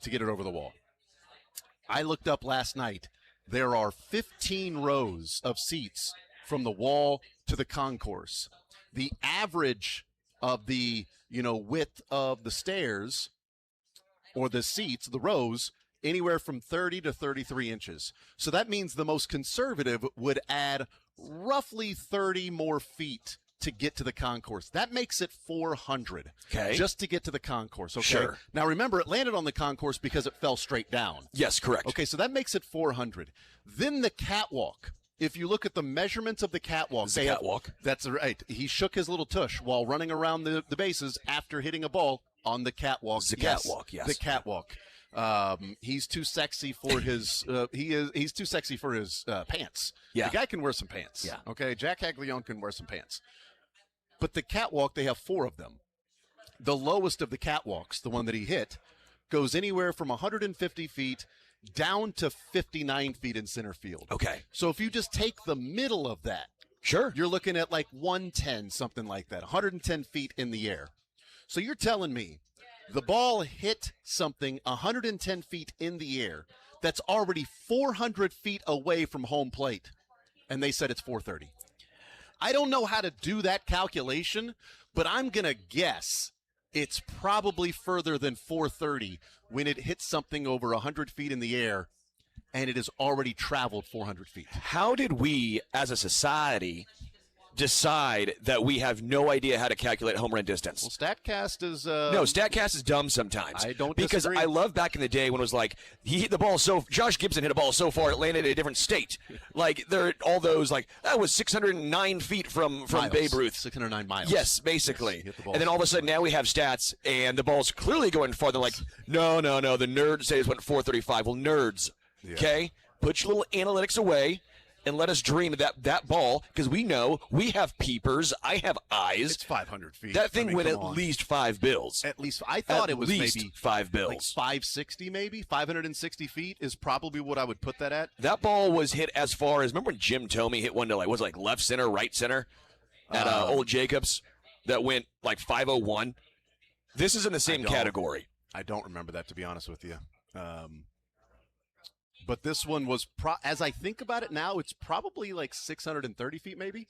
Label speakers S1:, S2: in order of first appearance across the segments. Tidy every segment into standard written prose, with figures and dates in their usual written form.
S1: to get it over the wall. I looked up last night. There are 15 rows of seats from the wall to the concourse. The average of the, width of the stairs or the seats, the rows, anywhere from 30 to 33 inches. So that means the most conservative would add roughly 30 more feet to get to the concourse. That makes it 400 just to get to the concourse. Okay.
S2: Sure.
S1: Now remember, it landed on the concourse because it fell straight down.
S2: Yes, correct.
S1: Okay, so that makes it 400. Then the catwalk. If you look at the measurements of the catwalk, that's right. He shook his little tush while running around the bases after hitting a ball on the catwalk.
S2: Catwalk, yes.
S1: The catwalk. He's too sexy for his. He's too sexy for his pants.
S2: Yeah.
S1: The guy can wear some pants.
S2: Yeah.
S1: Okay, Jack Caglione can wear some pants. But the catwalk, they have 4 of them. The lowest of the catwalks, the one that he hit, goes anywhere from 150 feet down to 59 feet in center field.
S2: Okay.
S1: So if you just take the middle of that,
S2: sure,
S1: you're looking at like 110, something like that, 110 feet in the air. So you're telling me the ball hit something 110 feet in the air that's already 400 feet away from home plate, and they said it's 430. I don't know how to do that calculation, but I'm going to guess it's probably further than 430 when it hits something over 100 feet in the air and it has already traveled 400 feet.
S2: How did we, as a society, decide that we have no idea how to calculate home run distance?
S1: Well, StatCast is
S2: no, StatCast is dumb sometimes.
S1: I don't
S2: because
S1: disagree.
S2: I love back in the day when it was like he hit the ball Josh Gibson hit a ball so far it landed in a different state. Like there all those like that was 609 feet from Babe Ruth.
S1: 609 miles.
S2: Yes, basically.
S1: Yes,
S2: and then all of a sudden now we have stats and the ball's clearly going farther. Like no, the nerds say it went 435. Well, nerds, okay, put your little analytics away. And let us dream of that ball, because we know we have peepers. I have eyes.
S1: It's 500 feet.
S2: That thing went at least $5
S1: At least, I thought it was maybe
S2: $5.
S1: Like 560, maybe 560 feet is probably what I would put that at.
S2: That ball was hit as far as remember when Jim Thome hit one to left center, right center at Old Jacobs that went like 501. This is in the same category.
S1: I don't remember that, to be honest with you. But this one was, as I think about it now, it's probably like 630 feet, maybe.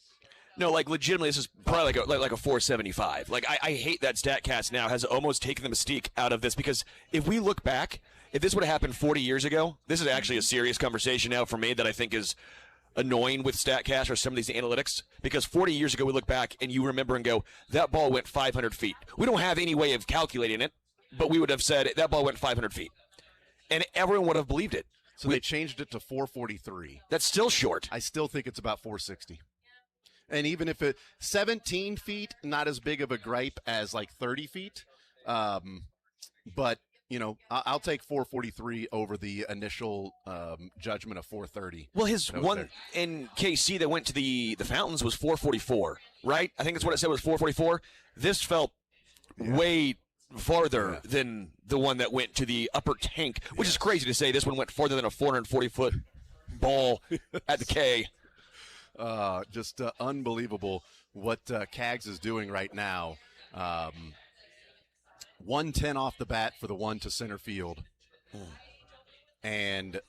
S2: No, like legitimately, this is probably like a 475. Like I hate that StatCast now has almost taken the mystique out of this, because if we look back, if this would have happened 40 years ago, this is actually a serious conversation now for me that I think is annoying with StatCast or some of these analytics, because 40 years ago we look back and you remember and go, that ball went 500 feet. We don't have any way of calculating it, but we would have said that ball went 500 feet. And everyone would have believed it.
S1: So they changed it to 443.
S2: That's still short.
S1: I still think it's about 460. And even if 17 feet, not as big of a gripe as like 30 feet. But, I'll take 443 over the initial judgment of 430.
S2: Well, his one in KC that went to the Fountains was 444, right? I think that's what it said was 444. This felt way farther than the one that went to the upper tank, which is crazy to say. This one went farther than a 440-foot ball at the K.
S1: Just unbelievable what Cags is doing right now. 110 off the bat for the one to center field, and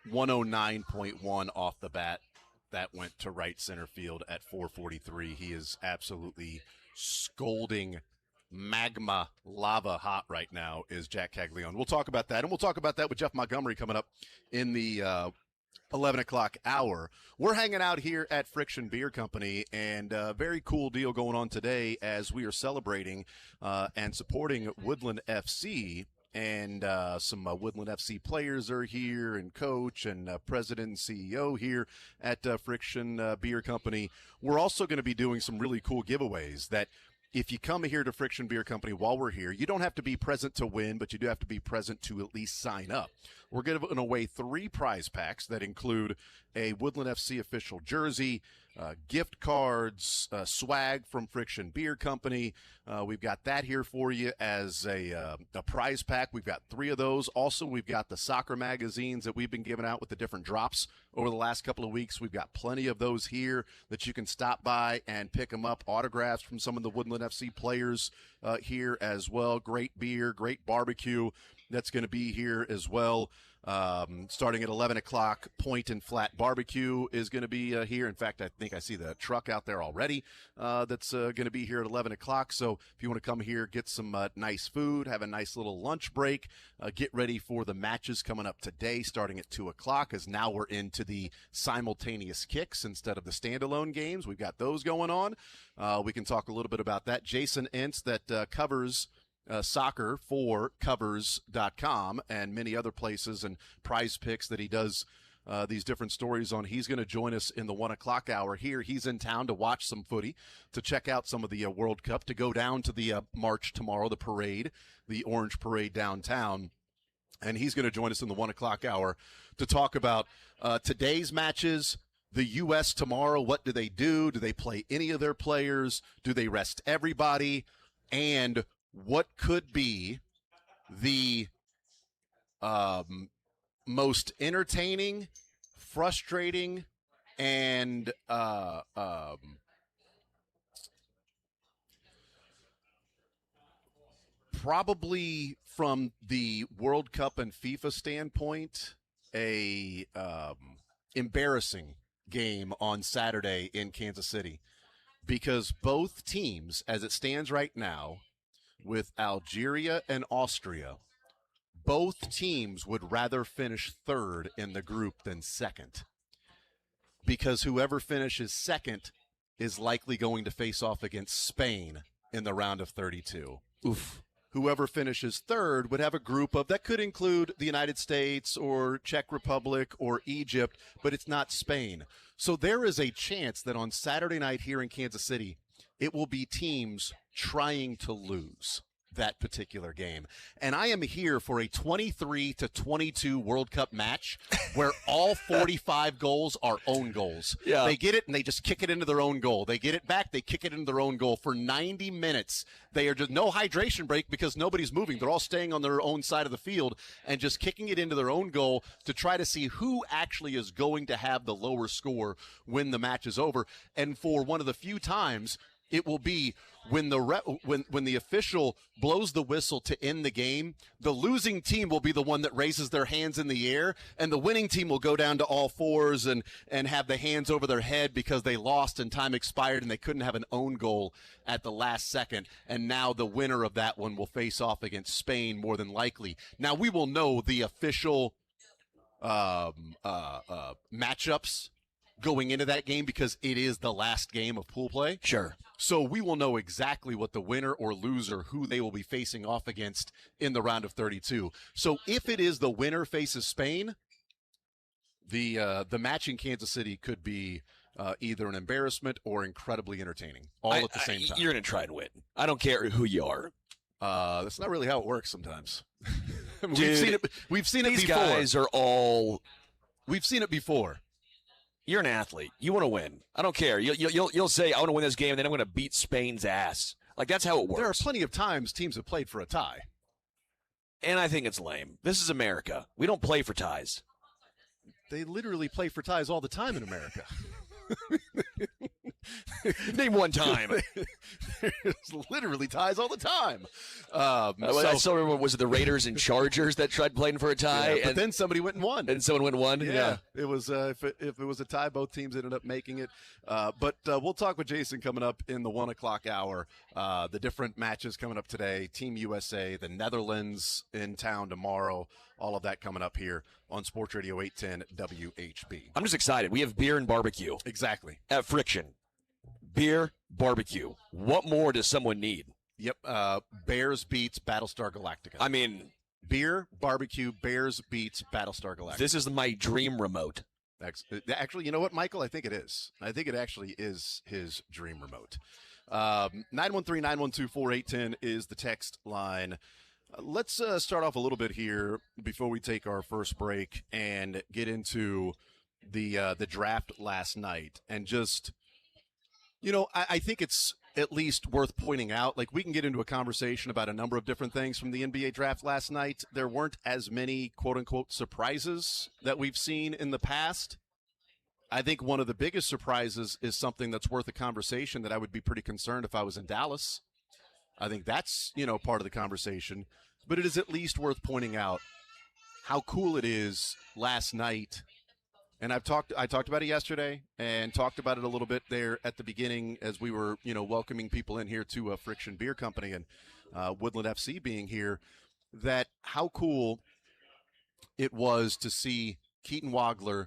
S1: 109.1 off the bat that went to right center field at 443. He is absolutely scolding magma lava hot right now is Jack Caglione. We'll talk about that, and we'll talk about that with Jeff Montgomery coming up in the 11 o'clock hour. We're hanging out here at Friction Beer Company, and a very cool deal going on today as we are celebrating and supporting Woodland FC. And some Woodland FC players are here, and coach and president and CEO here at Friction Beer Company. We're also going to be doing some really cool giveaways that if you come here to Friction Beer Company while we're here, you don't have to be present to win, but you do have to be present to at least sign up. We're giving away 3 prize packs that include a Woodland FC official jersey, gift cards, swag from Friction Beer Company. We've got that here for you as a prize pack. We've got 3 of those. Also, we've got the soccer magazines that we've been giving out with the different drops over the last couple of weeks. We've got plenty of those here that you can stop by and pick them up. Autographs from some of the Woodland FC players here as well. Great beer, great barbecue. that's going to be here as well. Starting at 11 o'clock, Point and Flat Barbecue is going to be here. In fact, I think I see the truck out there already that's going to be here at 11 o'clock. So if you want to come here, get some nice food, have a nice little lunch break, get ready for the matches coming up today starting at 2 o'clock, as now we're into the simultaneous kicks instead of the standalone games. We've got those going on. We can talk a little bit about that. Jason Entz, that covers soccer for covers.com and many other places and Prize Picks that he does these different stories on. He's going to join us in the 1 o'clock hour here. He's in town to watch some footy, to check out some of the World Cup, to go down to the march tomorrow, the parade, the Orange Parade downtown. And he's going to join us in the 1 o'clock hour to talk about today's matches, the U.S. tomorrow. What do they do? Do they play any of their players? Do they rest everybody? And what could be the most entertaining, frustrating, and probably from the World Cup and FIFA standpoint, a embarrassing game on Saturday in Kansas City, because both teams, as it stands right now, with Algeria and Austria, both teams would rather finish third in the group than second, because whoever finishes second is likely going to face off against Spain in the round of 32.
S2: Oof.
S1: Whoever finishes third would have a group of, that could include the United States or Czech Republic or Egypt, but it's not Spain. So there is a chance that on Saturday night here in Kansas City, it will be teams trying to lose that particular game. And I am here for a 23-22 World Cup match where all 45 goals are own goals.
S2: Yeah.
S1: They get it and they just kick it into their own goal. They get it back, they kick it into their own goal for 90 minutes. They are just no hydration break because nobody's moving. They're all staying on their own side of the field and just kicking it into their own goal to try to see who actually is going to have the lower score when the match is over. And for one of the few times, it will be when the official blows the whistle to end the game, the losing team will be the one that raises their hands in the air, and the winning team will go down to all fours and have the hands over their head because they lost and time expired and they couldn't have an own goal at the last second. And now the winner of that one will face off against Spain more than likely. Now we will know the official matchups going into that game because it is the last game of pool play.
S2: Sure.
S1: So we will know exactly what the winner or loser, who they will be facing off against in the round of 32. So if it is the winner faces Spain, the match in Kansas City could be either an embarrassment or incredibly entertaining, all at the same time.
S2: You're going to try and win. I don't care who you are.
S1: That's not really how it works sometimes.
S2: Dude,
S1: we've seen it
S2: these
S1: before.
S2: guys are all.
S1: We've seen it before.
S2: You're an athlete. You want to win. I don't care. You'll say, I want to win this game, and then I'm going to beat Spain's ass. Like, that's how it works.
S1: There are plenty of times teams have played for a tie.
S2: And I think it's lame. This is America. We don't play for ties.
S1: They literally play for ties all the time in America.
S2: Name one time.
S1: There's literally ties all the time.
S2: I still remember, was it the Raiders and Chargers that tried playing for a tie?
S1: Yeah, but then somebody went and won.
S2: And someone went and won?
S1: Yeah. It was if it was a tie, both teams ended up making it. But we'll talk with Jason coming up in the 1 o'clock hour. The different matches coming up today. Team USA, the Netherlands in town tomorrow. All of that coming up here on Sports Radio 810 WHB.
S2: I'm just excited. We have beer and barbecue.
S1: Exactly.
S2: At Friction. Beer, barbecue. What more does someone need?
S1: Yep. Bears beats Battlestar Galactica.
S2: I mean,
S1: beer, barbecue, Bears beats Battlestar Galactica.
S2: This is my dream remote.
S1: Actually, you know what, Michael? I think it is. I think it actually is his dream remote. 913-912-4810 is the text line. Let's start off a little bit here before we take our first break and get into the draft last night. And just, I think it's at least worth pointing out, like, we can get into a conversation about a number of different things from the NBA draft last night. There weren't as many quote-unquote surprises that we've seen in the past. I think one of the biggest surprises is something that's worth a conversation that I would be pretty concerned if I was in Dallas. I think that's, part of the conversation. but it is at least worth pointing out how cool it is last night. And I talked about it yesterday and talked about it a little bit there at the beginning as we were, welcoming people in here to Friction Beer Company and Woodland FC being here, that how cool it was to see Keaton Wagler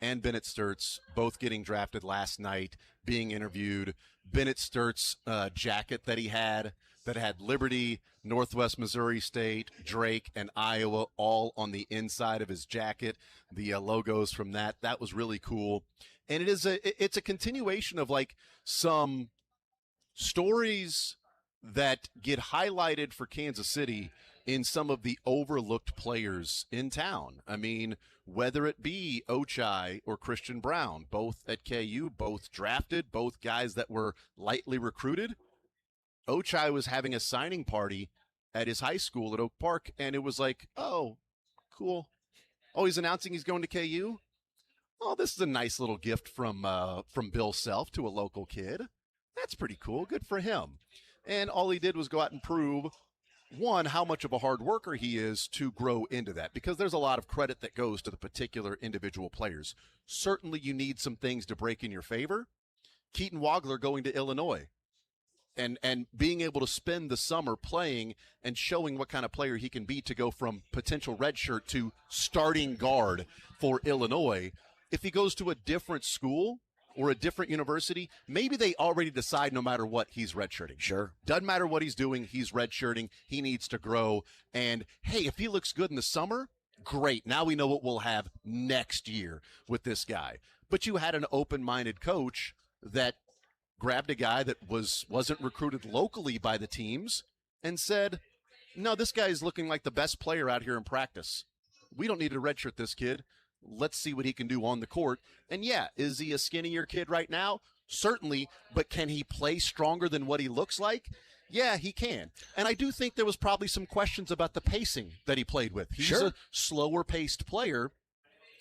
S1: and Bennett Sturtz both getting drafted last night, being interviewed. Bennett Sturtz' jacket that he had that had Liberty, Northwest Missouri State, Drake, and Iowa all on the inside of his jacket. The logos from that was really cool. And it's a continuation of like some stories that get highlighted for Kansas City in some of the overlooked players in town. I mean, whether it be Ochai or Christian Brown, both at KU, both drafted, both guys that were lightly recruited. Ochai was having a signing party at his high school at Oak Park, and it was like, oh, cool. Oh, he's announcing he's going to KU? Oh, this is a nice little gift from Bill Self to a local kid. That's pretty cool. Good for him. And all he did was go out and prove, one, how much of a hard worker he is to grow into that, because there's a lot of credit that goes to the particular individual players. Certainly you need some things to break in your favor. Keaton Wagler going to Illinois and being able to spend the summer playing and showing what kind of player he can be to go from potential redshirt to starting guard for Illinois. If he goes to a different school or a different university, maybe they already decide no matter what, he's redshirting.
S2: Sure.
S1: Doesn't matter what he's doing, he's redshirting. He needs to grow. And, hey, if he looks good in the summer, great. Now we know what we'll have next year with this guy. But you had an open-minded coach that grabbed a guy that wasn't recruited locally by the teams and said, no, this guy is looking like the best player out here in practice. We don't need to redshirt this kid. Let's see what he can do on the court. And, yeah, is he a skinnier kid right now? Certainly, but can he play stronger than what he looks like? Yeah, he can. And I do think there was probably some questions about the pacing that he played with. He's a slower-paced player.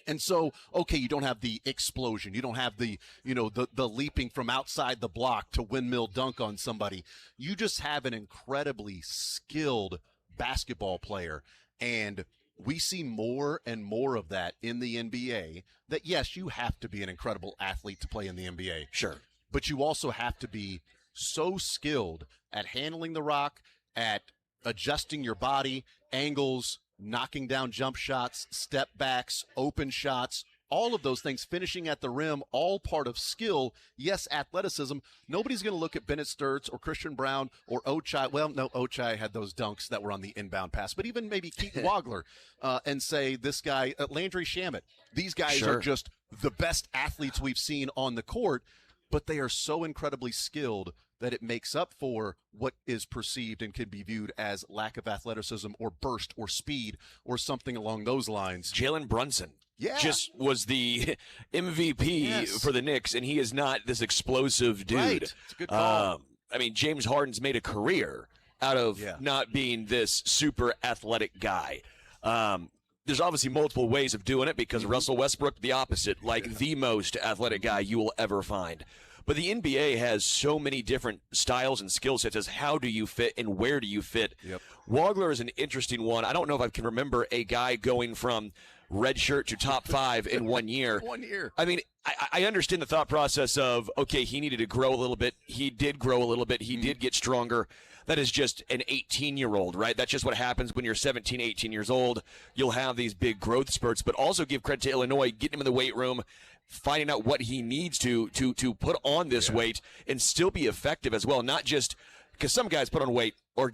S1: And so, okay, you don't have the explosion. You don't have the leaping from outside the block to windmill dunk on somebody. You just have an incredibly skilled basketball player. And we see more and more of that in the NBA, that, yes, you have to be an incredible athlete to play in the NBA.
S2: Sure.
S1: But you also have to be so skilled at handling the rock, at adjusting your body, angles, knocking down jump shots, step backs, open shots, all of those things, finishing at the rim, all part of skill. Yes, athleticism. Nobody's going to look at Bennett Sturtz or Christian Brown or Ochai. Well, no, Ochai had those dunks that were on the inbound pass, but even maybe Keaton Wagler and say this guy, Landry Shamet. These guys are just the best athletes we've seen on the court, but they are so incredibly skilled that it makes up for what is perceived and can be viewed as lack of athleticism or burst or speed or something along those lines.
S2: Jalen Brunson just was the MVP for the Knicks, and he is not this explosive dude.
S1: Right. It's a good call.
S2: I mean, James Harden's made a career out of not being this super athletic guy. There's obviously multiple ways of doing it, because Russell Westbrook, the opposite, like the most athletic guy you will ever find. But the NBA has so many different styles and skill sets as how do you fit and where do you fit.
S1: Yep.
S2: Wagler is an interesting one. I don't know if I can remember a guy going from redshirt to top 5 in 1 year.
S1: 1 year.
S2: I mean, I understand the thought process of, okay, he needed to grow a little bit. He did grow a little bit. He did get stronger. That is just an 18-year-old, right? That's just what happens when you're 17, 18 years old. You'll have these big growth spurts, but also give credit to Illinois, getting him in the weight room, finding out what he needs to put on this weight and still be effective as well. Not just because some guys put on weight or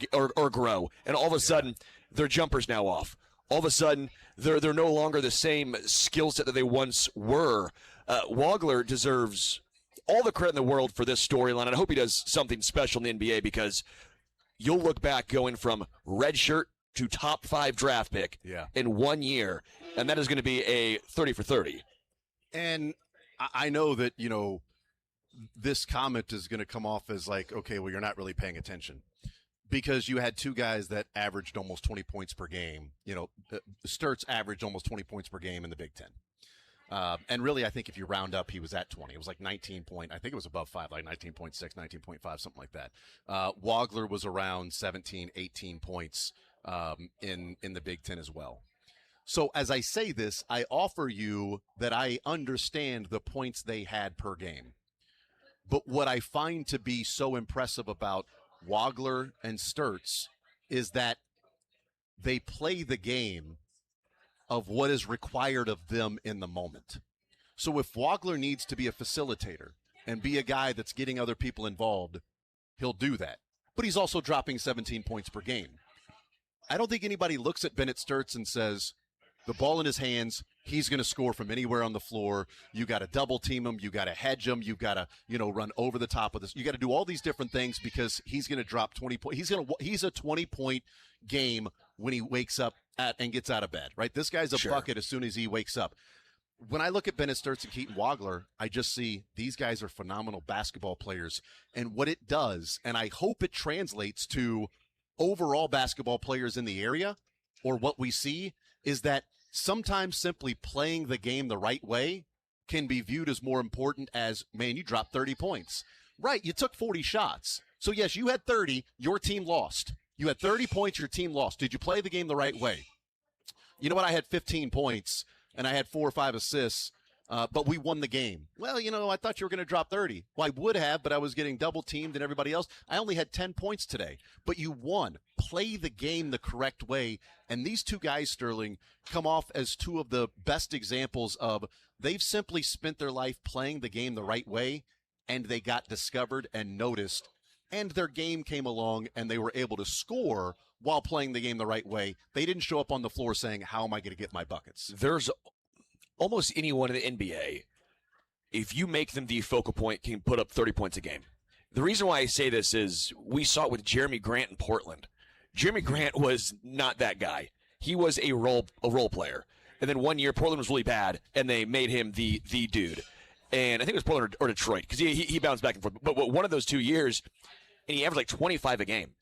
S2: grow, and all of a sudden their jumper's now off. All of a sudden they're no longer the same skill set that they once were. Wagler deserves all the credit in the world for this storyline, and I hope he does something special in the NBA, because you'll look back going from redshirt to top 5 draft pick in 1 year, and that is going to be a 30 for 30.
S1: And I know that, this comment is going to come off as like, okay, well, you're not really paying attention, because you had two guys that averaged almost 20 points per game. Sturtz averaged almost 20 points per game in the Big Ten. And really, I think if you round up, he was at 20. It was like 19 point. I think it was above 5, like 19.6, 19.5, something like that. Wagler was around 17, 18 points in the Big Ten as well. So as I say this, I offer you that I understand the points they had per game. But what I find to be so impressive about Wagler and Sturtz is that they play the game of what is required of them in the moment. So if Wagler needs to be a facilitator and be a guy that's getting other people involved, he'll do that. But he's also dropping 17 points per game. I don't think anybody looks at Bennett Sturtz and says, the ball in his hands, he's going to score from anywhere on the floor. You got to double team him. You got to hedge him. You got to, run over the top of this. You got to do all these different things because he's going to drop 20 points. He's a 20-point game when he wakes up and gets out of bed, right? This guy's a bucket as soon as he wakes up. When I look at Bennett Sturtz and Keaton Wagler, I just see these guys are phenomenal basketball players. And what it does, and I hope it translates to overall basketball players in the area, or what we see, is that sometimes simply playing the game the right way can be viewed as more important as, man, you dropped 30 points. Right, you took 40 shots. So, yes, you had 30, your team lost. You had 30 points, your team lost. Did you play the game the right way? You know what? I had 15 points, and I had 4 or 5 assists, but we won the game. Well, I thought you were going to drop 30. Well, I would have, but I was getting double-teamed and everybody else. I only had 10 points today, but you won. Play the game the correct way. And these two guys, Sterling, come off as two of the best examples of they've simply spent their life playing the game the right way, and they got discovered and noticed, and their game came along, and they were able to score while playing the game the right way. They didn't show up on the floor saying, how am I going to get my buckets?
S2: There's almost anyone in the NBA, if you make them the focal point, can put up 30 points a game. The reason why I say this is we saw it with Jeremy Grant in Portland. Jeremy Grant was not that guy. He was a role player. And then one year, Portland was really bad, and they made him the dude. And I think it was Portland or Detroit, because he bounced back and forth. But one of those 2 years, and he averaged like 25 a game.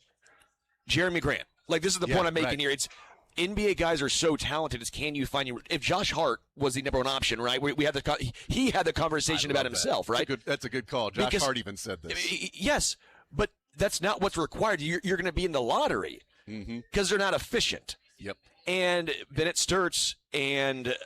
S2: Jeremy Grant. Like, this is the point I'm making here. It's NBA guys are so talented. It's can you find your – if Josh Hart was the number one option, right, we had he had the conversation about himself, right?
S1: That's a good call. Josh Hart even said this.
S2: Yes, but that's not what's required. You're going to be in the lottery because they're not efficient.
S1: Yep.
S2: And Bennett Sturtz and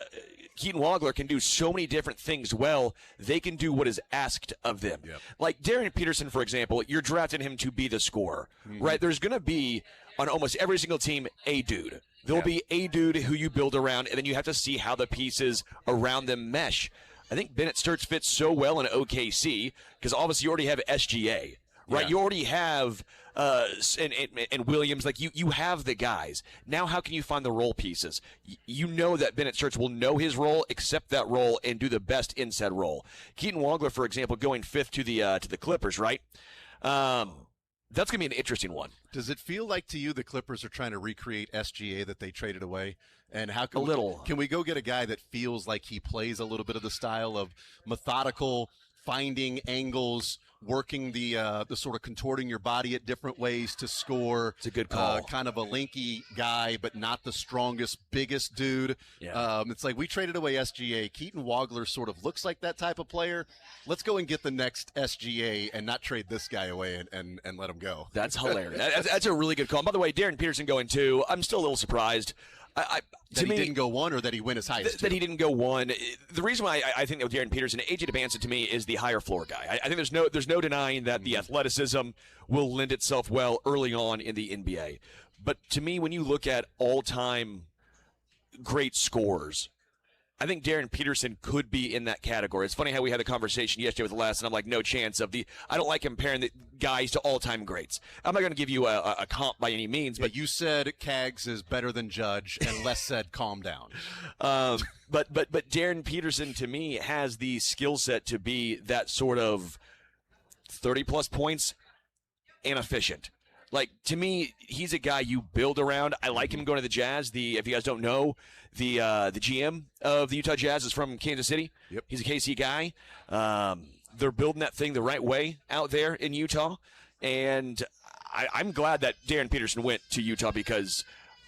S2: Keaton Wagler can do so many different things well. They can do what is asked of them. Yep. Like Darian Peterson, for example, you're drafting him to be the scorer, right? There's going to be on almost every single team a dude. There'll be a dude who you build around, and then you have to see how the pieces around them mesh. I think Bennett Sturtz fits so well in OKC because obviously you already have SGA, right? Yeah. You already have and Williams. Like you have the guys. Now how can you find the role pieces? You know that Bennett Sturtz will know his role, accept that role, and do the best in said role. Keaton Wagler, for example, going 5th to the Clippers, right? That's going to be an interesting one.
S1: Does it feel like to you the Clippers are trying to recreate SGA that they traded away? And how can can we go get a guy that feels like he plays a little bit of the style of methodical, finding angles, working the sort of contorting your body at different ways to score?
S2: It's a good call.
S1: Kind of a lanky guy, but not the strongest, biggest dude. Yeah. It's like we traded away SGA. Keaton Wagler sort of looks like that type of player. Let's go and get the next SGA and not trade this guy away and let him go.
S2: That's hilarious. That's a really good call. By the way, Darren Peterson going 2. I'm still a little surprised.
S1: That he didn't go 1 or that he went as high as 2?
S2: That he didn't go 1. The reason why I think that with Darren Peterson, AJ DeBanza to me is the higher floor guy. I think there's no denying that the athleticism will lend itself well early on in the NBA. But to me, when you look at all-time great scorers, I think Darren Peterson could be in that category. It's funny how we had a conversation yesterday with Les, and I'm like, no chance of I don't like comparing the guys to all-time greats. I'm not going to give you a comp by any means. But
S1: you said Cags is better than Judge, and Les said calm down.
S2: But Darren Peterson, to me, has the skill set to be that sort of 30-plus points and efficient. Like, to me, he's a guy you build around. I like him going to the Jazz. If you guys don't know, the GM of the Utah Jazz is from Kansas City. Yep. He's a KC guy. They're building that thing the right way out there in Utah. And I'm glad that Darren Peterson went to Utah because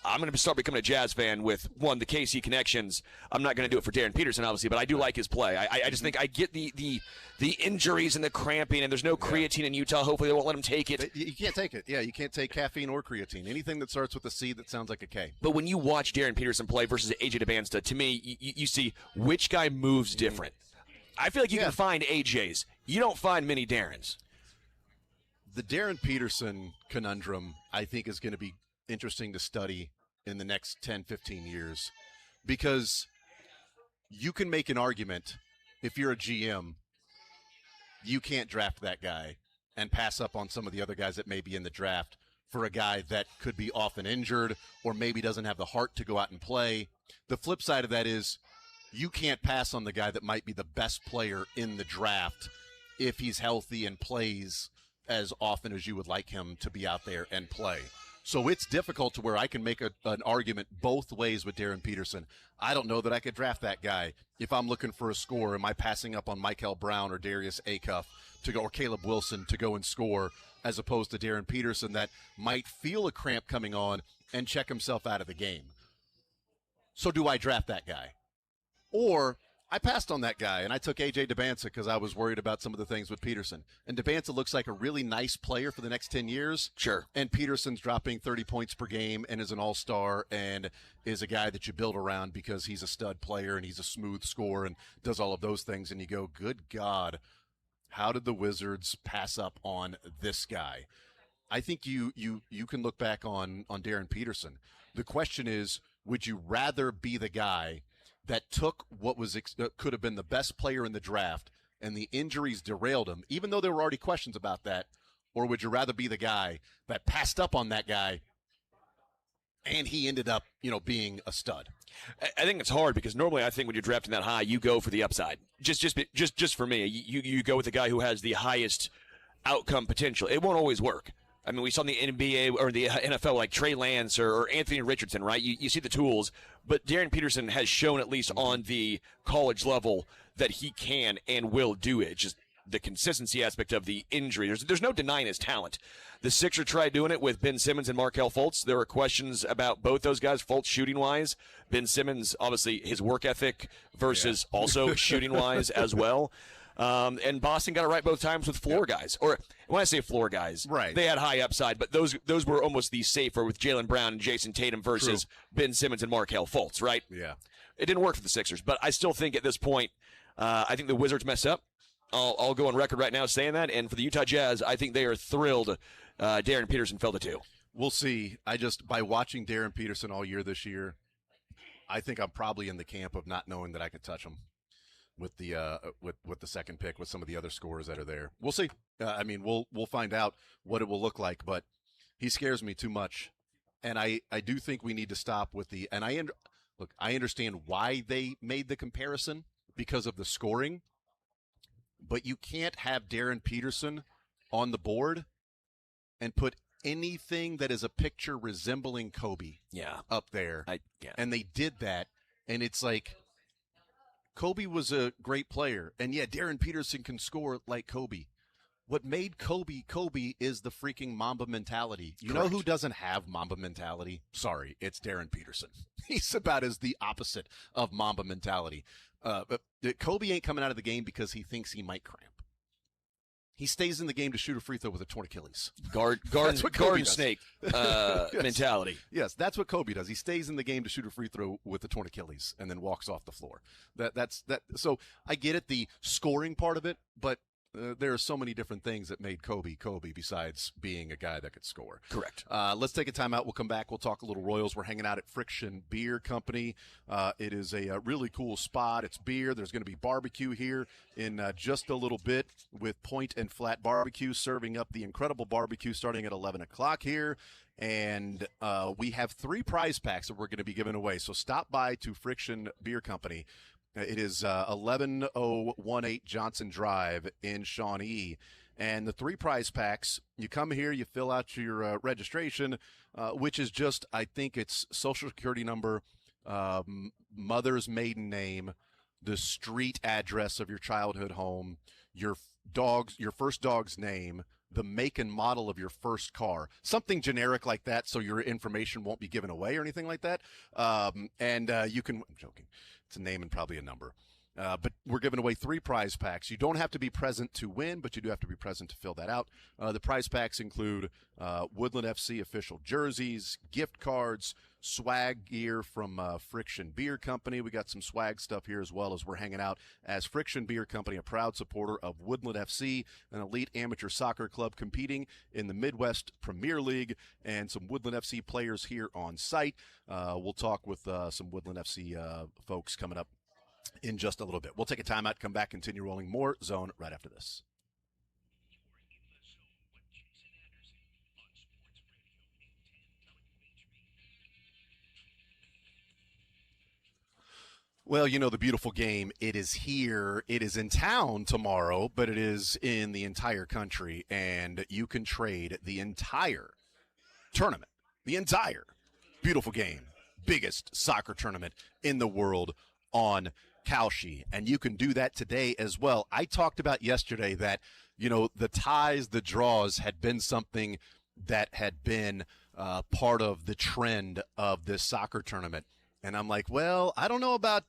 S2: I'm going to start becoming a Jazz fan with, one, the KC connections. I'm not going to do it for Darren Peterson, obviously, but I do like his play. I just think I get the injuries and the cramping, and there's no creatine in Utah. Hopefully they won't let him take it.
S1: You can't take it. Yeah, you can't take caffeine or creatine. Anything that starts with a C that sounds like a K.
S2: But when you watch Darren Peterson play versus AJ DeBansta, to me, you see which guy moves different. I feel like you can find AJs. You don't find many Darrens.
S1: The Darren Peterson conundrum, I think, is going to be interesting to study in the next 10, 15 years, because you can make an argument if you're a GM, you can't draft that guy and pass up on some of the other guys that may be in the draft for a guy that could be often injured or maybe doesn't have the heart to go out and play. The flip side of that is you can't pass on the guy that might be the best player in the draft if he's healthy and plays as often as you would like him to be out there and play. So it's difficult to where I can make an argument both ways with Darren Peterson. I don't know that I could draft that guy. If I'm looking for a score, am I passing up on Michael Brown or Darius Acuff to go, or Caleb Wilson to go and score, as opposed to Darren Peterson that might feel a cramp coming on and check himself out of the game? So do I draft that guy? Or I passed on that guy, and I took A.J. DeBansa because I was worried about some of the things with Peterson. And DeBansa looks like a really nice player for the next 10 years.
S2: Sure.
S1: And Peterson's dropping 30 points per game and is an all-star and is a guy that you build around because he's a stud player and he's a smooth scorer and does all of those things. And you go, good God, how did the Wizards pass up on this guy? I think you can look back on Darren Peterson. The question is, would you rather be the guy that took what was could have been the best player in the draft and the injuries derailed him, even though there were already questions about that? Or would you rather be the guy that passed up on that guy and he ended up, being a stud?
S2: I think it's hard because normally I think when you're drafting that high, you go for the upside. Just for me, you go with the guy who has the highest outcome potential. It won't always work. I mean, we saw in the NBA or the NFL like Trey Lance or Anthony Richardson, right? You see the tools, but Darren Peterson has shown, at least on the college level, that he can and will do it. Just the consistency aspect of the injury. There's no denying his talent. The Sixers tried doing it with Ben Simmons and Markelle Fultz. There were questions about both those guys, Fultz shooting-wise. Ben Simmons, obviously, his work ethic versus also shooting-wise as well. And Boston got it right both times with floor guys. Or when I say floor guys,
S1: right,
S2: they had high upside, but those were almost the safer with Jaylen Brown and Jason Tatum versus Ben Simmons and Markelle Fultz, right?
S1: Yeah.
S2: It didn't work for the Sixers, but I still think at this point, I think the Wizards messed up. I'll go on record right now saying that. And for the Utah Jazz, I think they are thrilled Darren Peterson fell to 2.
S1: We'll see. By watching Darren Peterson all year this year, I think I'm probably in the camp of not knowing that I could touch him with the with the second pick, with some of the other scorers that are there. We'll see. We'll find out what it will look like, but he scares me too much. And I do think we need to stop with the, and I understand why they made the comparison because of the scoring, but you can't have Darren Peterson on the board and put anything that is a picture resembling Kobe up there. And they did that, and it's like, Kobe was a great player, and Darren Peterson can score like Kobe. What made Kobe is the freaking Mamba mentality. You know who doesn't have Mamba mentality? Sorry, it's Darren Peterson. He's about as the opposite of Mamba mentality. But Kobe ain't coming out of the game because he thinks he might cramp. He stays in the game to shoot a free throw with a torn Achilles.
S2: Garden snake mentality.
S1: Yes, that's what Kobe does. He stays in the game to shoot a free throw with a torn Achilles and then walks off the floor. That's that. So I get it, the scoring part of it, but there are so many different things that made Kobe besides being a guy that could score.
S2: Correct.
S1: Let's take a timeout. We'll come back. We'll talk a little Royals. We're hanging out at Friction Beer Company. It is a really cool spot. It's beer. There's going to be barbecue here in just a little bit with Point and Flat Barbecue serving up the incredible barbecue starting at 11 o'clock here. And we have 3 prize packs that we're going to be giving away. So stop by to Friction Beer Company. It is 11018 Johnson Drive in Shawnee. And the 3 prize packs, you come here, you fill out your registration, which is just, I think it's social security number, mother's maiden name, the street address of your childhood home, your first dog's name, the make and model of your first car, something generic like that, so your information won't be given away or anything like that. You can, I'm joking, it's a name and probably a number. But we're giving away 3 prize packs. You don't have to be present to win, but you do have to be present to fill that out. The prize packs include Woodland FC official jerseys, gift cards, swag gear from Friction Beer Company. We got some swag stuff here as well, as we're hanging out as Friction Beer Company, a proud supporter of Woodland FC, an elite amateur soccer club competing in the Midwest Premier League, and some Woodland FC players here on site. We'll talk with some Woodland FC folks coming up in just a little bit. We'll take a timeout, come back, continue rolling more Zone right after this. Well, you know, the beautiful game, it is here. It is in town tomorrow, but it is in the entire country, and you can trade the entire tournament, the entire beautiful game, biggest soccer tournament in the world on Kalshi, and you can do that today as well. I talked about yesterday that, you know, the ties, the draws had been something that had been part of the trend of this soccer tournament. And I'm like, well, I don't know about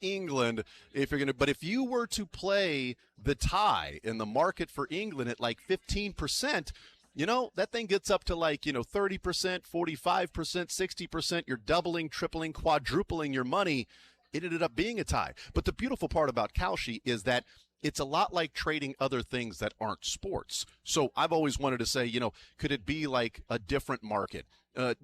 S1: England if you're going to, but if you were to play the tie in the market for England at like 15%, you know, that thing gets up to like, you know, 30%, 45%, 60%. You're doubling, tripling, quadrupling your money. It ended up being a tie. But the beautiful part about Kalshi is that it's a lot like trading other things that aren't sports. So I've always wanted to say, you know, could it be like a different market,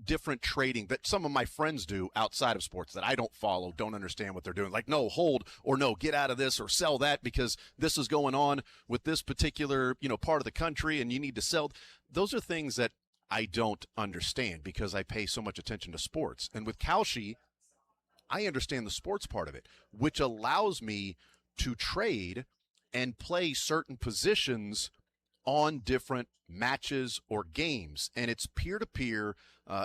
S1: different trading that some of my friends do outside of sports that I don't follow, don't understand what they're doing? Like, no, hold, or no, get out of this or sell that because this is going on with this particular, you know, part of the country and you need to sell. Those are things that I don't understand because I pay so much attention to sports. And with Kalshi, I understand the sports part of it, which allows me to trade and play certain positions on different matches or games. And it's peer-to-peer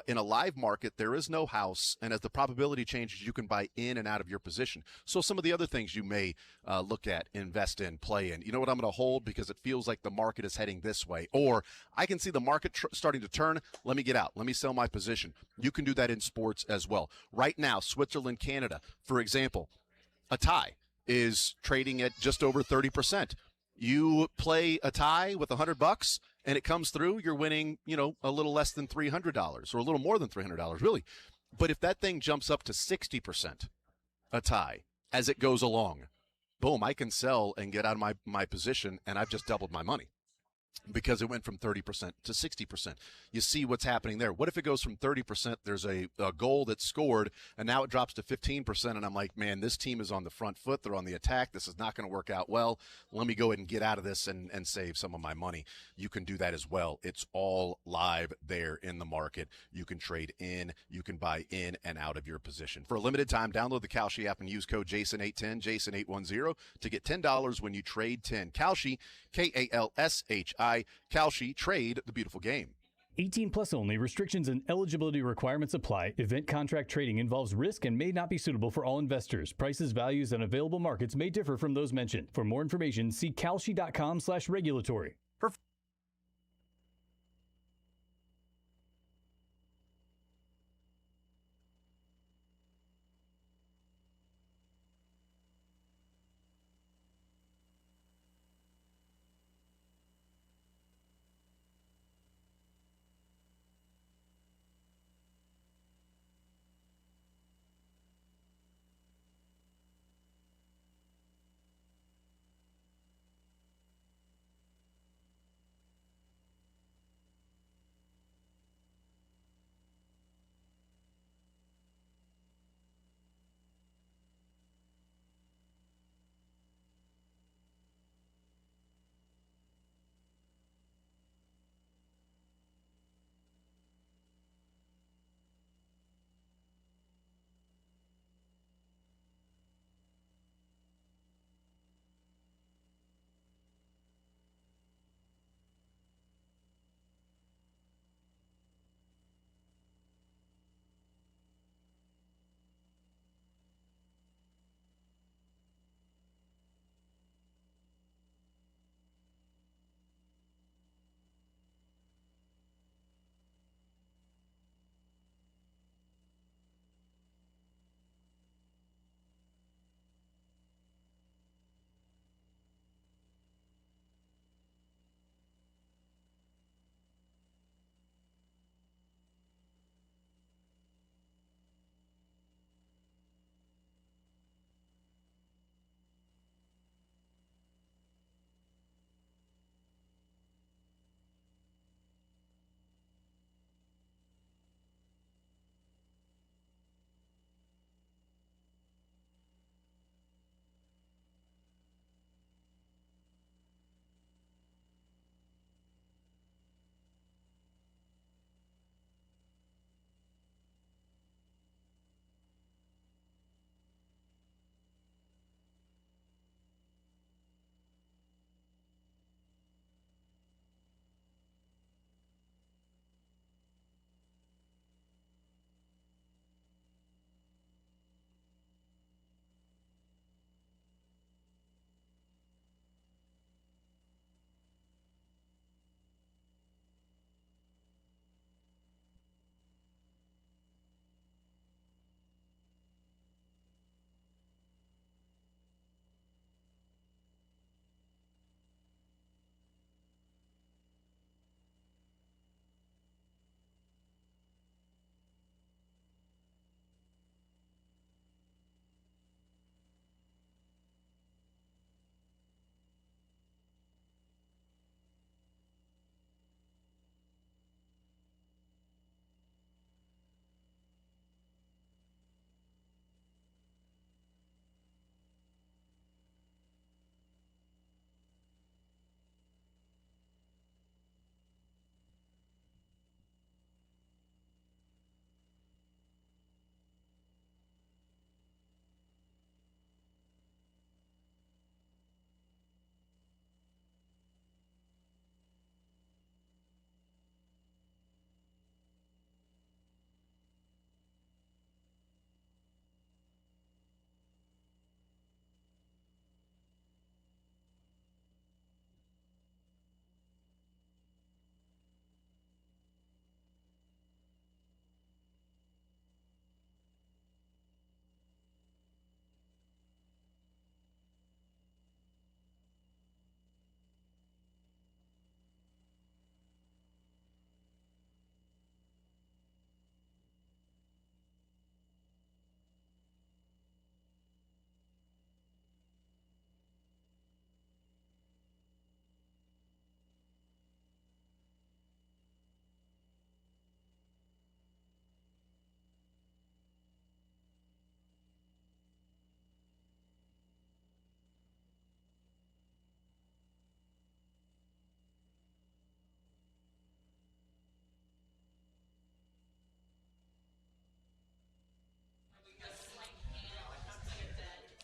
S1: in a live market. There is no house. And as the probability changes, you can buy in and out of your position. So some of the other things you may look at, invest in, play in. You know what I'm going to hold because it feels like the market is heading this way. Or I can see the market starting to turn. Let me get out. Let me sell my position. You can do that in sports as well. Right now, Switzerland, Canada, for example, a tie is trading at just over 30%. You play a tie with $100 and it comes through, you're winning, you know, a little less than $300 or a little more than $300, really. But if that thing jumps up to 60%, a tie, as it goes along, boom, I can sell and get out of my position, and I've just doubled my money because it went from 30% to 60%. You see what's happening there. What if it goes from 30%, there's a goal that's scored, and now it drops to 15%, and I'm like, man, this team is on the front foot. They're on the attack. This is not going to work out well. Let me go ahead and get out of this and save some of my money. You can do that as well. It's all live there in the market. You can trade in. You can buy in and out of your position. For a limited time, download the Kalshi app and use code JASON810, JASON810 to get $10 when you trade 10. Kalshi, Kalshi, Kalshi, trade the beautiful game.
S3: 18 plus only. Restrictions and eligibility requirements apply. Event contract trading involves risk and may not be suitable for all investors. Prices, values, and available markets may differ from those mentioned. For more information, see kalshi.com/regulatory.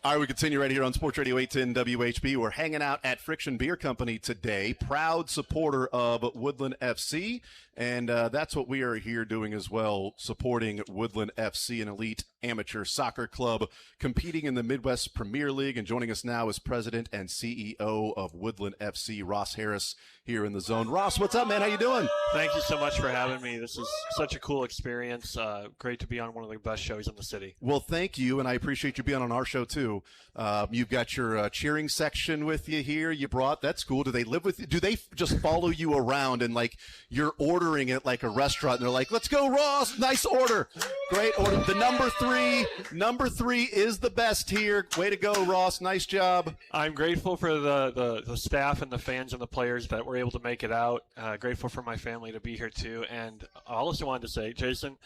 S1: All right, we continue right here on Sports Radio 810 WHB. We're hanging out at Friction Beer Company today, proud supporter of Woodland FC, and that's what we are here doing as well, supporting Woodland FC, an elite amateur soccer club competing in the Midwest Premier League. And joining us now is President and CEO of Woodland FC, Ross Harris, here in the zone. Ross, what's up, man? How you doing?
S4: Thank you so much for having me. This is such a cool experience. Great to be on one of the best shows in the city.
S1: Well, thank you, and I appreciate you being on our show, too. You've got your cheering section with you here. You brought, that's cool. Do they live with you? Do they just follow you around and, like, you're ordering it like a restaurant, and they're like, let's go, Ross, nice order. Great order. The number three is the best here. Way to go, Ross. Nice job.
S4: I'm grateful for the staff and the fans and the players that were able to make it out. Grateful for my family to be here, too. And I also wanted to say, Jason,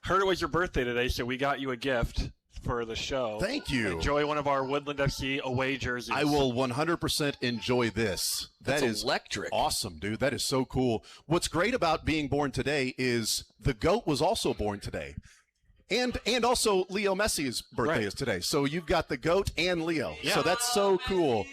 S4: heard it was your birthday today, so we got you a gift for the show.
S1: Thank you.
S4: Enjoy one of our Woodland FC away jerseys.
S1: I will 100% enjoy this.
S2: That's
S1: That is
S2: electric.
S1: Awesome, dude. That is so cool. What's great about being born today is the GOAT was also born today. And also Leo Messi's birthday is today. So you've got the GOAT and Leo.
S4: Yeah.
S1: So that's so cool.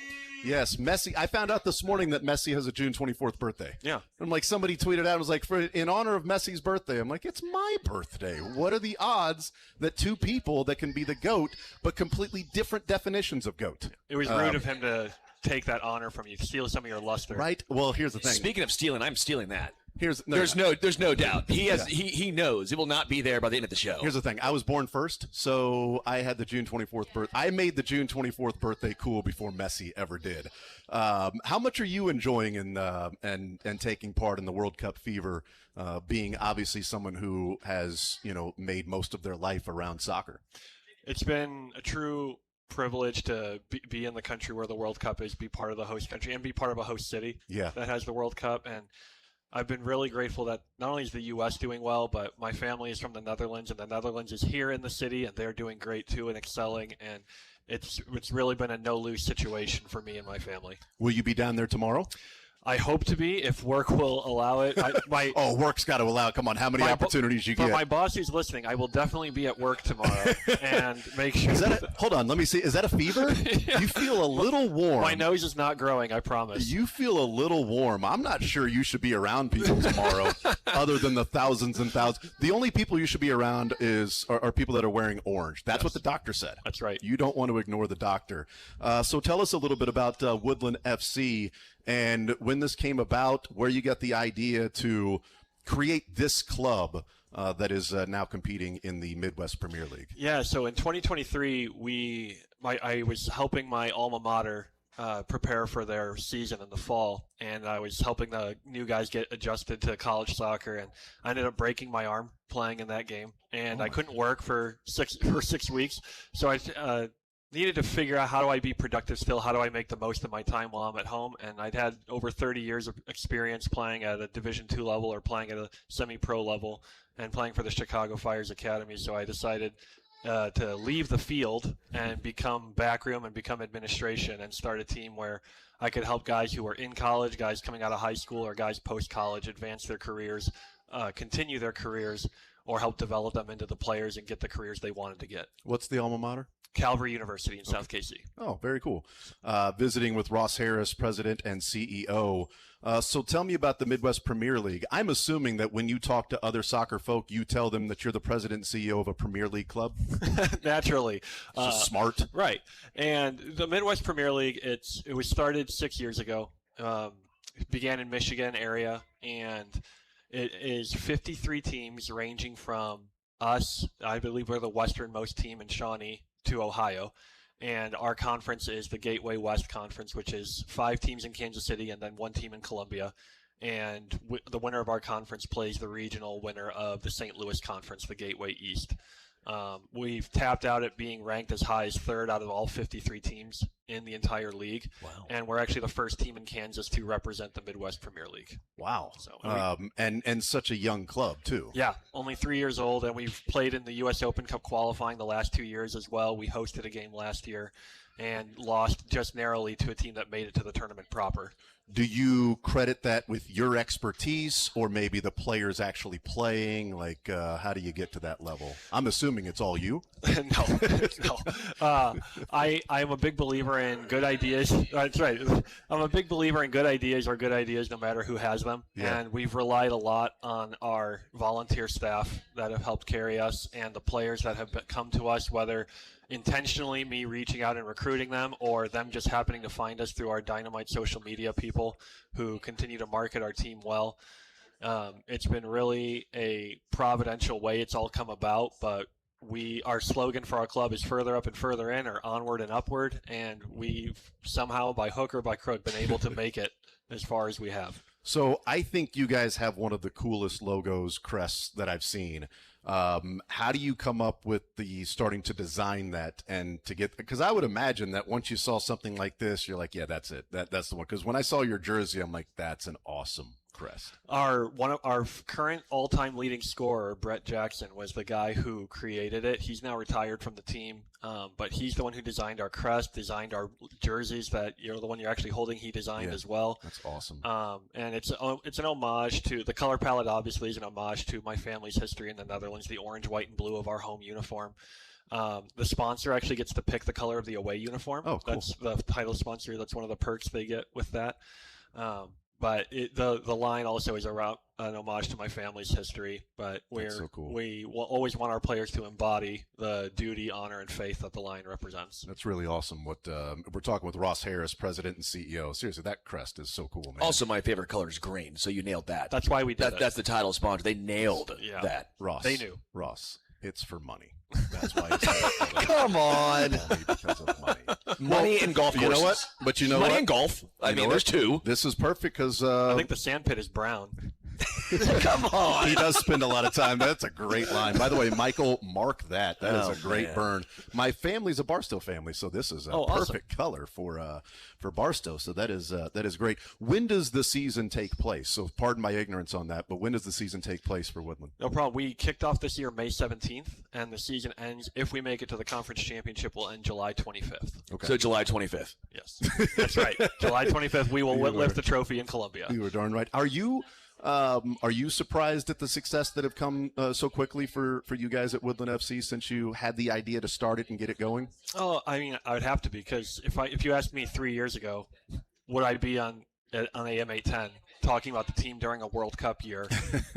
S1: Yes, Messi. I found out this morning that Messi has a June 24th birthday.
S4: Yeah.
S1: I'm like, somebody tweeted out, and was like, in honor of Messi's birthday. I'm like, it's my birthday. What are the odds that two people that can be the GOAT, but completely different definitions of GOAT?
S4: It was rude of him to take that honor from you, steal some of your luster.
S1: Right? Well, here's the thing.
S2: Speaking of stealing, I'm stealing that.
S1: There's
S2: no doubt. He knows it will not be there by the end of the show.
S1: Here's the thing. I was born first, so I had the June 24th birthday. I made the June 24th birthday cool before Messi ever did. How much are you enjoying and taking part in the World Cup fever, being obviously someone who has, made most of their life around soccer?
S4: It's been a true privilege to be in the country where the World Cup is, be part of the host country, and be part of a host city that has the World Cup. And I've been really grateful that not only is the U.S. doing well, but my family is from the Netherlands, and the Netherlands is here in the city, and they're doing great too and excelling. And it's really been a no-lose situation for me and my family.
S1: Will you be down there tomorrow?
S4: I hope to be, if work will allow it.
S1: Work's got to allow it. Come on, how many opportunities you
S4: get?
S1: For
S4: my boss who's listening, I will definitely be at work tomorrow and make sure.
S1: Hold on, let me see. Is that a fever? Yeah. You feel a little warm.
S4: My nose is not growing, I promise.
S1: You feel a little warm. I'm not sure you should be around people tomorrow, other than the thousands and thousands. The only people you should be around are people that are wearing orange. That's what the doctor said.
S4: That's right.
S1: You don't want to ignore the doctor. So tell us a little bit about Woodland FC. And when this came about, where you got the idea to create this club that is now competing in the Midwest Premier League.
S4: Yeah, so in 2023, I was helping my alma mater prepare for their season in the fall, and I was helping the new guys get adjusted to college soccer, and I ended up breaking my arm playing in that game, and I couldn't work for 6 weeks, so I needed to figure out, how do I be productive still? How do I make the most of my time while I'm at home? And I'd had over 30 years of experience playing at a Division II level or playing at a semi-pro level and playing for the Chicago Fire's Academy. So I decided to leave the field and become backroom and become administration and start a team where I could help guys who are in college, guys coming out of high school, or guys post-college advance their careers, continue their careers, or help develop them into the players and get the careers they wanted to get.
S1: What's the alma mater?
S4: Calvary University in South KC.
S1: Oh, very cool. Visiting with Ross Harris, President and CEO. So tell me about the Midwest Premier League. I'm assuming that when you talk to other soccer folk, you tell them that you're the President and CEO of a Premier League club?
S4: Naturally.
S1: Smart.
S4: Right. And the Midwest Premier League, it was started 6 years ago. It began in Michigan area, and it is 53 teams ranging from us, I believe we're the westernmost team in Shawnee, to Ohio, and our conference is the Gateway West Conference, which is 5 teams in Kansas City and then 1 team in Columbia, and the winner of our conference plays the regional winner of the St. Louis Conference, the Gateway East. We've tapped out at being ranked as high as 3rd out of all 53 teams in the entire league.
S2: Wow.
S4: And we're actually the first team in Kansas to represent the Midwest Premier League.
S1: Wow.
S4: So,
S1: and such a young club too.
S4: Yeah, only 3 years old, and we've played in the U.S. Open Cup qualifying the last 2 years as well. We hosted a game last year and lost just narrowly to a team that made it to the tournament proper.
S1: Do you credit that with your expertise, or maybe the players actually playing? Like, how do you get to that level? I'm assuming it's all you.
S4: No. I'm a big believer in good ideas. That's right. I'm a big believer in good ideas are good ideas no matter who has them.
S1: Yeah.
S4: And we've relied a lot on our volunteer staff that have helped carry us and the players that have come to us, whether intentionally me reaching out and recruiting them or them just happening to find us through our Dynamite social media people who continue to market our team well. It's been really a providential way it's all come about, but our slogan for our club is further up and further in, or onward and upward, and we've somehow by hook or by crook been able to make it as far as we have.
S1: So I think you guys have one of the coolest logos, crests that I've seen. How do you come up with the starting to design that and to get, because I would imagine that once you saw something like this, you're like, yeah, that's it. That's the one. Because when I saw your jersey, I'm like, that's an awesome crest.
S4: One of our current all-time leading scorer, Brett Jackson, was the guy who created it. He's now retired from the team, but he's the one who designed our crest, designed our jerseys that the one you're actually holding. He designed as well.
S1: That's awesome.
S4: And it's an homage to the color palette. Obviously, is an homage to my family's history in the Netherlands. The orange, white, and blue of our home uniform. The sponsor actually gets to pick the color of the away uniform.
S1: Oh, cool.
S4: That's the title sponsor. That's one of the perks they get with that. But the line also is around an homage to my family's history. But
S1: so cool.
S4: We will always want our players to embody the duty, honor, and faith that the line represents.
S1: That's really awesome. What we're talking with Ross Harris, president and CEO. Seriously, that crest is so cool, man.
S2: Also, my favorite color is green, so you nailed that.
S4: That's why we did it.
S2: That's the title sponsor. They nailed that.
S1: Ross.
S4: They knew.
S1: Ross, it's for money. That's why it's
S2: Come on.
S1: only because of money.
S2: Money and golf courses.
S1: You know what? But you know
S2: money
S1: what?
S2: and golf. I mean, there's two.
S1: This is perfect because
S4: I think the sandpit is brown.
S2: Come on.
S1: he does spend a lot of time. That's a great line. By the way, Michael, mark that. That is a great burn. My family's a Barstow family, so this is a perfect color for Barstow. So that is great. When does the season take place? So pardon my ignorance on that, but when does the season take place for Woodland?
S4: No problem. We kicked off this year May 17th, and the season ends, if we make it to the conference championship, will end July 25th.
S1: Okay.
S2: So July 25th.
S4: Yes, that's right. July 25th, we will lift the trophy in Columbia.
S1: You were darn right. Are you surprised at the success that have come so quickly for you guys at Woodland FC since you had the idea to start it and get it going?
S4: Oh, I mean, I would have to be, because if you asked me 3 years ago, would I be on AM 810 talking about the team during a World Cup year,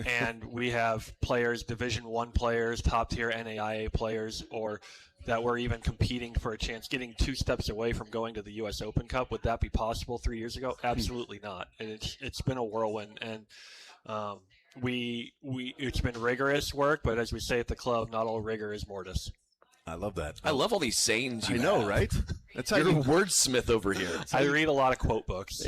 S4: and we have players, Division I players, top tier NAIA players, or that we're even competing for a chance, getting 2 steps away from going to the U.S. Open Cup. Would that be possible 3 years ago? Absolutely not. And it's been a whirlwind, and it's been rigorous work, but as we say at the club, not all rigor is mortis.
S1: I love that.
S2: I love all these sayings.
S1: I know, right? That's how
S2: You're
S1: you
S2: a wordsmith over here.
S4: I read a lot of quote books.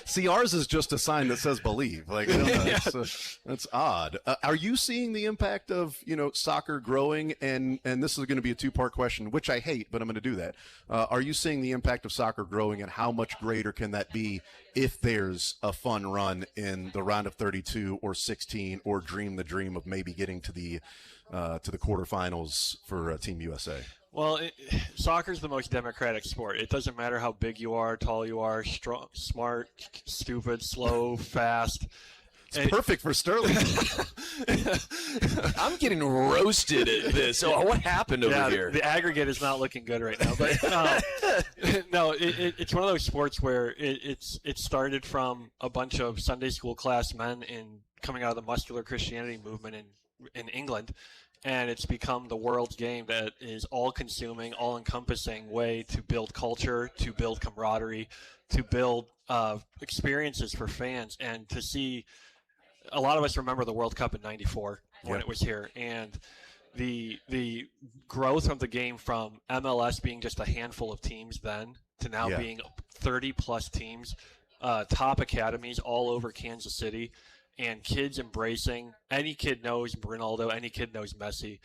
S1: See, ours is just a sign that says believe. Like, that's odd. Are you seeing the impact of soccer growing? And this is going to be a 2-part question, which I hate, but I'm going to do that. Are you seeing the impact of soccer growing, and how much greater can that be if there's a fun run in the round of 32 or 16, or dream the dream of maybe getting to the quarterfinals for Team USA?
S4: Well, soccer is the most democratic sport. It doesn't matter how big you are, tall you are, strong, smart, stupid, slow, fast.
S1: It's perfect for Sterling.
S2: I'm getting roasted at this. So what happened over here?
S4: The aggregate is not looking good right now. But no, it's one of those sports where it started from a bunch of Sunday school class men coming out of the muscular Christianity movement in England. And it's become the world's game that is all-consuming, all-encompassing way to build culture, to build camaraderie, to build experiences for fans, and to see. A lot of us remember the World Cup in +94 when it was here, and the growth of the game from MLS being just a handful of teams then to now being 30-plus teams, top academies all over Kansas City. And kids embracing, any kid knows Ronaldo, any kid knows Messi,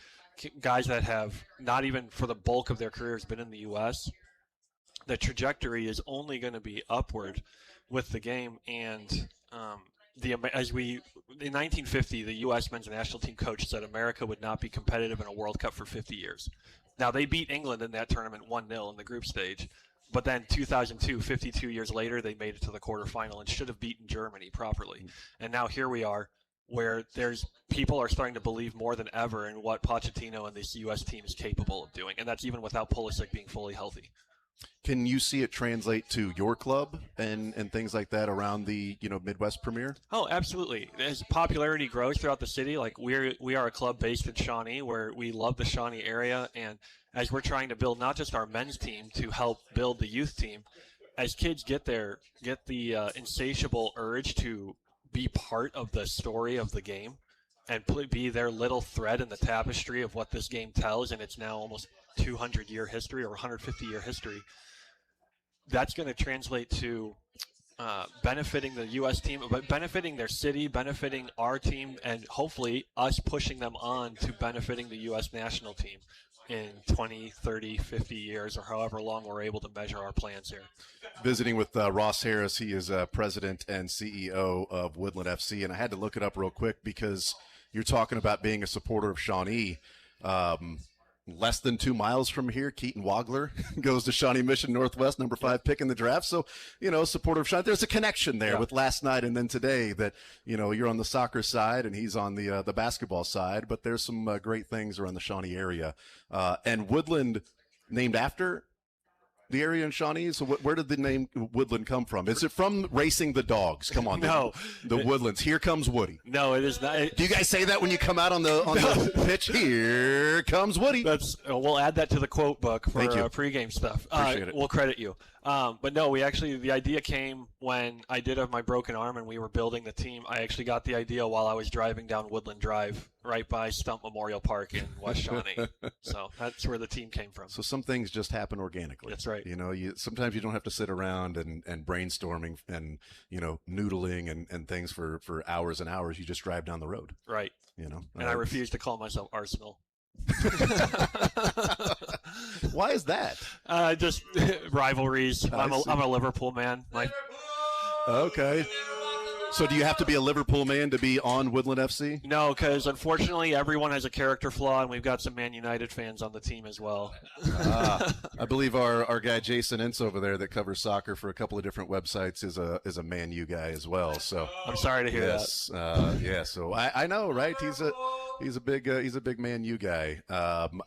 S4: guys that have not even for the bulk of their careers been in the U.S., the trajectory is only going to be upward with the game. And in 1950, the U.S. men's national team coach said America would not be competitive in a World Cup for 50 years. Now, they beat England in that tournament 1-0 in the group stage. But then 2002, 52 years later, they made it to the quarterfinal and should have beaten Germany properly. And now here we are, where people are starting to believe more than ever in what Pochettino and this U.S. team is capable of doing. And that's even without Pulisic being fully healthy.
S1: Can you see it translate to your club and things like that around the Midwest Premier?
S4: Oh, absolutely. As popularity grows throughout the city, like we are a club based in Shawnee, where we love the Shawnee area, and as we're trying to build not just our men's team to help build the youth team, as kids get the insatiable urge to be part of the story of the game and be their little thread in the tapestry of what this game tells, and it's now almost 200-year history or 150-year history, that's going to translate to benefiting the U.S. team, but benefiting their city, benefiting our team, and hopefully us pushing them on to benefiting the U.S. national team in 20, 30, 50 years, or however long we're able to measure our plans here.
S1: Visiting with Ross Harris. He is president and CEO of Woodland FC, and I had to look it up real quick because you're talking about being a supporter of Shawnee. Less than 2 miles from here, Keaton Wagler goes to Shawnee Mission Northwest, number 5 pick in the draft. So, supporter of Shawnee. There's a connection there with last night and then today that, you're on the soccer side and he's on the basketball side. But there's some great things around the Shawnee area. And Woodland, named after the area in Shawnee. So where did the name Woodland come from? Is it from racing the dogs? Come on.
S4: No.
S1: The Woodlands. Here comes Woody.
S4: No, it is not.
S1: Do you guys say that when you come out on the pitch? Here comes Woody.
S4: We'll add that to the quote book for
S1: Thank you.
S4: pregame stuff.
S1: Appreciate it.
S4: We'll credit you. But no, the idea came when I did have my broken arm and we were building the team. I actually got the idea while I was driving down Woodland Drive right by Stump Memorial Park in West Shawnee. So that's where the team came from.
S1: So some things just happen organically.
S4: That's right.
S1: Sometimes you don't have to sit around and brainstorming and, noodling and things for hours and hours. You just drive down the road.
S4: Right. And I refuse to call myself Arsenal.
S1: Why is that?
S4: Just rivalries. I'm a Liverpool man.
S1: Okay. So do you have to be a Liverpool man to be on Woodland FC?
S4: No, because unfortunately everyone has a character flaw, and we've got some Man United fans on the team as well.
S1: I believe our guy Jason Ince over there that covers soccer for a couple of different websites is a Man U guy as well. So
S4: I'm sorry to hear that.
S1: Yeah. So I know, right? He's a big Man U guy.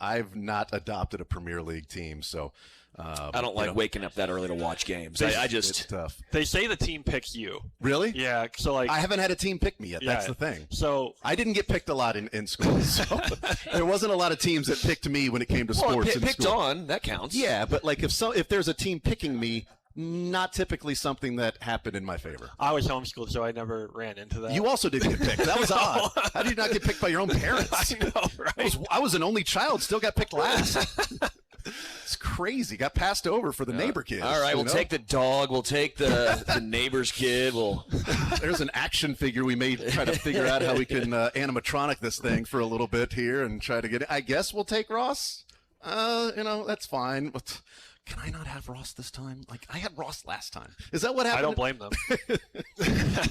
S1: I've not adopted a Premier League team, so.
S2: I don't like waking up that early to watch games.
S1: It's tough.
S4: They say the team picks you.
S1: Really?
S4: Yeah. So
S1: I haven't had a team pick me yet.
S4: Yeah.
S1: That's the thing.
S4: So
S1: I didn't get picked a lot in school. So there wasn't a lot of teams that picked me when it came to sports.
S2: Picked
S1: school.
S2: on, that counts.
S1: Yeah, but if there's a team picking me, not typically something that happened in my favor.
S4: I was homeschooled, so I never ran into that.
S1: You also didn't get picked. That was odd. How did you not get picked by your own parents?
S4: I know, right?
S1: I was an only child, still got picked last. It's crazy. Got passed over for the neighbor kids.
S2: All right, we'll take the dog. We'll take the neighbor's kid.
S1: There's an action figure we may try to figure out how we can animatronic this thing for a little bit here and try to get it. I guess we'll take Ross. That's fine. But can I not have Ross this time? I had Ross last time. Is that what happened?
S4: I don't blame them.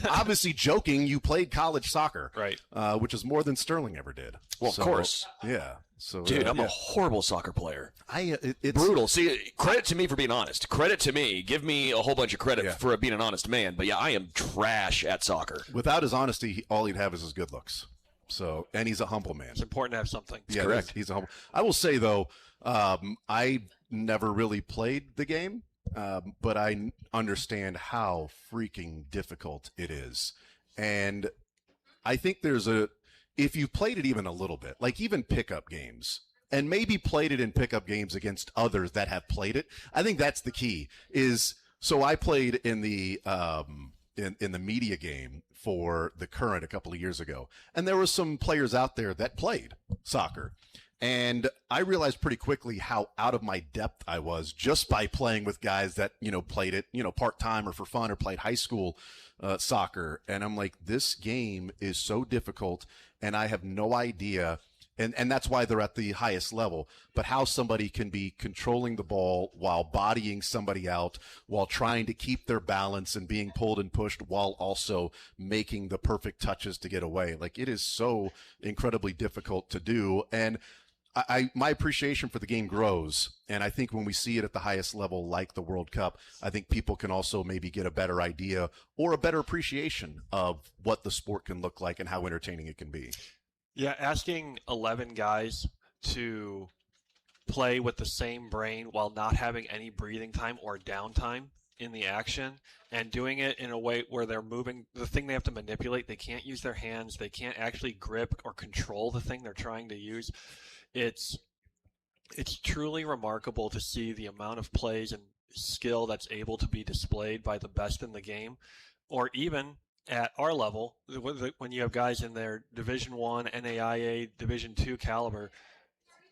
S1: Obviously joking, you played college soccer.
S4: Right.
S1: Which is more than Sterling ever did.
S2: Well, of course.
S1: Yeah. So,
S2: dude, I'm a horrible soccer player.
S1: It's
S2: brutal. See, credit to me for being honest. Credit to me. Give me a whole bunch of credit for being an honest man. But, yeah, I am trash at soccer.
S1: Without his honesty, all he'd have is his good looks. So, and he's a humble man.
S4: It's important to have something.
S1: Yeah, correct. He's a humble. I will say, though, I never really played the game, but I understand how freaking difficult it is. And I think if you played it even a little bit, even pickup games, and maybe played it in pickup games against others that have played it, I think that's the key. So I played in the in the media game for the Current a couple of years ago, and there were some players out there that played soccer. And I realized pretty quickly how out of my depth I was just by playing with guys that, played it, part-time or for fun or played high school soccer. And I'm like, this game is so difficult, and I have no idea And that's why they're at the highest level. But how somebody can be controlling the ball while bodying somebody out, while trying to keep their balance and being pulled and pushed, while also making the perfect touches to get away. Like, it is so incredibly difficult to do. And my appreciation for the game grows, and I think when we see it at the highest level, like the World Cup, I think people can also maybe get a better idea or a better appreciation of what the sport can look like and how entertaining it can be.
S4: Yeah, asking 11 guys to play with the same brain while not having any breathing time or downtime in the action, and doing it in a way where they're moving the thing they have to manipulate. They can't use their hands. They can't actually grip or control the thing they're trying to use. It's truly remarkable to see the amount of plays and skill that's able to be displayed by the best in the game, or even at our level when you have guys in their Division I, NAIA, Division II caliber.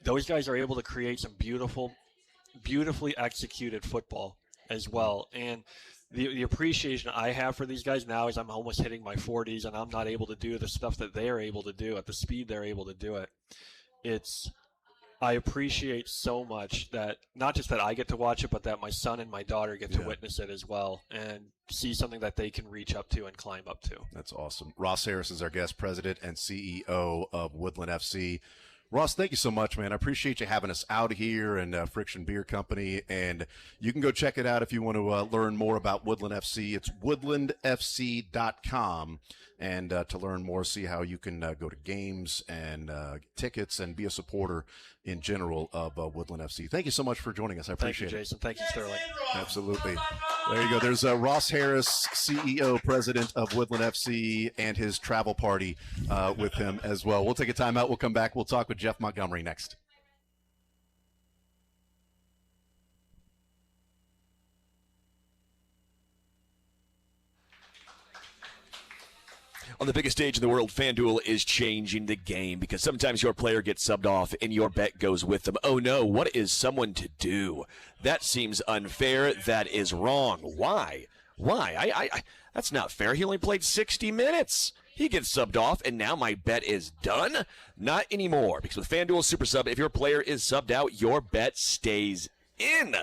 S4: Those guys are able to create some beautifully executed football as well. And the appreciation I have for these guys now is I'm almost hitting my 40s and I'm not able to do the stuff that they're able to do at the speed they're able to do it. I appreciate so much that not just that I get to watch it, but that my son and my daughter get to witness it as well and see something that they can reach up to and climb up to.
S1: That's awesome. Ross Harris is our guest, president and CEO of Woodland FC. Ross, thank you so much, man. I appreciate you having us out here and Friction Beer Company. And you can go check it out if you want to learn more about Woodland FC. It's woodlandfc.com. And to learn more, see how you can go to games and tickets and be a supporter in general of Woodland FC. Thank you so much for joining us. I appreciate it.
S4: Thank you, Jason. Thank you, Sterling.
S1: Absolutely. There you go. There's Ross Harris, CEO, president of Woodland FC, and his travel party with him as well. We'll take a timeout. We'll come back. We'll talk with Jeff Montgomery next.
S2: On the biggest stage in the world, FanDuel is changing the game because sometimes your player gets subbed off and your bet goes with them. Oh no, what is someone to do? That seems unfair. That is wrong. Why? That's not fair. He only played 60 minutes. He gets subbed off, and now my bet is done? Not anymore, because with FanDuel Super Sub, if your player is subbed out, your bet stays in.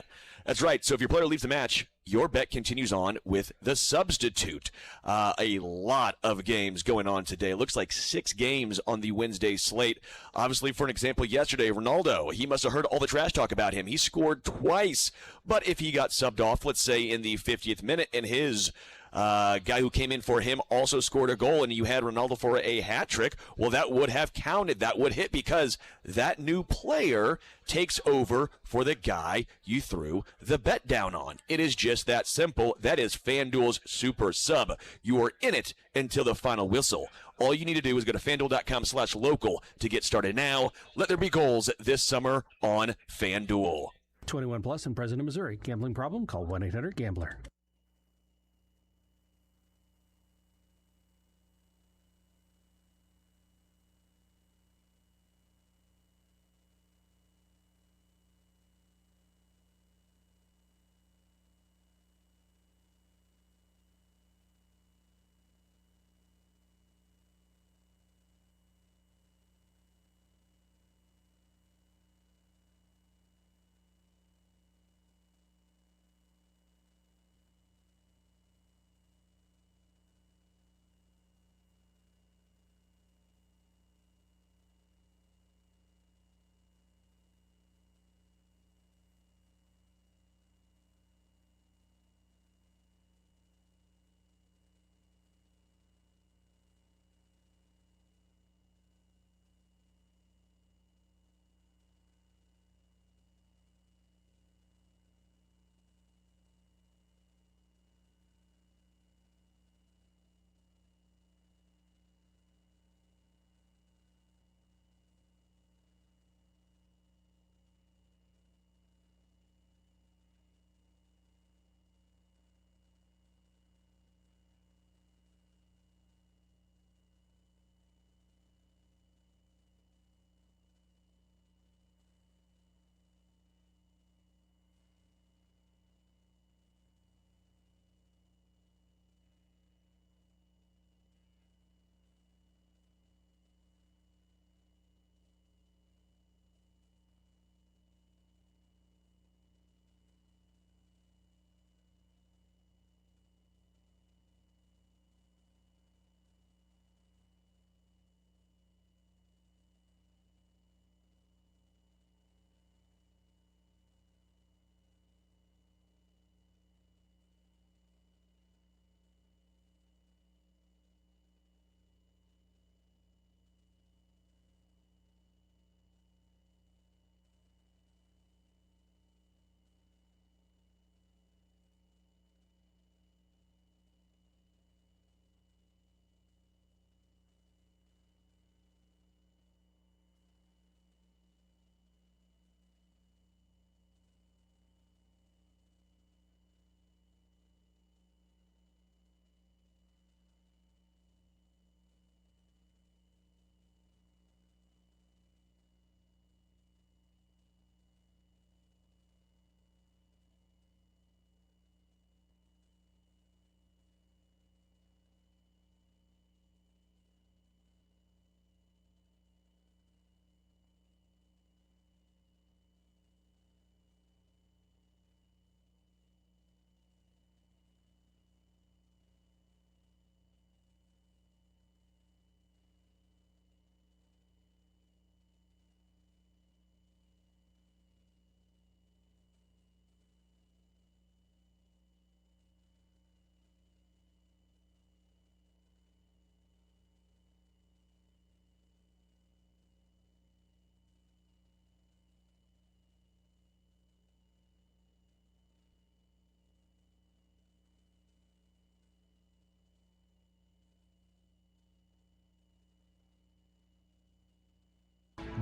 S2: That's right. So if your player leaves the match, your bet continues on with the substitute. A lot of games going on today. Looks like 6 games on the Wednesday slate. Obviously, for an example, yesterday, Ronaldo, he must have heard all the trash talk about him. He scored twice. But if he got subbed off, let's say in the 50th minute, and his guy who came in for him also scored a goal, and you had Ronaldo for a hat trick, well, that would have counted. That would hit because that new player takes over for the guy you threw the bet down on. It is just that simple. That is FanDuel's Super Sub. You are in it until the final whistle. All you need to do is go to FanDuel.com/local to get started now. Let there be goals this summer on FanDuel.
S5: 21 plus in President, Missouri. Gambling problem? Call 1-800-GAMBLER.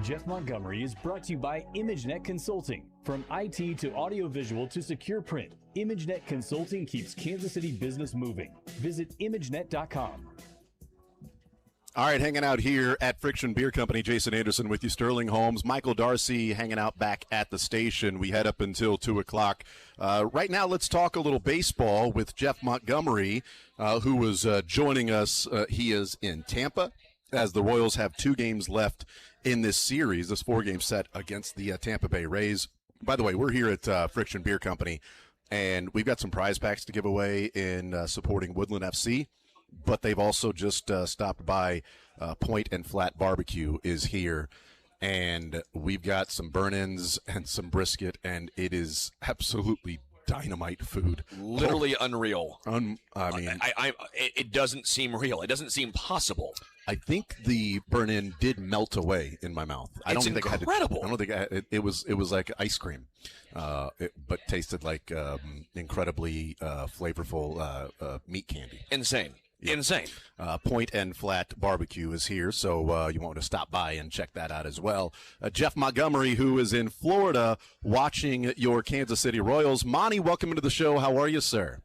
S3: Jeff Montgomery is brought to you by ImageNet Consulting. From IT to audiovisual to secure print, ImageNet Consulting keeps Kansas City business moving. Visit ImageNet.com.
S1: All right, hanging out here at Friction Beer Company, Jason Anderson with you, Sterling Holmes, Michael Darcy hanging out back at the station. We head up until 2 o'clock. Right now, let's talk a little baseball with Jeff Montgomery, who was joining us. He is in Tampa, as the Royals have 2 games left in this series, this 4-game set against the Tampa Bay Rays. By the way, we're here at Friction Beer Company, and we've got some prize packs to give away in supporting Woodland FC. But they've also just stopped by. Point and Flat Barbecue is here, and we've got some burn-ins and some brisket, and it is absolutely dynamite food.
S2: Literally unreal.
S1: I mean,
S2: it doesn't seem real. It doesn't seem possible.
S1: I think the burn-in did melt away in my mouth. I don't think
S2: incredible.
S1: I don't think it was like ice cream, but tasted like incredibly flavorful meat candy.
S2: Insane.
S1: Yeah.
S2: Insane.
S1: Point and Flat Barbecue is here, so you want to stop by and check that out as well. Jeff Montgomery, who is in Florida watching your Kansas City Royals. Monty, welcome to the show. How are you, sir?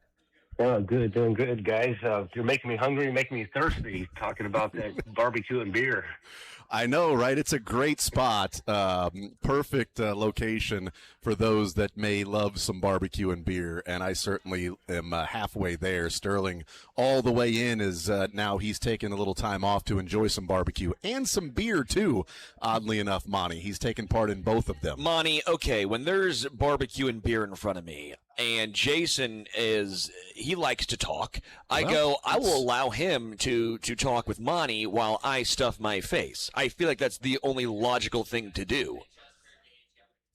S6: Oh, good. Doing good, guys. You're making me hungry, making me thirsty, talking about that barbecue and beer.
S1: I know, right? It's a great spot. Perfect location for those that may love some barbecue and beer, and I certainly am halfway there. Sterling, all the way in, is now he's taking a little time off to enjoy some barbecue and some beer, too, oddly enough, Monty. He's taken part in both of them.
S2: Monty, okay, when there's barbecue and beer in front of me, and Jason he likes to talk, I will allow him to talk with Monty while I stuff my face. I feel like that's the only logical thing to do.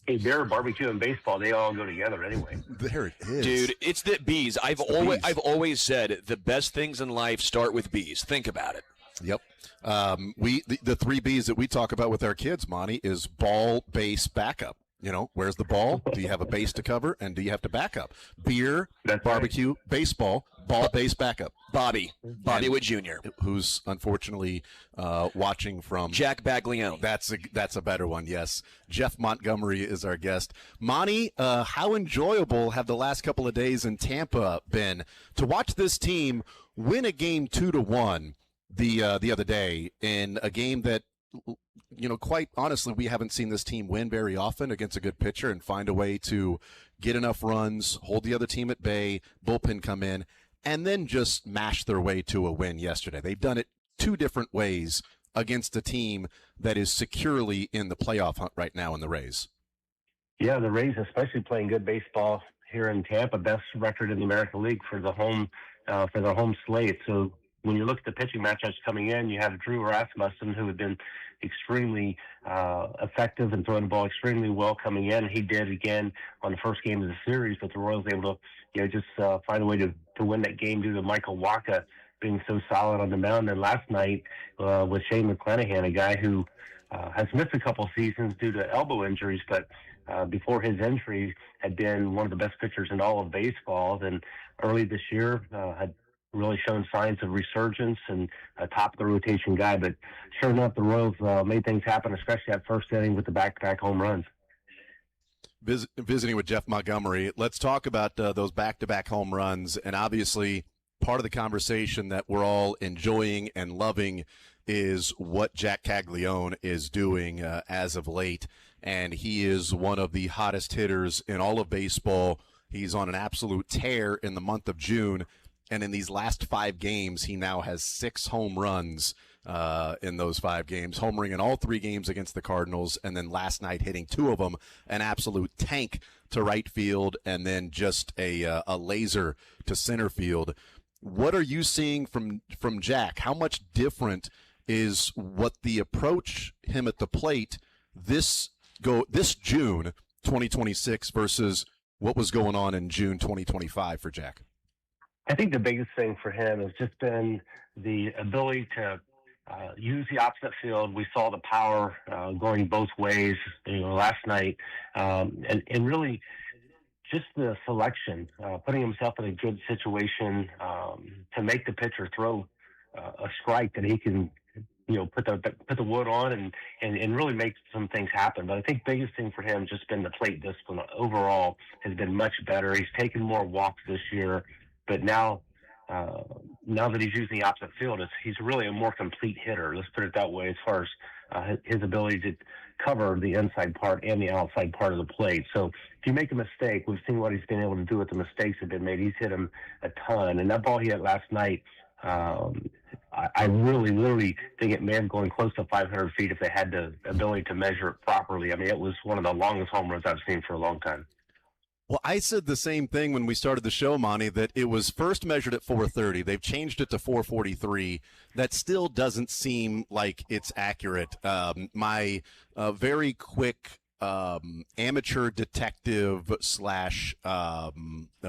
S6: Hey, beer, barbecue, and baseball, they all go together anyway.
S1: There it is.
S2: Dude, it's the bees. I've always said the best things in life start with bees. Think about it.
S1: Yep. The 3 B's that we talk about with our kids, Monty, is ball, base, backup. You know, where's the ball? Do you have a base to cover? And do you have to back up? Beer, barbecue, baseball, ball, base, backup.
S2: Bobby Wood Jr.,
S1: who's unfortunately watching from
S2: Jack Baglione.
S1: That's a better one. Yes, Jeff Montgomery is our guest. Monty, how enjoyable have the last couple of days in Tampa been to watch this team win a game 2-1 the other day in a game that, you know, quite honestly, we haven't seen this team win very often against a good pitcher and find a way to get enough runs, hold the other team at bay, bullpen come in, and then just mash their way to a win yesterday. They've done it 2 different ways against a team that is securely in the playoff hunt right now in the Rays.
S6: Yeah, the Rays, especially playing good baseball here in Tampa, best record in the American League for the home slate. So when you look at the pitching matchups coming in, you have Drew Rasmussen, who had been extremely effective and throwing the ball extremely well coming in. He did again on the first game of the series, but the Royals able to, just find a way to win that game due to Michael Wacha being so solid on the mound. And last night with Shane McClanahan, a guy who has missed a couple seasons due to elbow injuries, but before his injury had been one of the best pitchers in all of baseball. And early this year had really shown signs of resurgence and a top of the rotation guy. But sure enough, the Royals made things happen, especially that first inning with the back-to-back home runs.
S1: Visiting with Jeff Montgomery, let's talk about those back-to-back home runs. And obviously, part of the conversation that we're all enjoying and loving is what Jack Caglione is doing as of late. And he is one of the hottest hitters in all of baseball. He's on an absolute tear in the month of June. And in these last 5 games, he now has 6 home runs in those 5 games, homering in all 3 games against the Cardinals, and then last night hitting 2 of them, an absolute tank to right field, and then just a laser to center field. What are you seeing from Jack? How much different is what the approach him at the plate this June 2026 versus what was going on in June 2025 for Jack?
S6: I think the biggest thing for him has just been the ability to use the opposite field. We saw the power going both ways, last night, and really just the selection, putting himself in a good situation to make the pitcher throw a strike that he can put the wood on and really make some things happen. But I think biggest thing for him just been the plate discipline overall has been much better. He's taken more walks this year, but now that he's using the opposite field, he's really a more complete hitter. Let's put it that way, as far as his ability to cover the inside part and the outside part of the plate. So if you make a mistake, we've seen what he's been able to do with the mistakes that have been made. He's hit them a ton, and that ball he hit last night, I really, literally think it may have gone close to 500 feet if they had the ability to measure it properly. I mean, it was one of the longest home runs I've seen for a long time.
S1: Well, I said the same thing when we started the show, Monty, that it was first measured at 430. They've changed it to 443. That still doesn't seem like it's accurate. My very quick amateur detective slash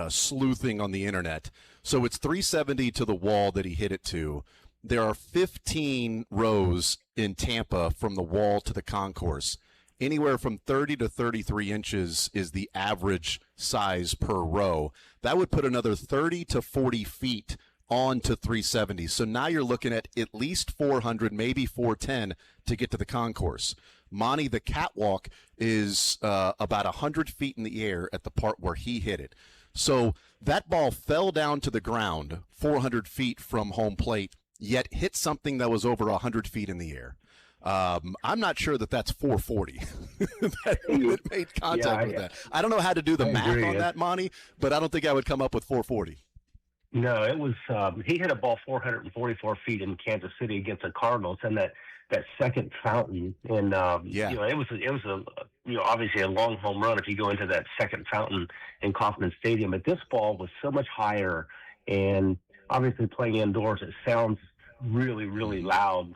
S1: sleuthing on the internet. So it's 370 to the wall that he hit it to. There are 15 rows in Tampa from the wall to the concourse. Anywhere from 30 to 33 inches is the average size per row. That would put another 30 to 40 feet on to 370. So now you're looking at least 400, maybe 410 to get to the concourse. Monty, the catwalk is about 100 feet in the air at the part where he hit it. So that ball fell down to the ground 400 feet from home plate, yet hit something that was over 100 feet in the air. I'm not sure that that's 440 that it made contact with that. I don't know how to do the math on that, Monty, but I don't think I would come up with 440.
S6: No, it was he hit a ball 444 feet in Kansas City against the Cardinals, and that second fountain, and it was obviously a long home run if you go into that second fountain in Kauffman Stadium. But this ball was so much higher, and obviously playing indoors, it sounds really, really loud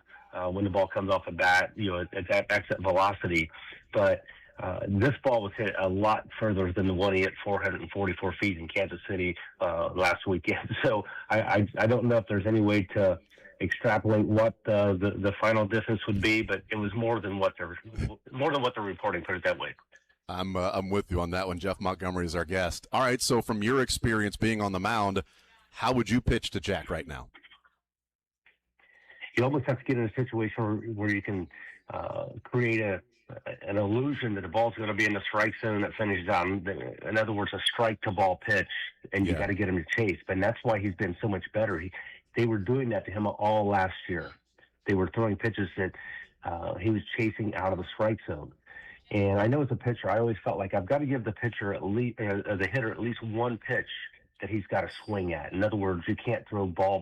S6: when the ball comes off the bat, at that exit velocity. But this ball was hit a lot further than the one he hit 444 feet in Kansas City last weekend. So I don't know if there's any way to extrapolate what the final distance would be, but it was more than what they're reporting. Put it that way.
S1: I'm with you on that one. Jeff Montgomery is our guest. All right, so from your experience being on the mound, how would you pitch to Jack right now?
S6: You almost have to get in a situation where you can create an illusion that the ball's going to be in the strike zone that finishes out. In other words, a strike to ball pitch, and you got to get him to chase. And that's why he's been so much better. They were doing that to him all last year. They were throwing pitches that he was chasing out of the strike zone. And I know as a pitcher, I always felt like I've got to give the pitcher the hitter at least one pitch that he's got to swing at. In other words, you can't throw ball.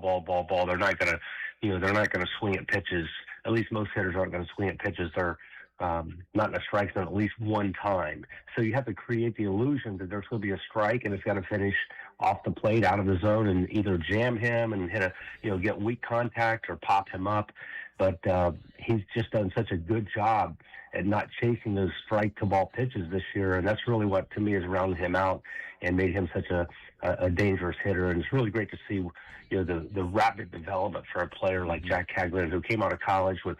S6: They're not going to. They're not going to swing at pitches. At least most hitters aren't going to swing at pitches. They're not in a strike zone at least one time. So you have to create the illusion that there's going to be a strike and it's got to finish off the plate, out of the zone, and either jam him and get weak contact or pop him up. But he's just done such a good job at not chasing those strike to ball pitches this year, and that's really what to me has rounded him out and made him such a dangerous hitter. And it's really great to see the rapid development for a player like Jack Caglianone, who came out of college with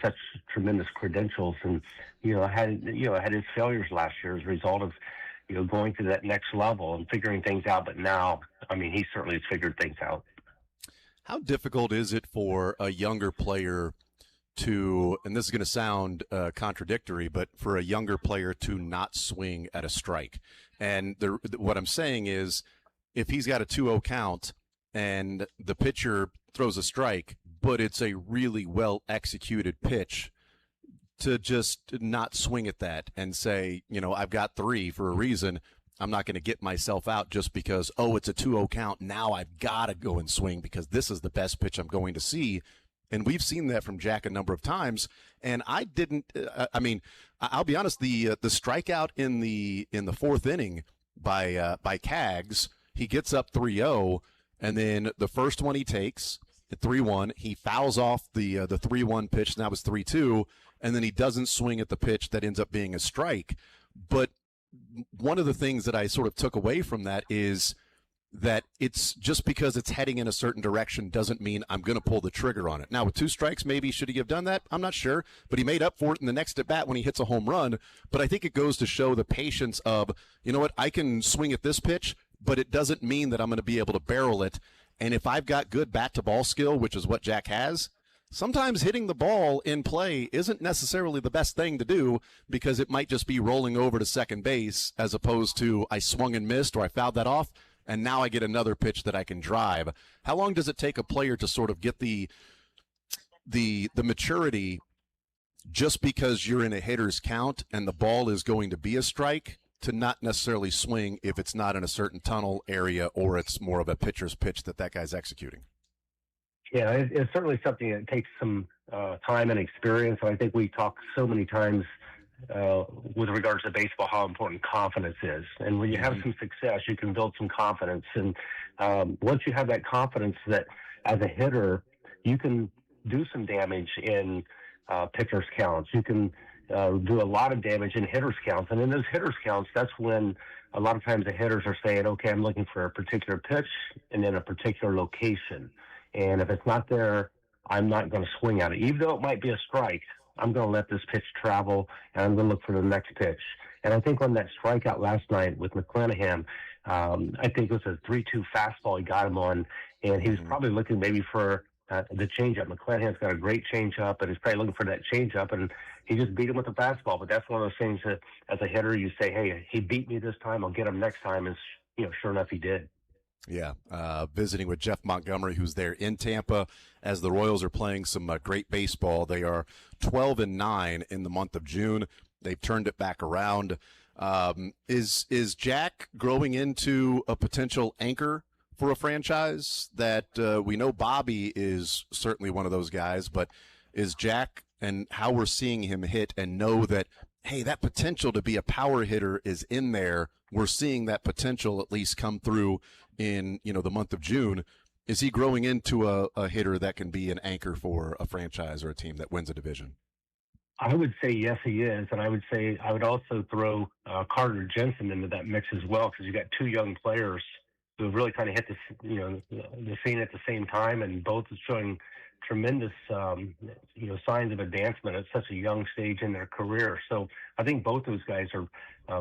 S6: such tremendous credentials, and had his failures last year as a result of going to that next level and figuring things out. But now, I mean, he certainly has figured things out.
S1: How difficult is it for a younger player to, and this is going to sound contradictory, but for a younger player to not swing at a strike? And what I'm saying is, if he's got a 2-0 count and the pitcher throws a strike, but it's a really well executed pitch, to just not swing at that and say, I've got 3 for a reason. I'm not going to get myself out just because, it's a 2-0 count. Now I've got to go and swing because this is the best pitch I'm going to see. And we've seen that from Jack a number of times. And I didn't. I'll be honest. The strikeout in the 4th inning by Cags, he gets up 3-0, and then the first one he takes at 3-1, he fouls off the 3-1 pitch, and that was 3-2, and then he doesn't swing at the pitch that ends up being a strike. But one of the things that I sort of took away from that is that it's just because it's heading in a certain direction doesn't mean I'm going to pull the trigger on it. Now, with 2 strikes, maybe should he have done that? I'm not sure, but he made up for it in the next at bat when he hits a home run. But I think it goes to show the patience of, I can swing at this pitch, but it doesn't mean that I'm going to be able to barrel it. And if I've got good bat to ball skill, which is what Jack has, sometimes hitting the ball in play isn't necessarily the best thing to do because it might just be rolling over to second base as opposed to I swung and missed or I fouled that off and now I get another pitch that I can drive. How long does it take a player to sort of get the maturity just because you're in a hitter's count and the ball is going to be a strike to not necessarily swing if it's not in a certain tunnel area or it's more of a pitcher's pitch that guy's executing?
S6: Yeah, it's certainly something that takes some time and experience. And I think we talk so many times with regards to baseball how important confidence is. And when you have some success, you can build some confidence. And once you have that confidence that as a hitter, you can do some damage in pitchers' counts. You can do a lot of damage in hitters' counts. And in those hitters' counts, that's when a lot of times the hitters are saying, okay, I'm looking for a particular pitch and in a particular location. And if it's not there, I'm not going to swing at it. Even though it might be a strike, I'm going to let this pitch travel, and I'm going to look for the next pitch. And I think on that strikeout last night with McClanahan, I think it was a 3-2 fastball he got him on, and he was probably looking maybe for the changeup. McClanahan's got a great changeup, and he's probably looking for that changeup, and he just beat him with the fastball. But that's one of those things that, as a hitter, you say, hey, he beat me this time, I'll get him next time, and sure enough, he did.
S1: Yeah, visiting with Jeff Montgomery, who's there in Tampa as the Royals are playing some great baseball. They are 12-9 in the month of June. They've turned it back around. Is Jack growing into a potential anchor for a franchise? That we know Bobby is certainly one of those guys, but is Jack and how we're seeing him hit and know that, hey, that potential to be a power hitter is in there. We're seeing that potential at least come through in the month of June. Is he growing into a hitter that can be an anchor for a franchise or a team that wins a division?
S6: I would say yes, he is, and I would also throw Carter Jensen into that mix as well, because you got two young players who have really kind of hit the scene at the same time, and both are showing tremendous signs of advancement at such a young stage in their career. So I think both those guys are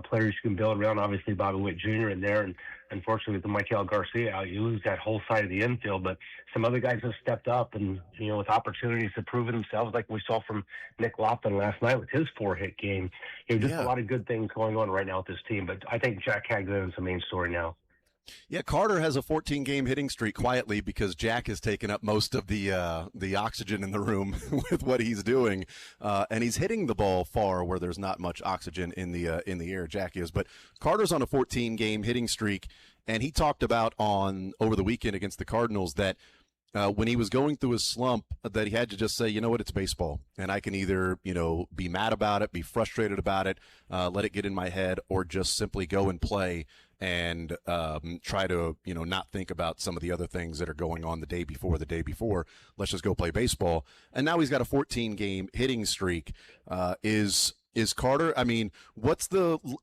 S6: players you can build around. Obviously, Bobby Witt Jr. in there, and unfortunately with the Michael Garcia out, you lose that whole side of the infield. But some other guys have stepped up and with opportunities to prove themselves, like we saw from Nick Lofton last night with his 4-hit game. A lot of good things going on right now with this team. But I think Jack Caglione is the main story now.
S1: Yeah, Carter has a 14-game hitting streak quietly because Jack has taken up most of the oxygen in the room with what he's doing, and he's hitting the ball far where there's not much oxygen in the air. Jack is, but Carter's on a 14-game hitting streak, and he talked about over the weekend against the Cardinals that when he was going through his slump, that he had to just say, you know what, it's baseball, and I can either be mad about it, be frustrated about it, let it get in my head, or just simply go and play and try to not think about some of the other things that are going on the day before. Let's just go play baseball. And now he's got a 14-game hitting streak. Is Carter, I mean,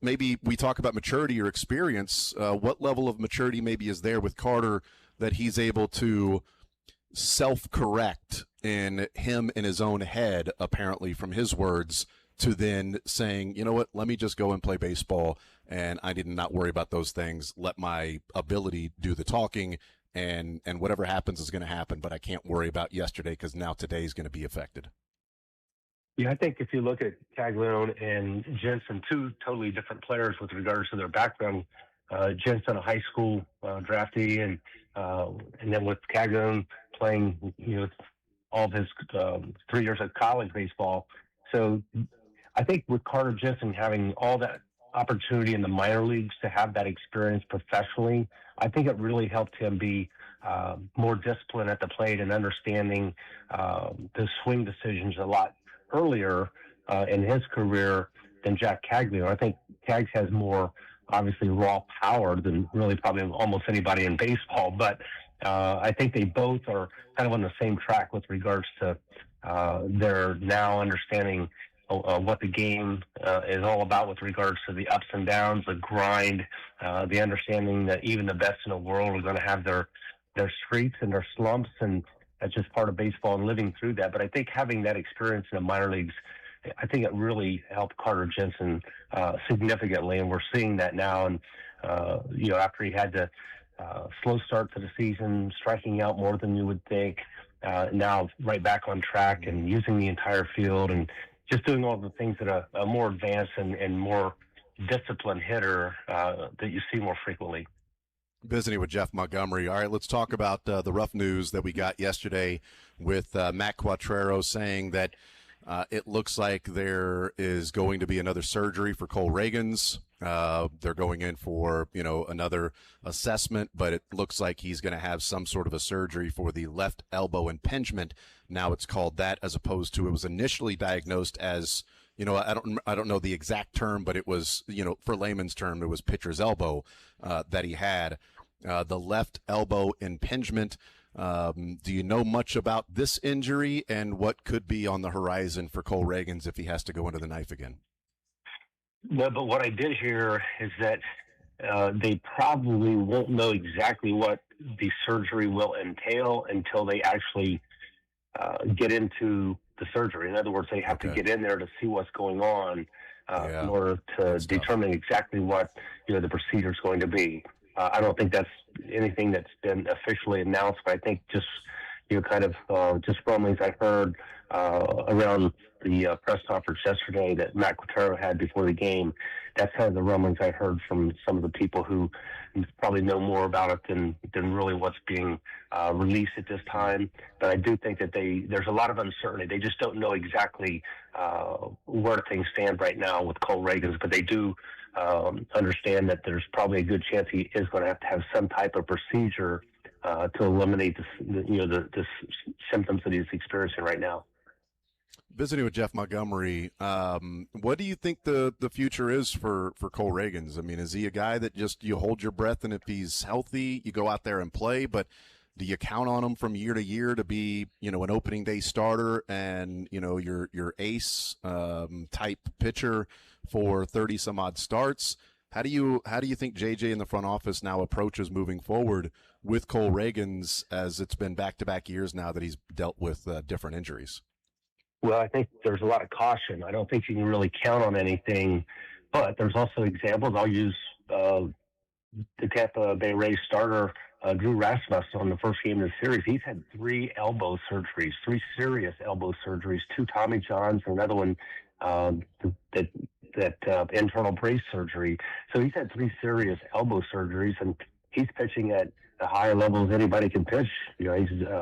S1: maybe we talk about maturity or experience, what level of maturity maybe is there with Carter that he's able to self-correct in his own head, apparently from his words, to then saying, you know what, let me just go and play baseball, and I did not worry about those things. Let my ability do the talking, and whatever happens is going to happen, but I can't worry about yesterday because now today is going to be affected.
S6: Yeah, I think if you look at Caglione and Jensen, two totally different players with regards to their background. Jensen, a high school draftee, and then with Caglione playing, all of his 3 years of college baseball. So I think with Carter Jensen having all that opportunity in the minor leagues to have that experience professionally, I think it really helped him be more disciplined at the plate and understanding the swing decisions a lot earlier in his career than Jack Caglione. I think Cags has more, obviously, raw power than really probably almost anybody in baseball, but I think they both are kind of on the same track with regards to their now understanding what the game is all about with regards to the ups and downs, the grind, the understanding that even the best in the world are going to have their streaks and their slumps, and that's just part of baseball and living through that. But I think having that experience in the minor leagues, I think it really helped Carter Jensen significantly, and we're seeing that now. And after he had the slow start to the season, striking out more than you would think, now right back on track and using the entire field and just doing all the things that a more advanced and more disciplined hitter that you see more frequently.
S1: Visiting with Jeff Montgomery. All right, let's talk about the rough news that we got yesterday with Matt Quattrero saying that it looks like there is going to be another surgery for Cole Reagans. They're going in for, another assessment, but it looks like he's going to have some sort of a surgery for the left elbow impingement. Now it's called that, as opposed to, it was initially diagnosed as, I don't know the exact term, but it was, for layman's term, it was pitcher's elbow that he had. The left elbow impingement. Do you know much about this injury and what could be on the horizon for Cole Reagans if he has to go into the knife again?
S6: No, but what I did hear is that they probably won't know exactly what the surgery will entail until they actually get into the surgery. In other words, they have to get in there to see what's going on in order to determine exactly what the procedure is going to be. I don't think that's anything that's been officially announced, but I think just just rumblings I heard around the press conference yesterday that Matt Quattrero had before the game. That's kind of the rumblings I heard from some of the people who probably know more about it than really what's being released at this time. But I do think that there's a lot of uncertainty. They just don't know exactly where things stand right now with Cole Reagans, but they do understand that there's probably a good chance he is going to have some type of procedure to eliminate the symptoms that he's experiencing right now.
S1: Visiting with Jeff Montgomery, what do you think the future is for Cole Reagans? I mean, is he a guy that just you hold your breath and if he's healthy, you go out there and play, but do you count on him from year to year to be, an opening day starter and, your ace type pitcher for 30 some odd starts? How do you think JJ in the front office now approaches moving forward with Cole Reagans, as it's been back-to-back years now that he's dealt with different injuries?
S6: Well, I think there's a lot of caution. I don't think you can really count on anything, but there's also examples. I'll use the Tampa Bay Rays starter, Drew Rasmussen, on the first game of the series. He's had 3 elbow surgeries, 3 serious elbow surgeries, 2 Tommy Johns, and another one that internal brace surgery. So he's had 3 serious elbow surgeries, and he's pitching at the higher level as anybody can pitch. He's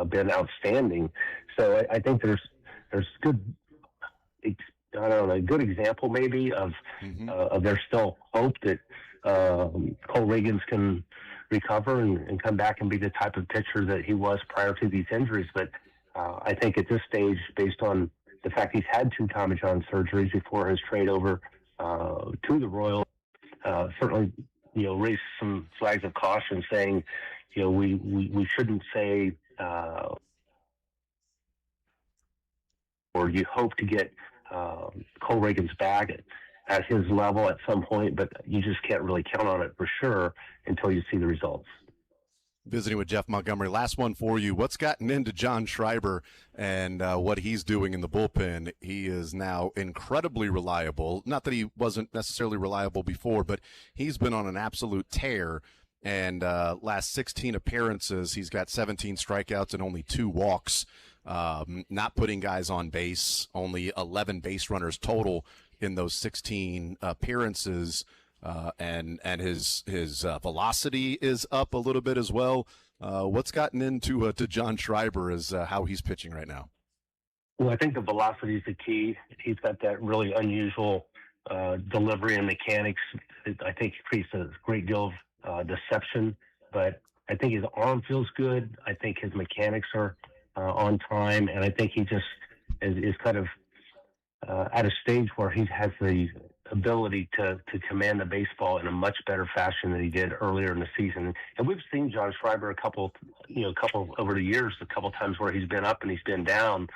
S6: been outstanding. So I think there's good, a good example maybe of there's still hope that Cole Reagans can recover and come back and be the type of pitcher that he was prior to these injuries. But I think at this stage, based on the fact he's had 2 Tommy John surgeries before his trade over to the Royals, certainly raised some flags of caution, saying we shouldn't say or you hope to get Cole Reagans back at his level at some point, but you just can't really count on it for sure until you see the results.
S1: Visiting with Jeff Montgomery. Last one for you. What's gotten into John Schreiber and what he's doing in the bullpen? He is now incredibly reliable. Not that he wasn't necessarily reliable before, but he's been on an absolute tear. And last 16 appearances, he's got 17 strikeouts and only 2 walks. Not putting guys on base, only 11 base runners total in those 16 appearances. And his velocity is up a little bit as well. What's gotten into to John Schreiber is how he's pitching right now?
S6: Well, I think the velocity is the key. He's got that really unusual delivery and mechanics. I think it creates a great deal of deception, but I think his arm feels good. I think his mechanics are on time, and I think he just is kind of at a stage where he has the ability to command the baseball in a much better fashion than he did earlier in the season. And we've seen John Schreiber a couple over the years, a couple times where he's been up and he's been down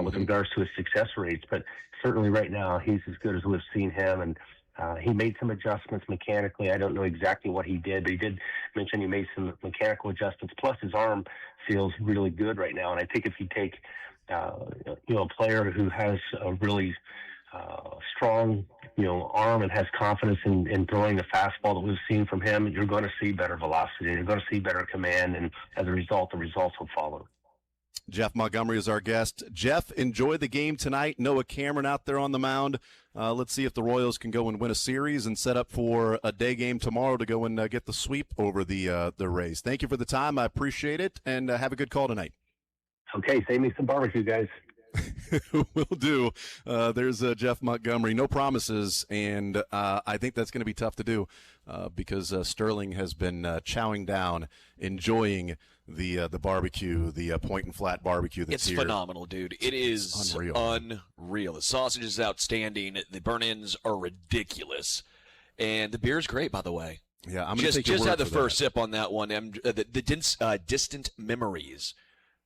S6: with regards to his success rates. But certainly right now he's as good as we've seen him. And he made some adjustments mechanically. I don't know exactly what he did, but he did mention he made some mechanical adjustments. Plus his arm feels really good right now. And I think if you take a player who has a really strong, arm and has confidence in throwing the fastball that we've seen from him, you're going to see better velocity. You're going to see better command, and as a result, the results will follow.
S1: Jeff Montgomery is our guest. Jeff, enjoy the game tonight. Noah Cameron out there on the mound. Let's see if the Royals can go and win a series and set up for a day game tomorrow to go and get the sweep over the Rays. Thank you for the time. I appreciate it, and have a good call tonight.
S6: Okay, save me some barbecue, guys.
S1: Will do. There's Jeff Montgomery. No promises, and I think that's going to be tough to do because Sterling has been chowing down, enjoying the barbecue, the Point and Flat barbecue that's here.
S2: It's phenomenal, dude. It is unreal. The sausage is outstanding. The burn-ins are ridiculous. And the beer is great, by the way.
S1: Yeah, I'm going to take your
S2: just
S1: word
S2: had the
S1: for
S2: first
S1: that.
S2: sip on that one. The Distant Memories.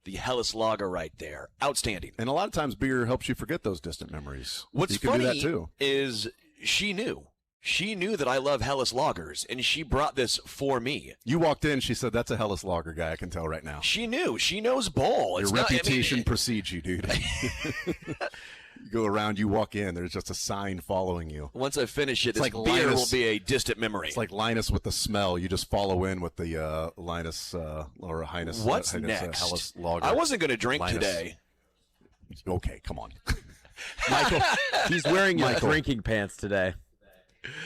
S2: The Helles Lager right there. Outstanding.
S1: And a lot of times beer helps you forget those distant memories.
S2: What's
S1: you can
S2: funny
S1: do that too.
S2: is she knew. She knew that I love Helles Lagers, and she brought this for me.
S1: You walked in, she said, that's a Helles Lager guy, I can tell right now.
S2: She knew. She knows ball.
S1: Your reputation precedes you, dude. You go around, you walk in, there's just a sign following you.
S2: Once I finish it,
S1: It's
S2: this
S1: like
S2: beer
S1: Linus-
S2: will be a distant memory.
S1: It's like Linus with the smell. You just follow in with the Linus or Highness.
S2: What's
S1: Highness,
S2: next?
S1: Helles Lager.
S2: I wasn't going to drink
S1: Linus.
S2: today.
S1: Okay, come on.
S7: Michael, he's wearing his
S1: Michael.
S7: drinking pants today.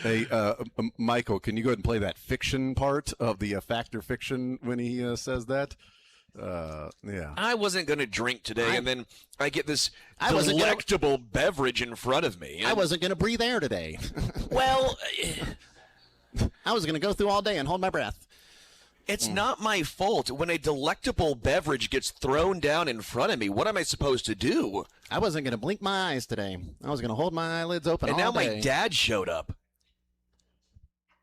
S1: Hey, Michael, can you go ahead and play that fiction part of the Factor Fiction when he says that? Yeah.
S2: I wasn't going to drink today, and then I get this
S1: I wasn't gonna-
S2: delectable beverage in front of me.
S1: I wasn't going to breathe air today.
S2: Well,
S1: I was going to go through all day and hold my breath.
S2: it's not my fault when a delectable beverage gets thrown down in front of me. What am I supposed to do?
S1: I wasn't going to blink my eyes today. I was going to hold my eyelids open
S2: And
S1: all
S2: now
S1: day.
S2: my dad showed up.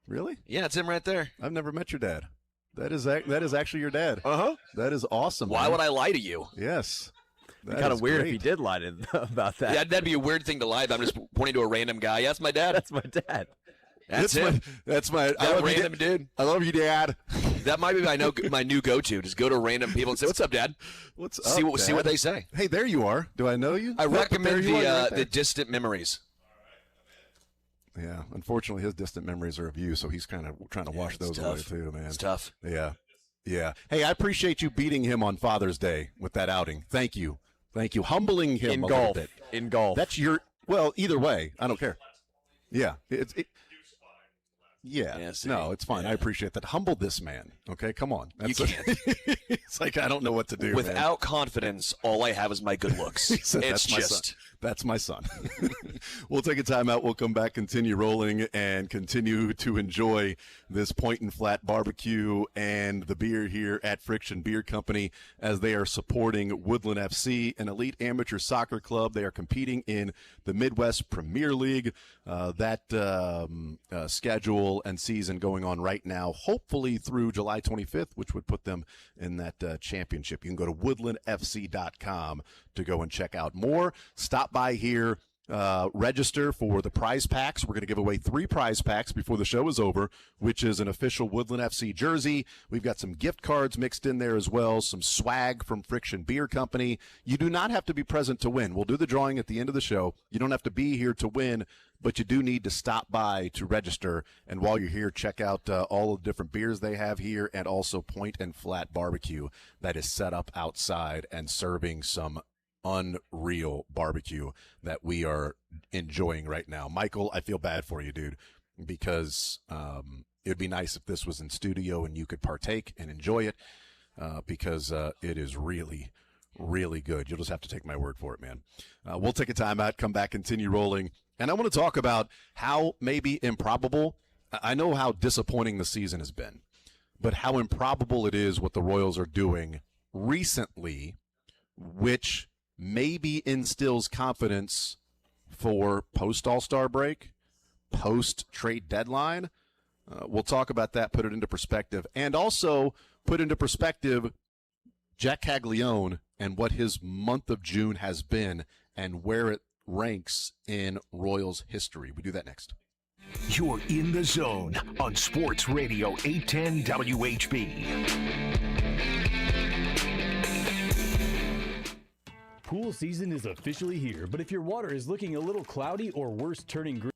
S1: Really?
S2: Yeah, it's him right there.
S1: I've never met your dad. That is actually your dad.
S2: Uh-huh.
S1: That is awesome.
S2: Why
S1: man.
S2: would I lie to you?
S1: Yes. That
S7: Kind
S1: is
S7: of weird
S1: great.
S7: if he did lie to about that.
S2: Yeah, that'd be a weird thing to lie about. I'm just pointing to a random guy. Yeah, that's my dad.
S7: That's my dad.
S2: That's him.
S1: That's my. I
S2: That
S1: love you,
S2: random dude.
S1: I love you, Dad.
S2: That might be my new go-to. Just go to random people and say, "What's up, Dad?"
S1: What's
S2: See
S1: up,
S2: what
S1: Dad?
S2: they say.
S1: Hey, there you are. Do I know you?
S2: I
S1: Yep, there
S2: recommend
S1: you are. You're right
S2: the
S1: there.
S2: Distant Memories.
S1: Yeah, unfortunately, his distant memories are of you, so he's kind of trying to wash
S2: it's
S1: those away
S2: tough.
S1: too, man.
S2: It's tough.
S1: Yeah, yeah. Hey, I appreciate you beating him on Father's Day with that outing. Thank you, humbling him
S7: In
S1: a
S7: golf.
S1: little bit.
S7: In golf.
S1: That's your. Well, either way, I don't care. Yeah, yeah.
S2: Yeah, see,
S1: No, it's fine.
S2: yeah.
S1: I appreciate that. Humble this man. Okay, come on.
S2: You can't.
S1: It's like I don't know what to do. man.
S2: Without confidence, all I have is my good looks.
S1: He said,
S2: It's
S1: "That's my son." That's my son. We'll take a time out. We'll come back, continue rolling, and continue to enjoy this Point and Flat barbecue and the beer here at Friction Beer Company as they are supporting Woodland FC, an elite amateur soccer club. They are competing in the Midwest Premier League. Schedule and season going on right now, hopefully through July 25th, which would put them in that championship. You can go to woodlandfc.com to go and check out more. Stop by here. Register for the prize packs. We're going to give away 3 prize packs before the show is over, which is an official Woodland FC jersey. We've got some gift cards mixed in there as well, some swag from Friction Beer Company. You do not have to be present to win. We'll do the drawing at the end of the show. You don't have to be here to win, but you do need to stop by to register. And while you're here, check out all of the different beers they have here and also Point and Flat barbecue that is set up outside and serving some unreal barbecue that we are enjoying right now. Michael, I feel bad for you, dude, because it'd be nice if this was in studio and you could partake and enjoy it because it is really, really good. You'll just have to take my word for it, man. We'll take a time out, come back, continue rolling. And I want to talk about how maybe improbable, I know how disappointing the season has been, but how improbable it is what the Royals are doing recently, which maybe instills confidence for post-All-Star break, post-trade deadline. We'll talk about that, put it into perspective, and also put into perspective Jack Caglione and what his month of June has been and where it ranks in Royals history. We do that next.
S8: You're in the zone on Sports Radio 810 WHB.
S3: Pool season is officially here, but if your water is looking a little cloudy or worse, turning green,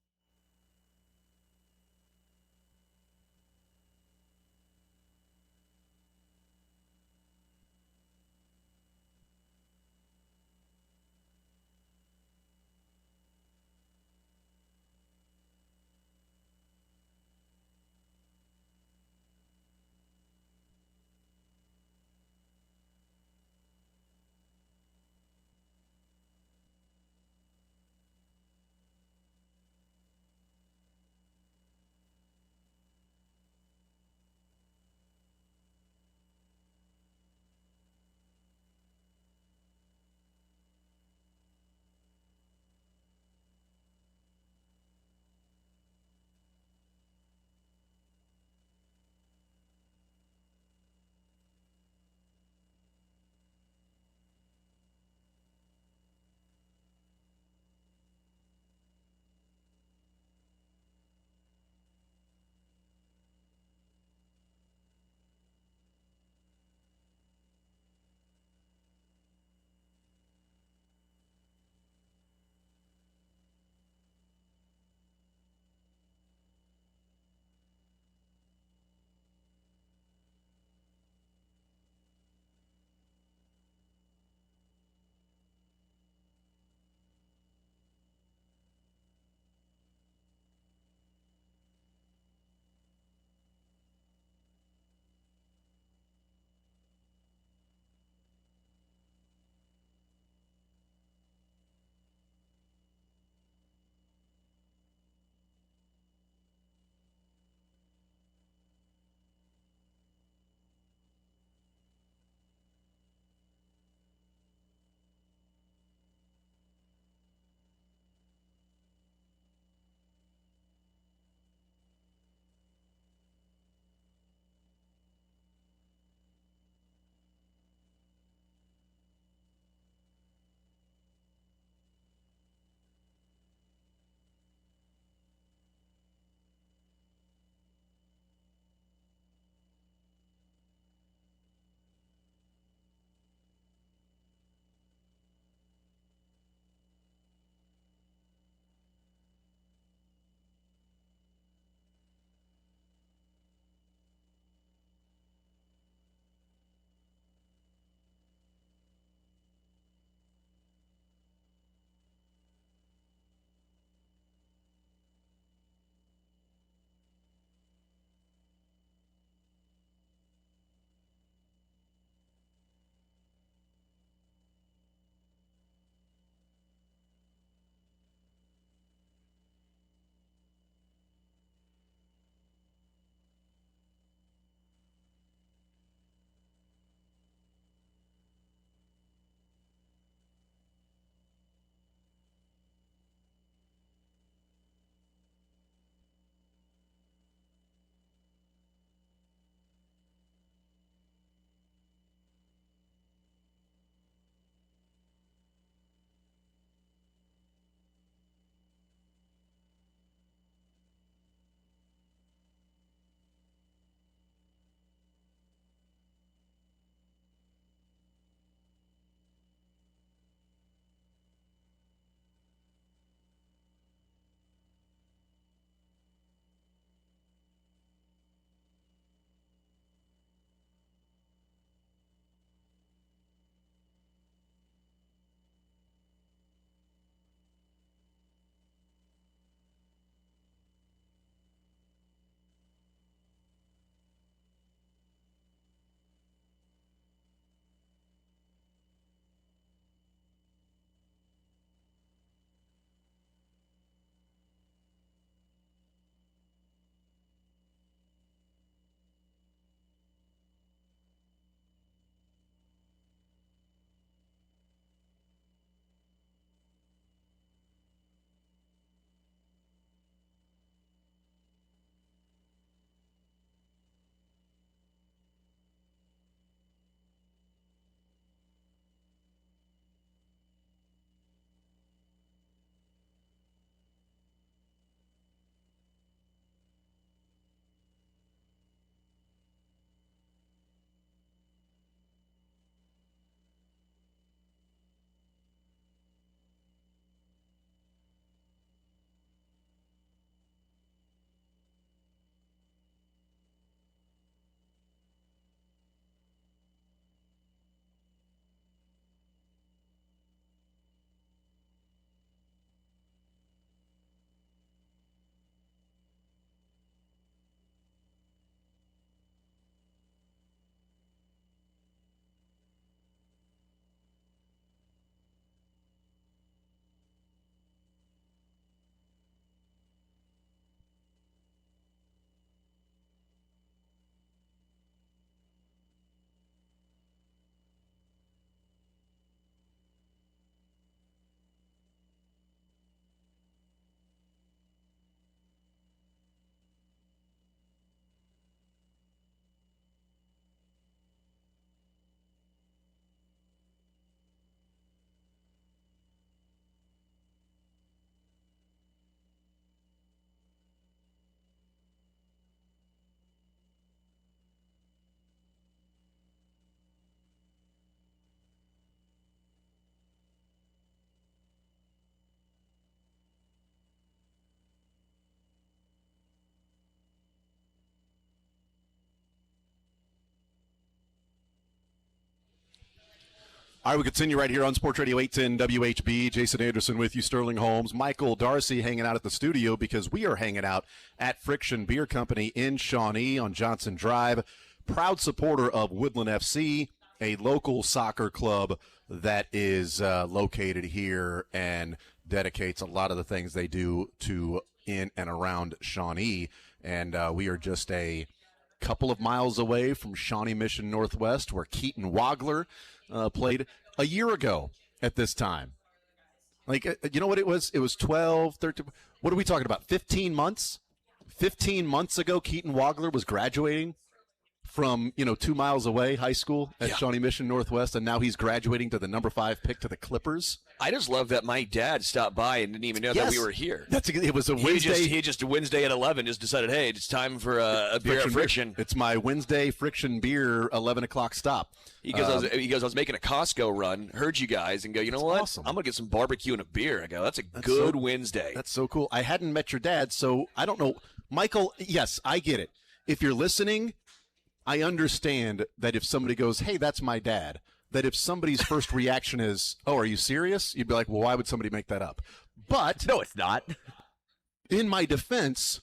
S1: All right, we continue right here on Sports Radio 810 WHB. Jason Anderson with you, Sterling Holmes, Michael Darcy hanging out at the studio because we are hanging out at Friction Beer Company in Shawnee on Johnson Drive. Proud supporter of Woodland FC, a local soccer club that is located here and dedicates a lot of the things they do to in and around Shawnee. And we are just a couple of miles away from Shawnee Mission Northwest, where Keaton Wagler played a year ago at this time. Like, you know what it was? It was 12, 13. What are we talking about? 15 months? 15 months ago, Keaton Wagler was graduating from, 2 miles away, high school at Shawnee Mission Northwest, and now he's graduating to the number 5 pick to the Clippers.
S2: I just love that my dad stopped by and didn't even know that we were here.
S1: It was a Wednesday.
S2: He just Wednesday at 11 just decided, hey, it's time for a beer at Friction.
S1: It's my Wednesday Friction beer 11 o'clock stop.
S2: He goes, I was making a Costco run, heard you guys, and go, you know what?
S1: Awesome.
S2: I'm going to get some barbecue and a beer. I go, that's good Wednesday.
S1: That's so cool. I hadn't met your dad, so I don't know. Michael, yes, I get it. If you're listening, I understand that if somebody goes, hey, that's my dad, that if somebody's first reaction is, oh, are you serious? You'd be like, well, why would somebody make that up? But
S7: No, it's not.
S1: in my defense,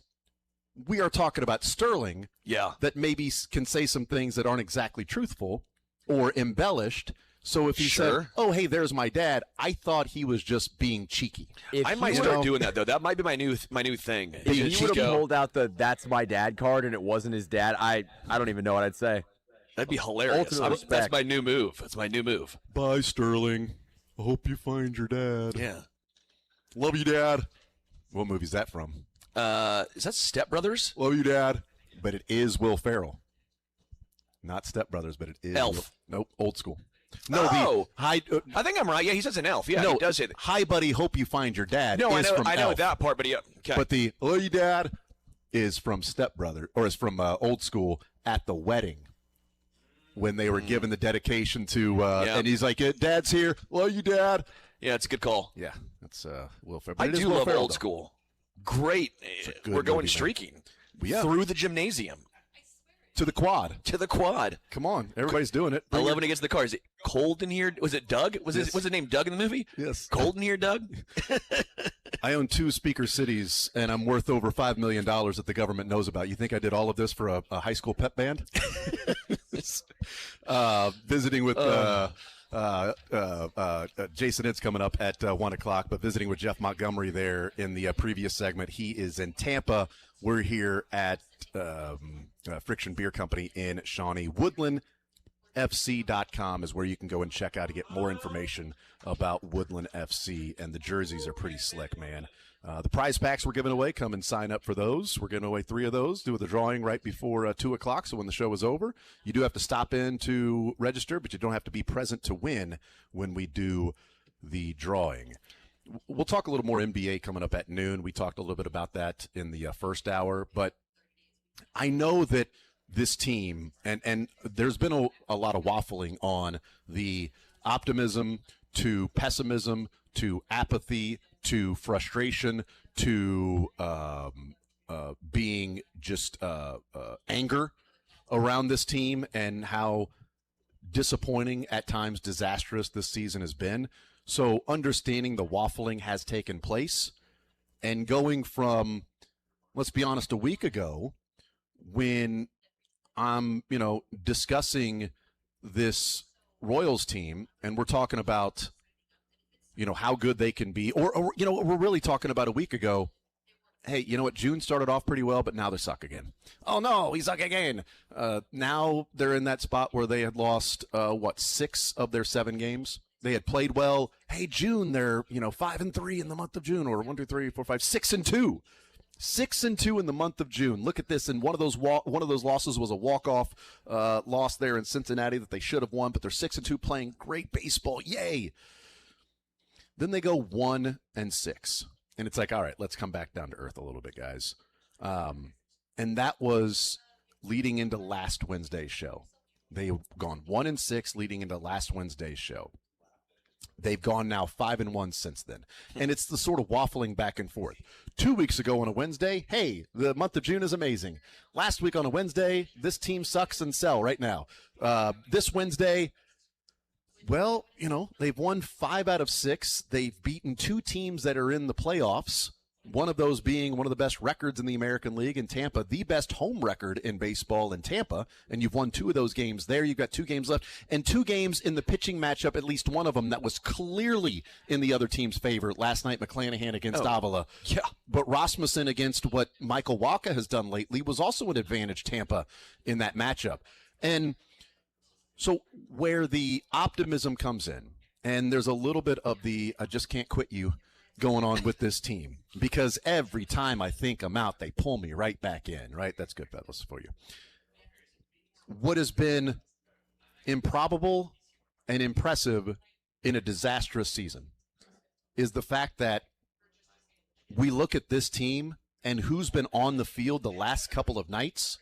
S1: we are talking about Sterling that maybe can say some things that aren't exactly truthful or embellished. So if he said, oh, hey, there's my dad, I thought he was just being cheeky.
S2: I might start doing that, though. That might be my new thing.
S7: If he would have pulled out the "that's my dad" card and it wasn't his dad, I don't even know what I'd say.
S2: That'd be hilarious. That's my new move. That's my new move.
S1: Bye, Sterling. I hope you find your dad.
S2: Yeah.
S1: Love you, Dad. What movie is that from?
S2: Is that Step Brothers?
S1: Love you, Dad. But it is Will Ferrell. Not Step Brothers, but it is.
S2: Elf.
S1: Nope, old school. No,
S2: I think I'm right. Yeah, he says an elf. Yeah,
S1: no,
S2: he does it.
S1: Hi, buddy. Hope you find your dad.
S2: No,
S1: is
S2: I know
S1: Elf.
S2: that part, but okay.
S1: But the "love you, Dad" is from Step Brother, or is from Old School at the wedding when they were given the dedication to, and he's like, "Dad's here. Love you, Dad."
S2: Yeah, it's a good call.
S1: Yeah, that's Will Ferrell.
S2: I do love Old School. Great. We're going
S1: movie,
S2: streaking
S1: Yeah.
S2: through the gymnasium.
S1: To the quad.
S2: To the quad.
S1: Come on, everybody's doing it.
S2: I love when he gets in the car. Is it cold in here? Was it Doug? Was his name Doug in the movie?
S1: Yes.
S2: Cold in here, Doug?
S1: I own 2 speaker cities, and I'm worth over $5 million that the government knows about. You think I did all of this for a high school pep band? Visiting with Jason It's coming up at 1 o'clock, but visiting with Jeff Montgomery there in the previous segment. He is in Tampa. We're here at Friction Beer Company in Shawnee. WoodlandFC.com is where you can go and check out to get more information about Woodland FC, and the jerseys are pretty slick, man. The prize packs we're giving away, come and sign up for those. We're giving away 3 of those, do the drawing right before 2 o'clock, so when the show is over. You do have to stop in to register, but you don't have to be present to win when we do the drawing. We'll talk a little more NBA coming up at noon. We talked a little bit about that in the first hour, but I know that this team, and there's been a lot of waffling on the optimism to pessimism to apathy to frustration to being just anger around this team and how disappointing, at times disastrous, this season has been. So understanding the waffling has taken place, and going from, let's be honest, a week ago when I'm, discussing this Royals team and we're talking about, how good they can be, or we're really talking about a week ago, hey, you know what, June started off pretty well, but now they suck again. Oh, no, we suck again. Now they're in that spot where they had lost, 6 of their 7 games. They had played well. Hey, June, they're 5-3 in the month of June, or 1, 2, 3, 4, 5, 6-2, 6-2 in the month of June. Look at this, and one of those losses was a walk-off loss there in Cincinnati that they should have won, but they're 6-2, playing great baseball. Yay! Then they go 1-6, and it's like, all right, let's come back down to earth a little bit, guys. And that was leading into last Wednesday's show. They've gone 1-6 leading into last Wednesday's show. They've gone now 5-1 since then. And it's the sort of waffling back and forth. 2 weeks ago on a Wednesday, hey, the month of June is amazing. Last week on a Wednesday, this team sucks and sell right now. This Wednesday, Well, they've won 5 out of 6. They've beaten 2 teams that are in the playoffs, one of those being one of the best records in the American League in Tampa, the best home record in baseball in Tampa, and you've won 2 of those games there. You've got 2 games left, and 2 games in the pitching matchup, at least one of them that was clearly in the other team's favor. Last night, McClanahan against Avila.
S2: Yeah.
S1: But Rasmussen against what Michael Wacha has done lately was also an advantage Tampa in that matchup. And so where the optimism comes in, and there's a little bit of the I just can't quit you going on with this team, because every time I think I'm out, they pull me right back in, right? That's good, fellas, for you. What has been improbable and impressive in a disastrous season is the fact that we look at this team and who's been on the field the last couple of nights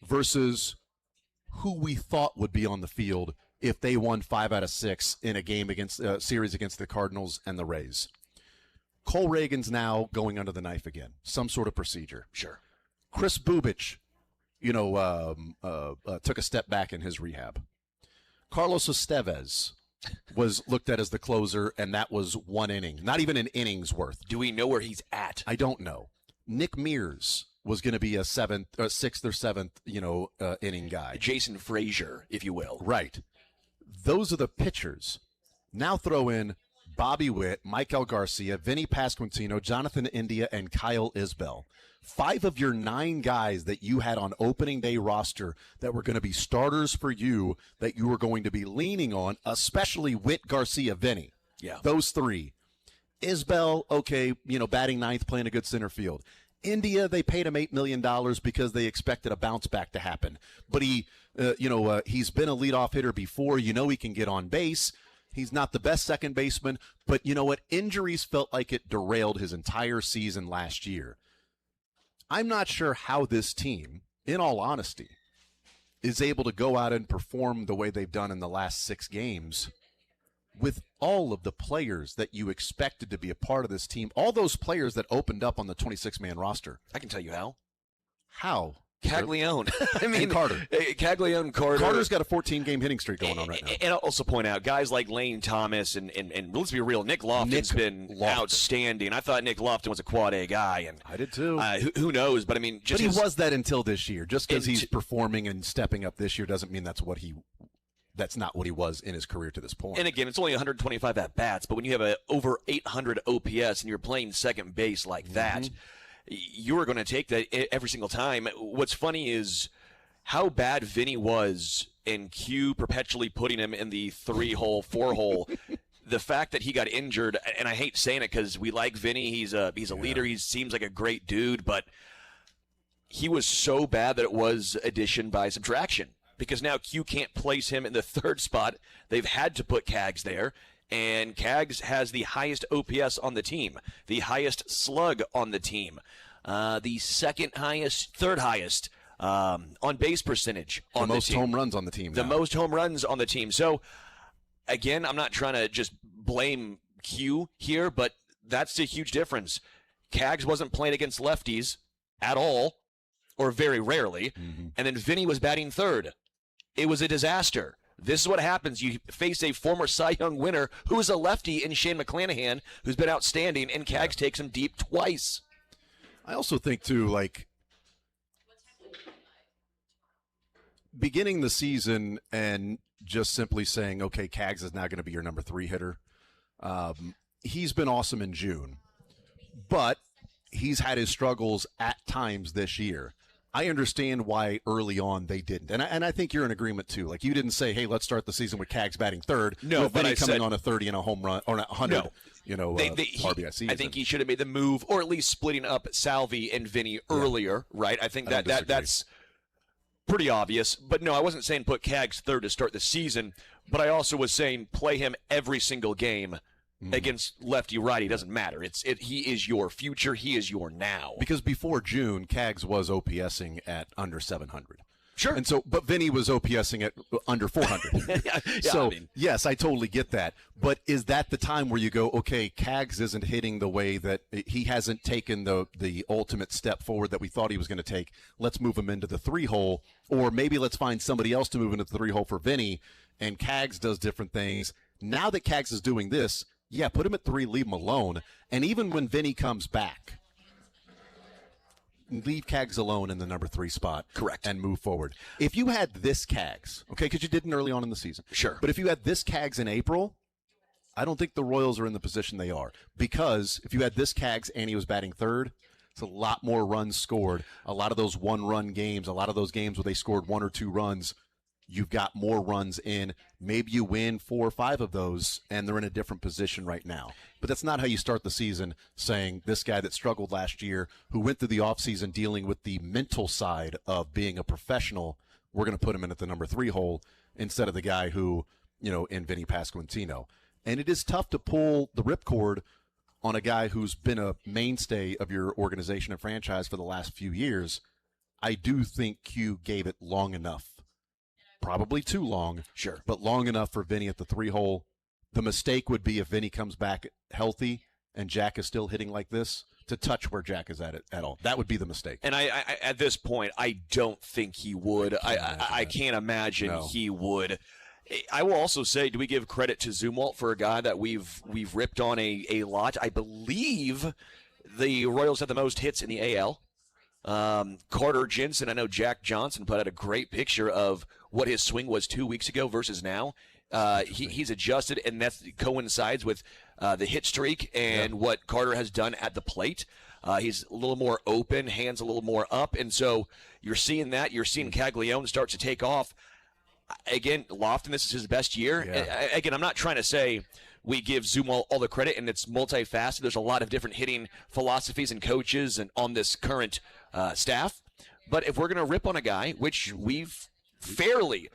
S1: versus who we thought would be on the field if they won 5 out of 6 in a game against series against the Cardinals and the Rays. Cole Reagan's now going under the knife again, some sort of procedure.
S2: Sure.
S1: Chris Bubich, took a step back in his rehab. Carlos Estevez was looked at as the closer, and that was 1 inning, not even an inning's worth.
S2: Do we know where he's at?
S1: I don't know. Nick Mears was going to be a 6th or 7th, inning guy.
S2: Jason Frazier, if you will.
S1: Right. Those are the pitchers. Now throw in Bobby Witt, Michael Garcia, Vinny Pasquantino, Jonathan India, and Kyle Isbell. 5 of your 9 guys that you had on opening day roster that were going to be starters for you, that you were going to be leaning on, especially Witt, Garcia, Vinny.
S2: Yeah.
S1: Those 3. Isbell, okay, batting 9th, playing a good center field. India, they paid him $8 million because they expected a bounce back to happen. But he's been a leadoff hitter before. He can get on base. He's not the best second baseman, but you know what? Injuries felt like it derailed his entire season last year. I'm not sure how this team, in all honesty, is able to go out and perform the way they've done in the last 6 games with all of the players that you expected to be a part of this team, all those players that opened up on the 26-man roster.
S2: I can tell you how.
S1: How?
S2: Caglione.
S1: And Carter.
S2: Caglione, Carter.
S1: Carter's got a 14-game hitting streak going on right now.
S2: And I'll also point out, guys like Lane Thomas and let's be real, Nick Lofton's been outstanding. I thought Nick Lofton was a quad A guy. And
S1: I did too.
S2: Who knows? But,
S1: he was that until this year. Just because he's performing and stepping up this year doesn't mean that's not what he was in his career to this point.
S2: And again, it's only 125 at-bats, but when you have a over 800 OPS and you're playing second base like that, you are going to take that every single time. What's funny is how bad Vinny was, and Q perpetually putting him in the 3-hole, 4-hole. The fact that he got injured, and I hate saying it because we like Vinny. He's a leader. He seems like a great dude, but he was so bad that it was addition by subtraction. Because now Q can't place him in the 3rd spot. They've had to put Cags there. And Cags has the highest OPS on the team, the highest slug on the team, the 2nd highest, 3rd highest on base percentage on the team.
S1: The most home runs on the team.
S2: The most home runs on the team. So, again, I'm not trying to just blame Q here, but that's a huge difference. Cags wasn't playing against lefties at all, or very rarely, and then Vinny was batting 3rd. It was a disaster. This is what happens. You face a former Cy Young winner who is a lefty in Shane McClanahan, who's been outstanding, and Cags takes him deep twice.
S1: I also think, too, beginning the season and just simply saying, okay, Cags is now going to be your number 3 hitter. He's been awesome in June, but he's had his struggles at times this year. I understand why early on they didn't, and I think you're in agreement too. You didn't say, "Hey, let's start the season with Cags batting 3rd."
S2: No,
S1: with
S2: but
S1: Vinny
S2: I
S1: coming
S2: said,
S1: on a 30 and a home run or a 100.
S2: No.
S1: RBI season.
S2: I think he should have made the move, or at least splitting up Salvi and Vinny earlier, right? I think that's pretty obvious. But no, I wasn't saying put Cags 3rd to start the season, but I also was saying play him every single game. Against lefty-righty, doesn't matter. He is your future. He is your now.
S1: Because before June, Cags was OPSing at under 700.
S2: Sure.
S1: And so, but Vinny was OPSing at under 400. Yes, I totally get that. But is that the time where you go, okay, Cags isn't hitting the way that he hasn't taken the ultimate step forward that we thought he was going to take. Let's move him into the 3-hole, or maybe let's find somebody else to move into the 3-hole for Vinny and Cags does different things. Now that Cags is doing this, yeah, put him at 3, leave him alone. And even when Vinny comes back, leave Cags alone in the number 3 spot.
S2: Correct.
S1: And move forward. If you had this Cags, okay, because you didn't early on in the season.
S2: Sure.
S1: But if you had this Cags in April, I don't think the Royals are in the position they are. Because if you had this Cags and he was batting 3rd, it's a lot more runs scored. A lot of those one-run games, a lot of those games where they scored 1 or 2 runs, you've got more runs in. Maybe you win 4 or 5 of those, and they're in a different position right now. But that's not how you start the season, saying this guy that struggled last year, who went through the offseason dealing with the mental side of being a professional, we're going to put him in at the number 3 hole instead of the guy who, in Vinny Pasquantino. And it is tough to pull the ripcord on a guy who's been a mainstay of your organization and franchise for the last few years. I do think Q gave it long enough. Probably too long,
S2: sure,
S1: but long enough for Vinny at the 3 hole. The mistake would be if Vinny comes back healthy and Jack is still hitting like this, to touch where Jack is at all. That would be the mistake.
S2: And I at this point, I don't think he would. I can't imagine he would. I will also say, do we give credit to Zumwalt for a guy that we've ripped on a lot? I believe the Royals have the most hits in the AL. Carter Jensen, I know Jack Johnson put out a great picture of what his swing was 2 weeks ago versus now. He's adjusted, and that coincides with the hit streak and what Carter has done at the plate. He's a little more open, hands a little more up, and so you're seeing that. You're seeing Caglione start to take off. Again, Lofton, this is his best year.
S1: Yeah.
S2: Again, I'm not trying to say we give Zumwalt all the credit, and it's multifaceted. There's a lot of different hitting philosophies and coaches and on this current staff. But if we're going to rip on a guy, which we've fairly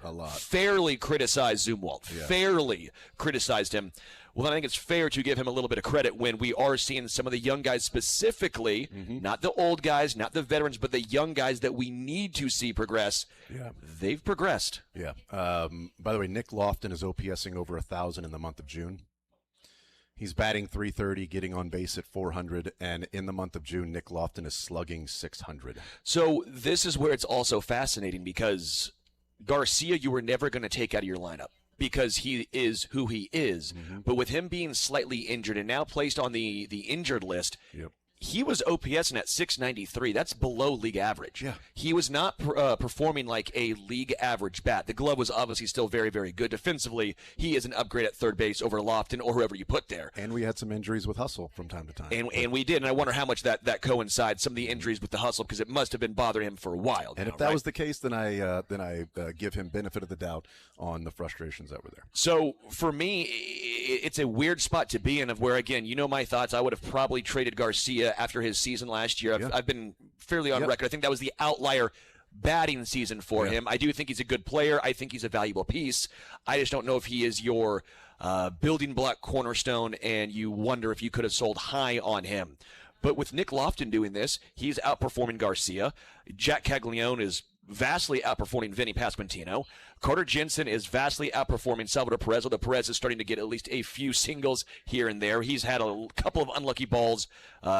S2: criticized Zumwalt, fairly criticized him, well, then I think it's fair to give him a little bit of credit when we are seeing some of the young guys specifically, not the old guys, not the veterans, but the young guys that we need to see progress.
S1: Yeah.
S2: They've progressed.
S1: Yeah. By the way, Nick Lofton is OPSing over 1,000 in the month of June. He's batting .330, getting on base at .400, and in the month of June, Nick Lofton is slugging .600.
S2: So this is where it's also fascinating because Garcia you were never going to take out of your lineup because he is who he is. But with him being slightly injured and now placed on the injured list, he was OPSing at .693. That's below league average.
S1: Yeah.
S2: He was not performing like a league average bat. The glove was obviously still very, very good. Defensively, he is an upgrade at third base over Lofton or whoever you put there.
S1: And we had some injuries with Hustle from time to time.
S2: And we did, and I wonder how much that coincides, some of the injuries with the Hustle, because it must have been bothering him for a while.
S1: And if that was the case, then I give him benefit of the doubt on the frustrations that were there.
S2: So for me, it's a weird spot to be in of where, again, my thoughts, I would have probably traded Garcia after his season last year. I've been fairly on record. I think that was the outlier batting season for him. I do think he's a good player. I think he's a valuable piece. I just don't know if he is your building block cornerstone, and you wonder if you could have sold high on him. But with Nick Lofton doing this, he's outperforming Garcia. Jack Caglione is vastly outperforming Vinny Pasquantino. Carter Jensen is vastly outperforming Salvador Perez, although Perez is starting to get at least a few singles here and there. He's had a couple of unlucky balls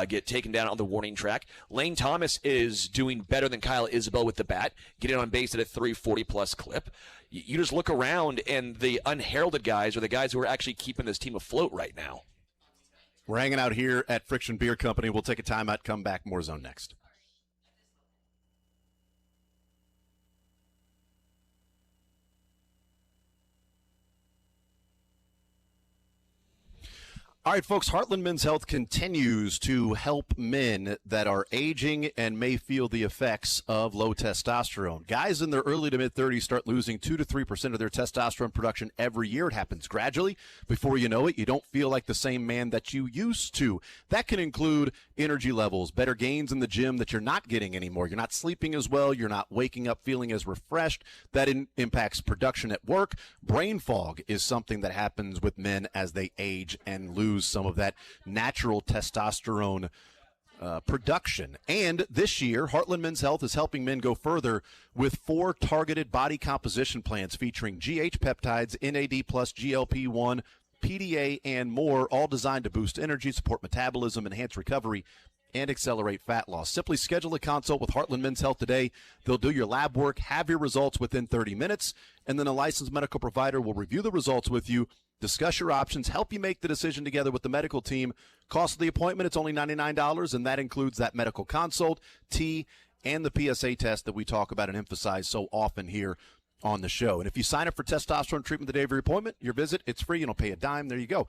S2: get taken down on the warning track. Lane Thomas is doing better than Kyle Isabel with the bat, getting on base at a 340-plus clip. You just look around, and the unheralded guys are the guys who are actually keeping this team afloat right now.
S1: We're hanging out here at Friction Beer Company. We'll take a timeout, come back, more Zone next. All right, folks, Heartland Men's Health continues to help men that are aging and may feel the effects of low testosterone. Guys in their early to mid-30s start losing 2 to 3% of their testosterone production every year. It happens gradually. Before you know it, you don't feel like the same man that you used to. That can include energy levels, better gains in the gym that you're not getting anymore. You're not sleeping as well. You're not waking up feeling as refreshed. That impacts production at work. Brain fog is something that happens with men as they age and lose some of that natural testosterone production. And this year, Heartland Men's Health is helping men go further with 4 targeted body composition plans featuring GH peptides, NAD+, GLP-1, PDA, and more, all designed to boost energy, support metabolism, enhance recovery, and accelerate fat loss. Simply schedule a consult with Heartland Men's Health today. They'll do your lab work, have your results within 30 minutes, and then a licensed medical provider will review the results with you, discuss your options, help you make the decision together with the medical team. Cost of the appointment, it's only $99, and that includes that medical consult, tea, and the PSA test that we talk about and emphasize so often here on the show. And if you sign up for testosterone treatment the day of your appointment, your visit, it's free. You don't pay a dime. There you go.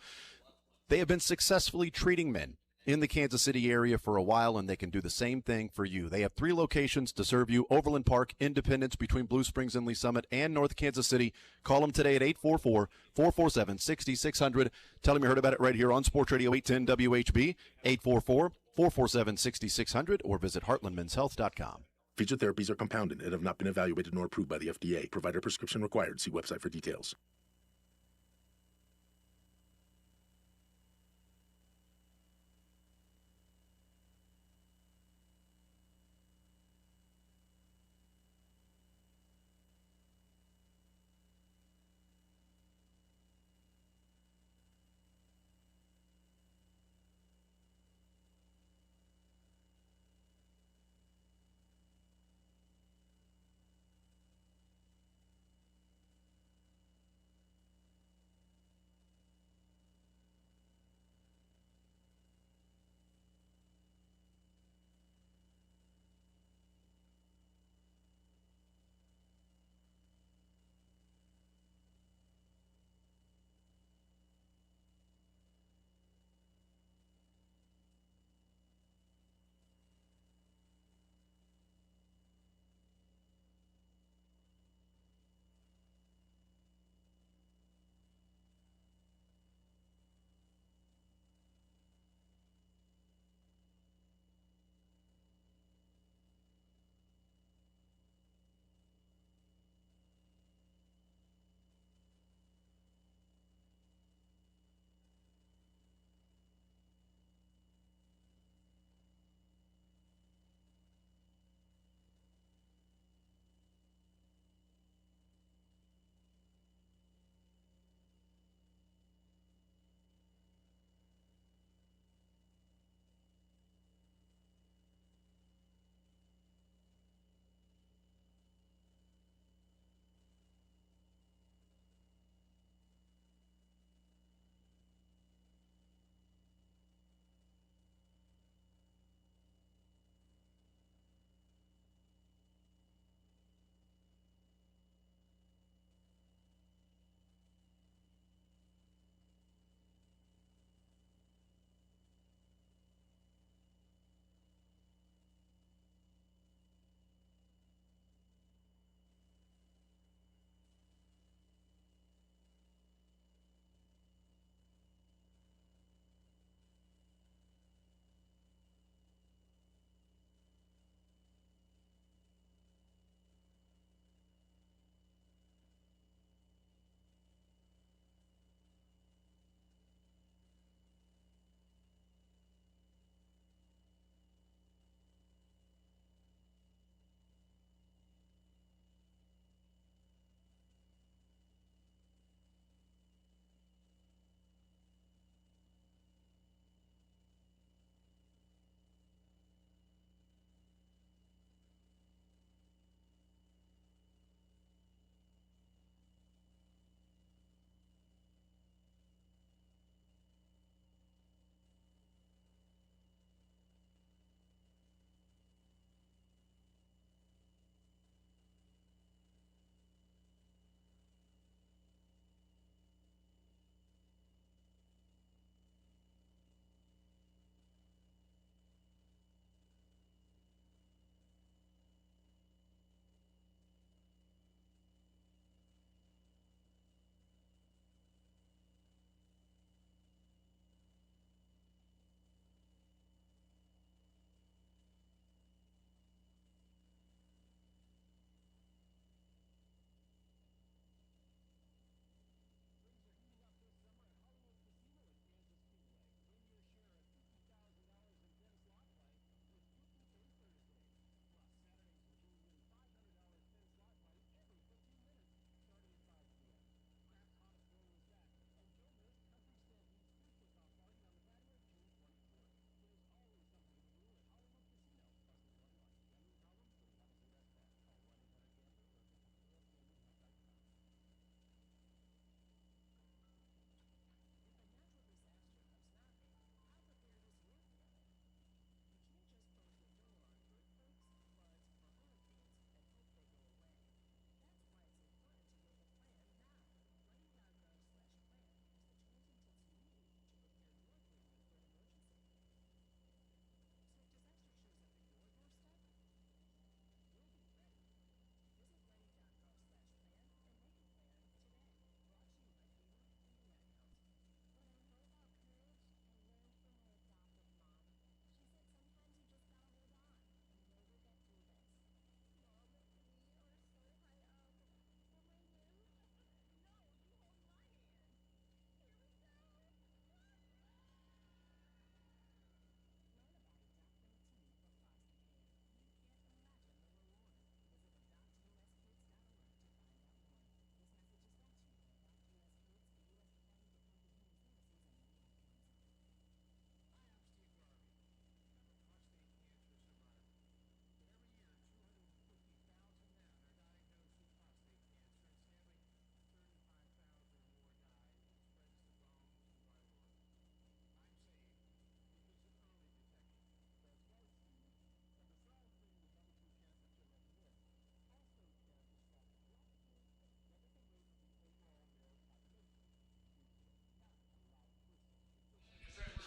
S1: They have been successfully treating men in the Kansas City area for a while, and they can do the same thing for you. They have 3 locations to serve you: Overland Park, Independence, between Blue Springs and Lee Summit, and North Kansas City. Call them today at 844-447-6600. Tell them you heard about it right here on Sports Radio 810 WHB, 844-447-6600, or visit heartlandmenshealth.com.
S9: Featured therapies are compounded and have not been evaluated nor approved by the FDA. Provider prescription required. See website for details.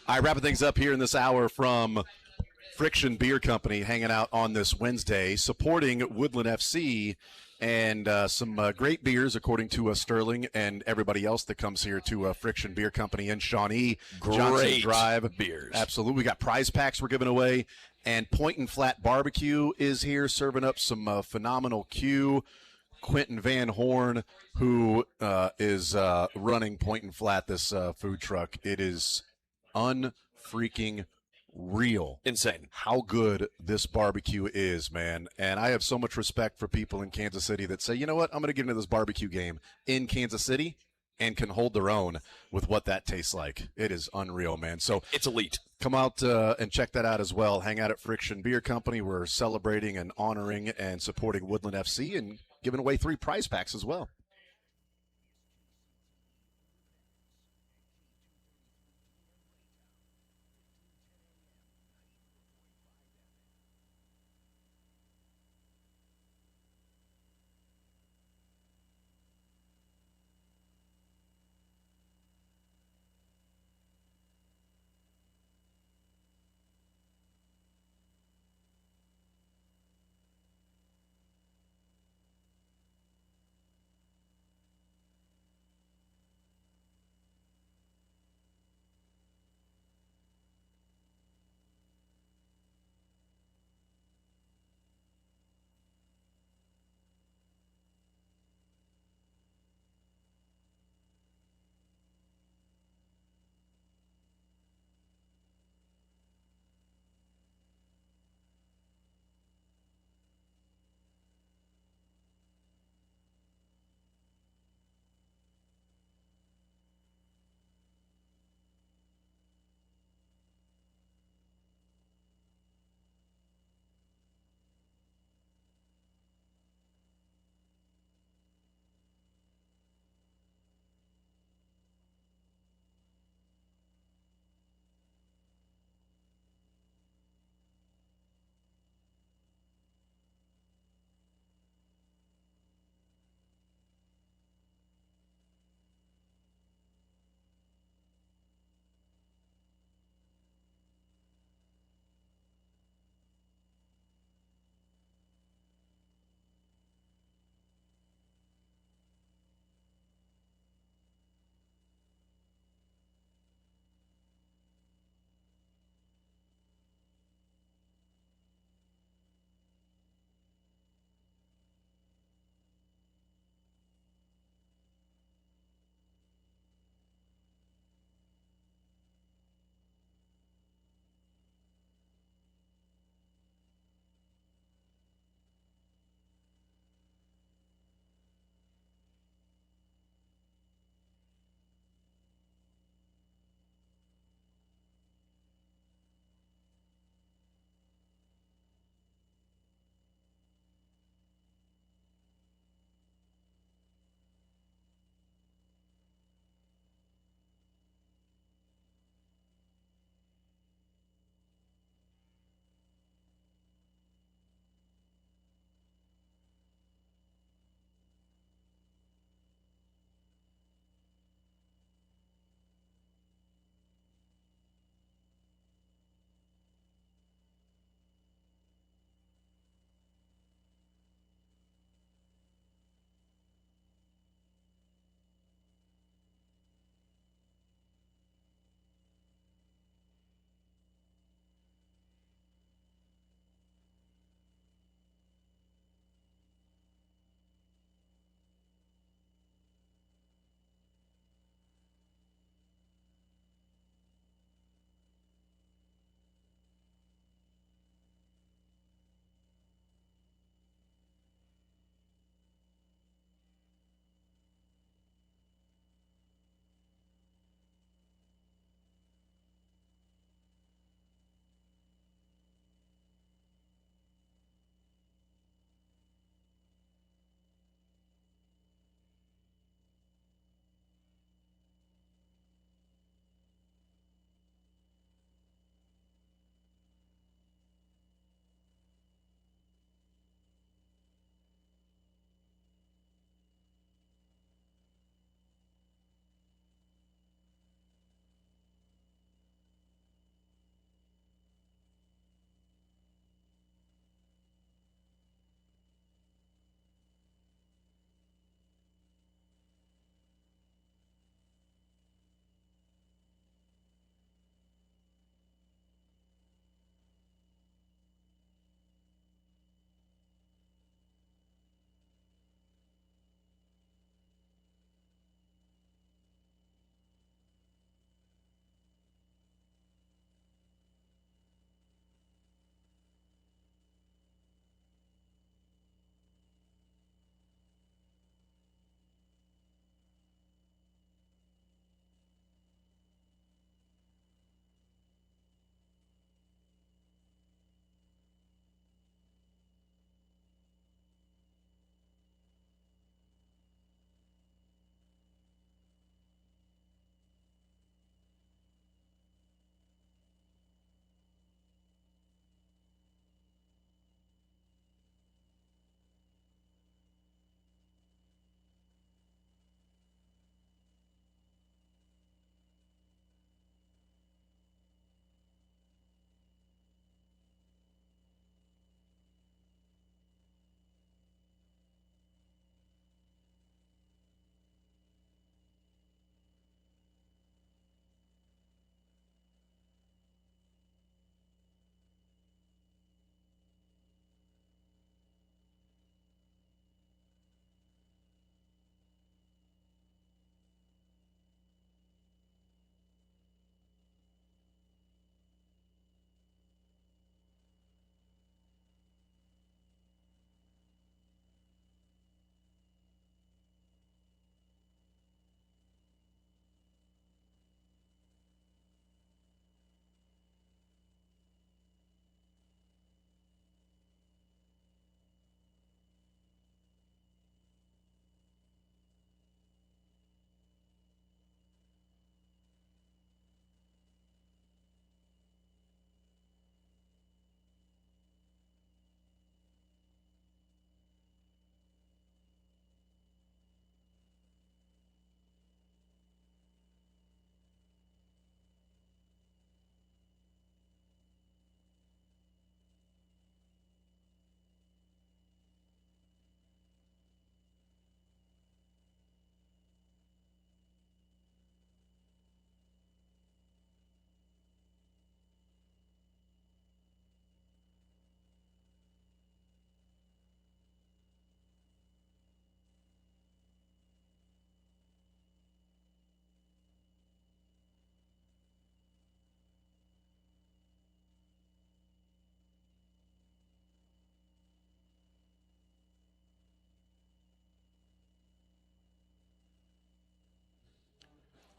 S1: All right, wrapping things up here in this hour from Friction Beer Company, hanging out on this Wednesday, supporting Woodland FC and some great beers, according to Sterling and everybody else that comes here to Friction Beer Company in Shawnee. Johnson
S2: Great
S1: Drive.
S2: beers.
S1: Absolutely. We got prize packs we're giving away. And Point and Flat Barbecue is here serving up some phenomenal Q. Quentin Van Horn, who is running Point and Flat, this food truck. It is unfreaking real.
S2: Insane.
S1: How good this barbecue is, man. And I have so much respect for people in Kansas City that say, you know what, I'm going to get into this barbecue game in Kansas City and can hold their own with what that tastes like. It is unreal, man. So
S2: it's elite.
S1: Come out and check that out as well. Hang out at Friction Beer Company. We're celebrating and honoring and supporting Woodland FC and giving away 3 prize packs as well.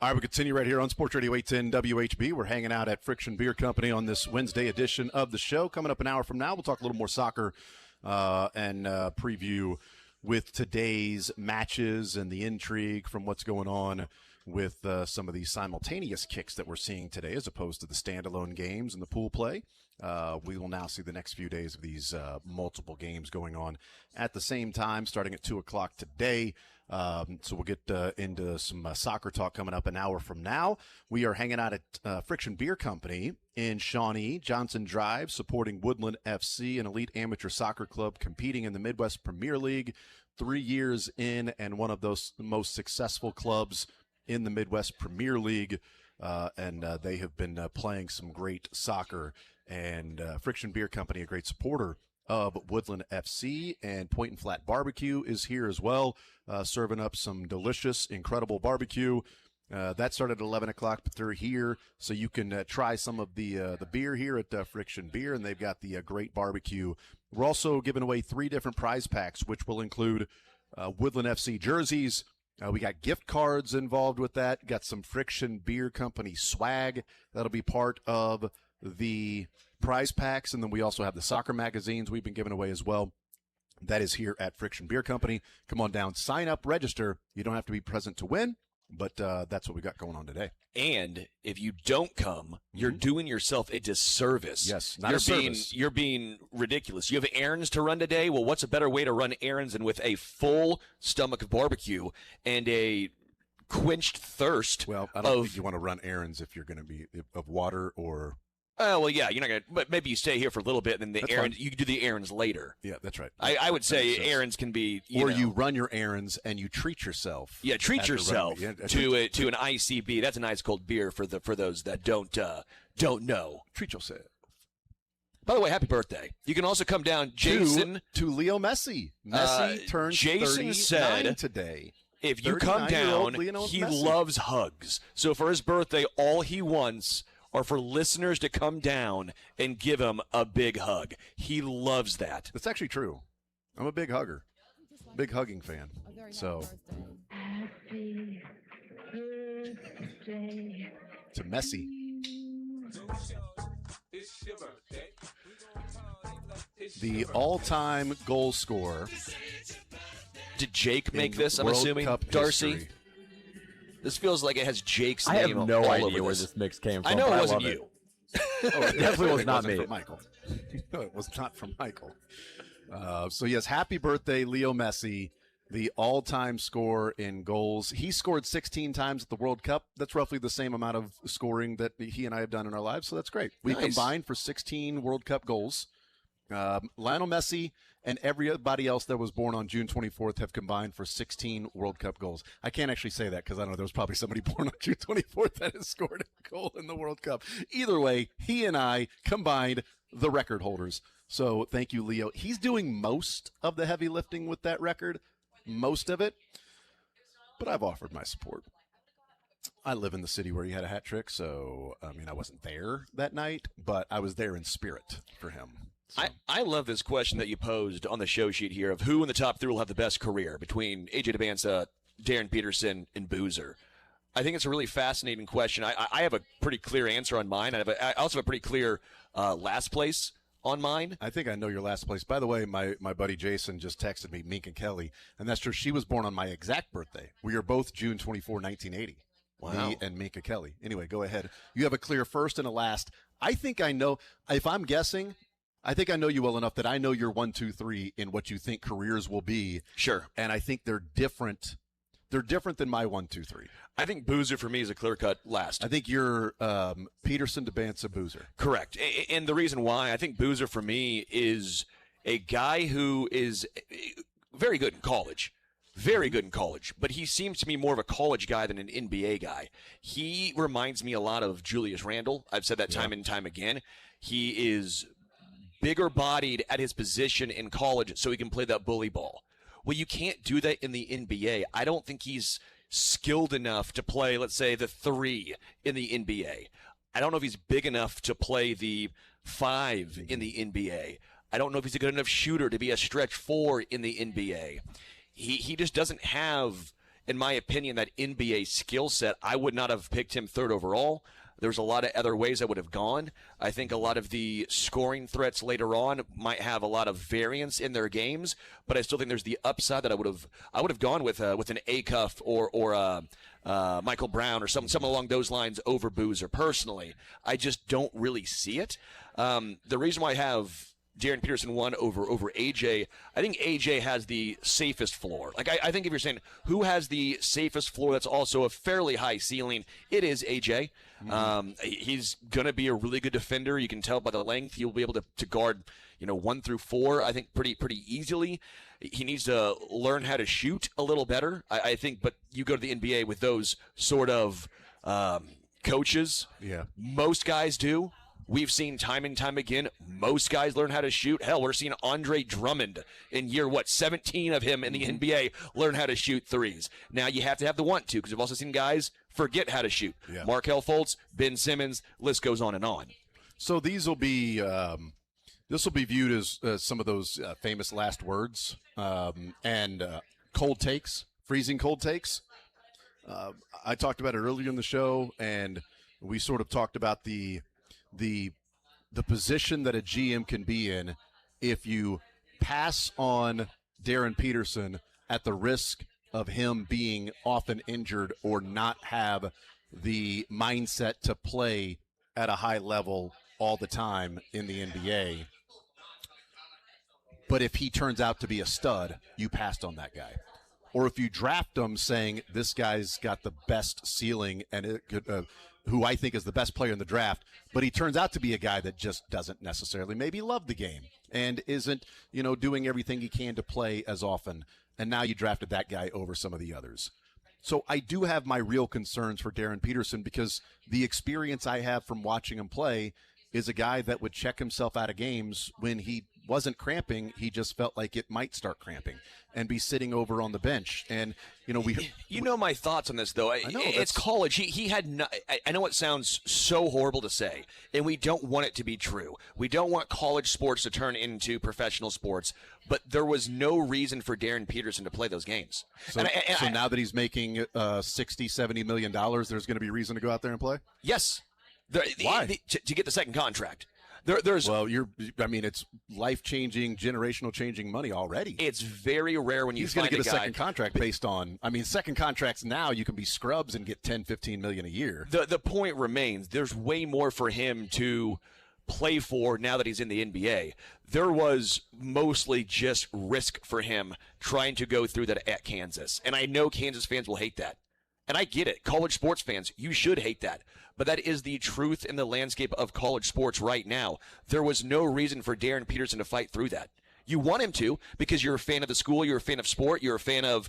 S1: All right, we continue right here on Sports Radio 810 WHB. We're hanging out at Friction Beer Company on this Wednesday edition of the show. Coming up an hour from now, we'll talk a little more soccer and preview with today's matches and the intrigue from what's going on with some of these simultaneous kicks that we're seeing today as opposed to the standalone games and the pool play. We will now see the next few days of these multiple games going on at the same time, starting at 2 o'clock today. So we'll get into some soccer talk coming up an hour from now. We are hanging out at Friction Beer Company in Shawnee, Johnson Drive, supporting Woodland FC, an elite amateur soccer club competing in the Midwest Premier League, 3 years in, and one of those most successful clubs in the Midwest Premier League. And they have been playing some great soccer. And Friction Beer Company, a great supporter of Woodland FC, and Point and Flat Barbecue is here as well, serving up some delicious, incredible barbecue. That started at 11 o'clock, but they're here, so you can try some of the beer here at Friction Beer, and they've got the great barbecue. We're also giving away 3 different prize packs, which will include Woodland FC jerseys. We got gift cards involved with that. Got some Friction Beer Company swag that'll be part of the prize packs, and then we also have the soccer magazines we've been giving away as well. That is here at Friction Beer Company. Come on down, sign up, register. You don't have to be present to win, but that's what we got going on today.
S2: And if you don't come, you're doing yourself a disservice.
S1: Yes, not a service.
S2: You're being ridiculous. You have errands to run today? Well, what's a better way to run errands than with a full stomach of barbecue and a quenched thirst?
S1: Well, I don't think you want to run errands if you're going to be of water or...
S2: well, yeah, you're not gonna. But maybe you stay here for a little bit, and then the errands. You can do the errands later.
S1: Yeah, that's right.
S2: I would say errands can be.
S1: You run your errands and you treat yourself.
S2: Yeah, treat yourself to an ICB. That's an ice cold beer for those that don't know.
S1: Treat yourself.
S2: By the way, happy birthday! You can also come down, Jason,
S1: to Leo Messi. Messi turns
S2: Jason
S1: 39
S2: said
S1: today.
S2: If you come down, he loves hugs. So for his birthday, all he wants are for listeners to come down and give him a big hug. He loves that.
S1: That's actually true. I'm a big hugger, big hugging fan. So to Messi. The all-time goal scorer.
S2: Did Jake make this, I'm
S1: World
S2: assuming?
S1: Cup
S2: Darcy?
S1: history.
S2: This feels like it has Jake's
S7: I
S2: name
S7: have no
S2: all
S7: idea
S2: over
S7: where
S2: this.
S7: this mix came from.
S2: I know
S7: but
S2: it wasn't
S7: love
S2: you.
S1: It
S7: definitely was not
S1: wasn't
S7: me.
S1: from Michael. No, it was not from Michael. So, yes, happy birthday, Leo Messi, the all-time scorer in goals. He scored 16 times at the World Cup. That's roughly the same amount of scoring that he and I have done in our lives, so that's great. We combined for 16 World Cup goals. Lionel Messi and everybody else that was born on June 24th have combined for 16 World Cup goals. I can't actually say that because I know there was probably somebody born on June 24th that has scored a goal in the World Cup. Either way, he and I combined the record holders. So thank you, Leo. He's doing most of the heavy lifting with that record, most of it, but I've offered my support. I live in the city where he had a hat trick, so, I wasn't there that night, but I was there in spirit for him. So.
S2: I love this question that you posed on the show sheet here of who in the top 3 will have the best career between AJ DeBanza, Darren Peterson, and Boozer. I think it's a really fascinating question. I have a pretty clear answer on mine. I also have a pretty clear last place on mine.
S1: I think I know your last place. By the way, my buddy Jason just texted me, Minka Kelly, and that's true. She was born on my exact birthday. We are both June 24, 1980.
S2: Wow.
S1: Me and Minka Kelly. Anyway, go ahead. You have a clear first and a last. I think I know, if I'm guessing, I think I know you well enough that I know your 1, 2, 3 in what you think careers will be.
S2: Sure.
S1: And I think they're different. They're different than my 1, 2, 3.
S2: I think Boozer for me is a clear-cut last.
S1: I think you're Peterson, DeBanza, Boozer.
S2: Correct. And the reason why I think Boozer for me is a guy who is very good in college. Very good in college, but he seems to me more of a college guy than an NBA guy. He reminds me a lot of Julius Randle. I've said that time and time again. He is bigger bodied at his position in college so he can play that bully ball. Well, you can't do that in the NBA. I don't think he's skilled enough to play, let's say, the 3 in the NBA. I don't know if he's big enough to play the 5 in the NBA. I don't know if he's a good enough shooter to be a stretch 4 in the NBA. He just doesn't have in my opinion, that NBA skill set, I would not have picked him third overall. There's a lot of other ways I would have gone. I think a lot of the scoring threats later on might have a lot of variance in their games, but I still think there's the upside that I would have gone with an Acuff or Michael Brown or something along those lines over Boozer. Personally, I just don't really see it. The reason why I have Darren Peterson won over AJ, I think AJ has the safest floor. Like, I think if you're saying who has the safest floor that's also a fairly high ceiling, it is AJ. He's going to be a really good defender. You can tell by the length. He'll be able to guard, 1 through 4, I think, pretty easily. He needs to learn how to shoot a little better, I think. But you go to the NBA with those sort of coaches.
S1: Yeah.
S2: Most guys do. We've seen time and time again, most guys learn how to shoot. Hell, we're seeing Andre Drummond in year, 17 of him in the NBA learn how to shoot threes. Now you have to have the want to, because we've also seen guys forget how to shoot.
S1: Yeah.
S2: Markelle Fultz, Ben Simmons, list goes on and on.
S1: So these will be this will be viewed as some of those famous last words and cold takes, freezing cold takes. I talked about it earlier in the show, and we sort of talked about the position that a GM can be in if you pass on Darren Peterson at the risk of him being often injured or not have the mindset to play at a high level all the time in the NBA. But if he turns out to be a stud, you passed on that guy. Or if you draft him saying this guy's got the best ceiling and it could, who I think is the best player in the draft, but he turns out to be a guy that just doesn't necessarily maybe love the game and isn't, doing everything he can to play as often. And now you drafted that guy over some of the others. So I do have my real concerns for Darren Peterson, because the experience I have from watching him play is a guy that would check himself out of games when he wasn't cramping. He just felt like it might start cramping and be sitting over on the bench. And,
S2: my thoughts on this, though.
S1: I know,
S2: it's college. He had no, I know it sounds so horrible to say, and we don't want it to be true. We don't want college sports to turn into professional sports, but there was no reason for Darren Peterson to play those games.
S1: So, now that he's making $60-70 million, there's going to be reason to go out there and play?
S2: Yes.
S1: Why?
S2: To get the second contract.
S1: It's life-changing, generational-changing money already.
S2: It's very rare when
S1: he's going to get a second contract based on. Second contracts now you can be scrubs and get $10-15 million a year.
S2: The point remains, there's way more for him to play for now that he's in the NBA. There was mostly just risk for him trying to go through that at Kansas, and I know Kansas fans will hate that. And I get it. College sports fans, you should hate that. But that is the truth in the landscape of college sports right now. There was no reason for Darren Peterson to fight through that. You want him to because you're a fan of the school, you're a fan of sport, you're a fan of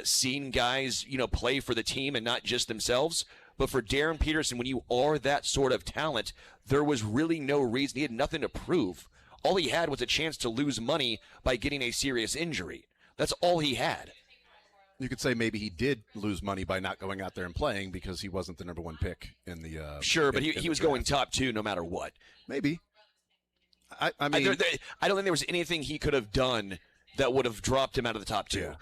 S2: seeing guys, play for the team and not just themselves. But for Darren Peterson, when you are that sort of talent, there was really no reason. He had nothing to prove. All he had was a chance to lose money by getting a serious injury. That's all he had.
S1: You could say maybe he did lose money by not going out there and playing because he wasn't the number one pick in the
S2: sure, but he was going top 2 no matter what.
S1: Maybe. I don't
S2: think there was anything he could have done that would have dropped him out of the top 2,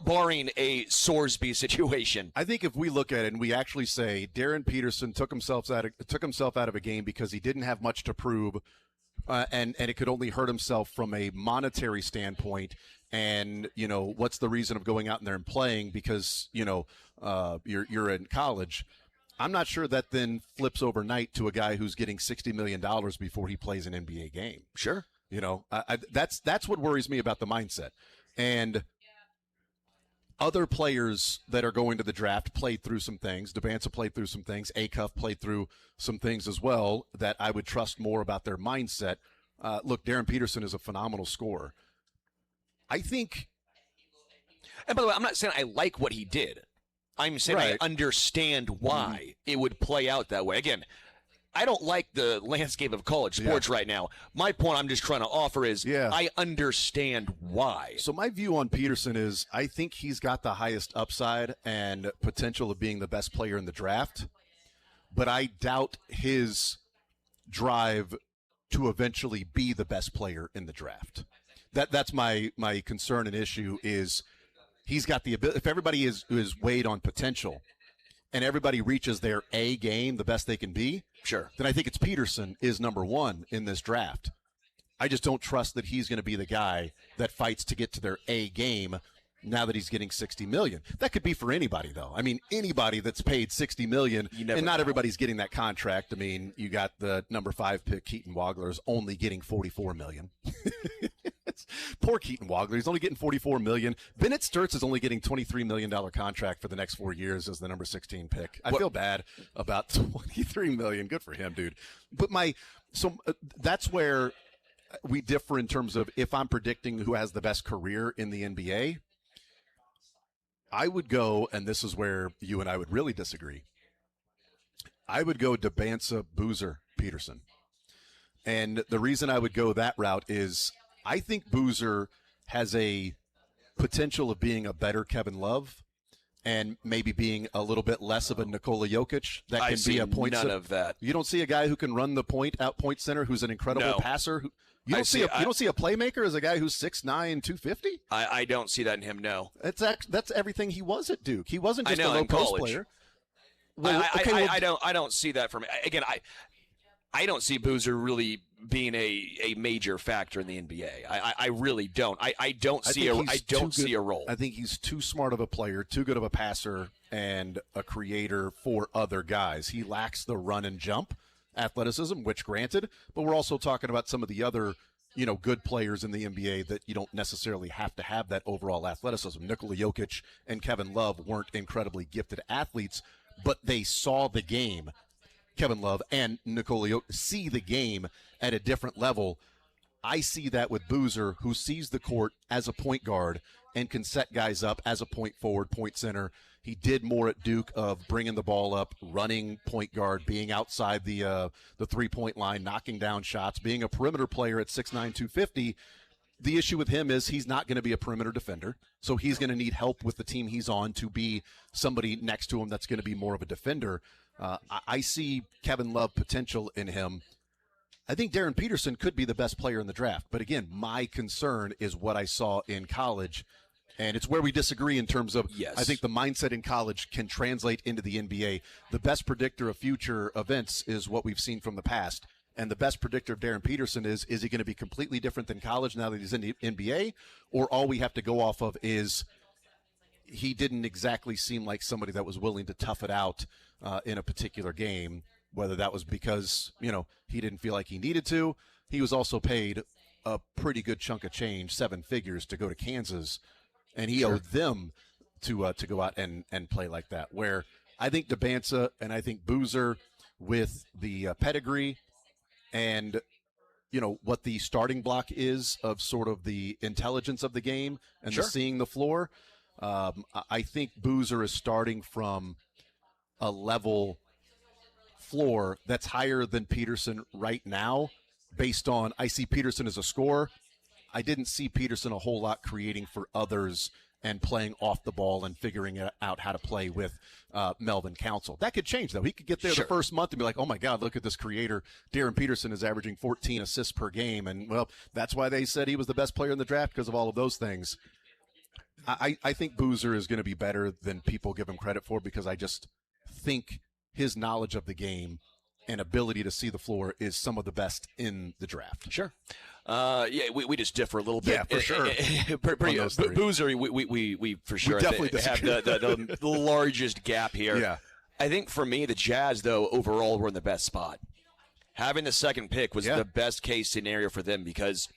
S2: barring a Sorsby situation.
S1: I think if we look at it and we actually say Darren Peterson took himself out of a game because he didn't have much to prove, and it could only hurt himself from a monetary standpoint. And, what's the reason of going out in there and playing because, you're in college. I'm not sure that then flips overnight to a guy who's getting $60 million before he plays an NBA game.
S2: Sure.
S1: That's what worries me about the mindset. And other players that are going to the draft played through some things. Debanza played through some things. Acuff played through some things as well that I would trust more about their mindset. Look, Darren Peterson is a phenomenal scorer. I think.
S2: And by the way, I'm not saying I like what he did. I'm saying I understand why it would play out that way. Again, I don't like the landscape of college sports right now. My point I'm just trying to offer is I understand why.
S1: So my view on Peterson is I think he's got the highest upside and potential of being the best player in the draft, but I doubt his drive to eventually be the best player in the draft. That's my concern and issue is he's got the ability. If everybody is weighed on potential and everybody reaches their A game, the best they can be,
S2: sure,
S1: then I think it's Peterson is number one in this draft. I just don't trust that he's going to be the guy that fights to get to their A game now that he's getting $60 million. That could be for anybody, though. I mean, anybody that's paid $60 million, and not everybody's getting that contract. I mean, you got the number 5 pick, Keaton Wagler's only getting $44 million. Poor Keaton Wagler. He's only getting $44 million. Bennett Sturtz is only getting $23 million contract for the next 4 years as the number 16 pick. I feel bad about $23 million. Good for him, dude. But that's where we differ in terms of if I'm predicting who has the best career in the NBA. I would go, and this is where you and I would really disagree. I would go Debanza, Boozer, Peterson. And the reason I would go that route is I think Boozer has a potential of being a better Kevin Love and maybe being a little bit less of a Nikola Jokic that can be a point
S2: none of that.
S1: You don't see a guy who can run the point center who's an incredible passer. You don't see a playmaker as a guy who's 6'9", 250?
S2: I don't see that in him, no.
S1: That's everything he was at Duke. He wasn't just a low post player.
S2: Well, I don't see that from – again, I don't see Boozer really being a major factor in the NBA. I really don't. I don't see a role.
S1: I think he's too smart of a player, too good of a passer, and a creator for other guys. He lacks the run and jump athleticism, which granted, but we're also talking about some of the other, good players in the NBA that you don't necessarily have to have that overall athleticism. Nikola Jokic and Kevin Love weren't incredibly gifted athletes, but they saw the game. Kevin Love and Nikola Jokic see the game at a different level. I see that with Boozer, who sees the court as a point guard and can set guys up as a point forward, point center. He did more at Duke of bringing the ball up, running point guard, being outside the three-point line, knocking down shots, being a perimeter player at 6'9", 250. The issue with him is he's not going to be a perimeter defender, so he's going to need help with the team he's on to be somebody next to him that's going to be more of a defender. I see Kevin Love potential in him. I think Darren Peterson could be the best player in the draft. But again, my concern is what I saw in college. And it's where we disagree in terms of,
S2: yes,
S1: I think the mindset in college can translate into the NBA. The best predictor of future events is what we've seen from the past. And the best predictor of Darren Peterson is he going to be completely different than college now that he's in the NBA? Or all we have to go off of is he didn't exactly seem like somebody that was willing to tough it out in a particular game, whether that was because, he didn't feel like he needed to. He was also paid a pretty good chunk of change, 7 figures, to go to Kansas, and he owed them to go out and play like that. Where I think Debanza and I think Boozer, with the pedigree and what the starting block is of sort of the intelligence of the game and the seeing the floor, I think Boozer is starting from a level floor that's higher than Peterson right now, based on I see Peterson as a scorer. I didn't see Peterson a whole lot creating for others and playing off the ball and figuring out how to play with Melvin Council. That could change, though. He could get there the first month and be like, oh, my God, look at this creator. Darren Peterson is averaging 14 assists per game. And, well, that's why they said he was the best player in the draft, because of all of those things. I think Boozer is going to be better than people give him credit for, because I just think his knowledge of the game and ability to see the floor is some of the best in the draft.
S2: Sure. We just differ a little bit.
S1: Yeah, for sure.
S2: Boozer, we for sure
S1: we definitely
S2: have the largest gap here.
S1: Yeah.
S2: I think for me, the Jazz, though, overall were in the best spot. Having the second pick was the best case scenario for them, because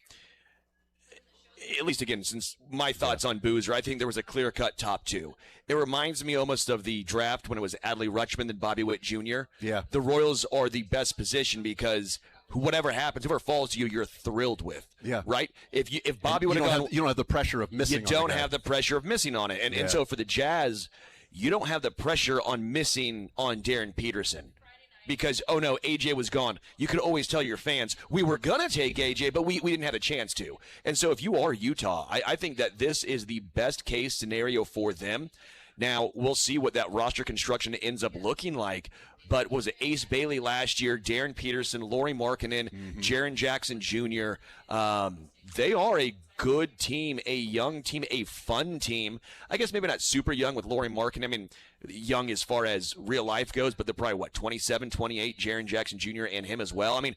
S2: at least, again, since my thoughts on Boozer, I think there was a clear-cut top 2. It reminds me almost of the draft when it was Adley Rutschman and Bobby Witt Jr.
S1: Yeah.
S2: The Royals are the best position because whatever happens, whoever falls to you, you're thrilled with.
S1: Yeah.
S2: Right? If Bobby would have gone,
S1: you don't have the pressure of missing.
S2: You don't have the pressure of missing on it, and so for the Jazz, you don't have the pressure on missing on Darren Peterson. Because, oh, no, A.J. was gone. You could always tell your fans, we were going to take A.J., but we didn't have a chance to. And so if you are Utah, I think that this is the best-case scenario for them. Now, we'll see what that roster construction ends up looking like. But was it Ace Bailey last year, Darren Peterson, Lauri Markkanen, Jaren Jackson Jr., they are a good team, a young team, a fun team. I guess maybe not super young with Laurie Markin. I mean, young as far as real life goes, but they're probably, 27, 28, Jaren Jackson Jr. and him as well. I mean,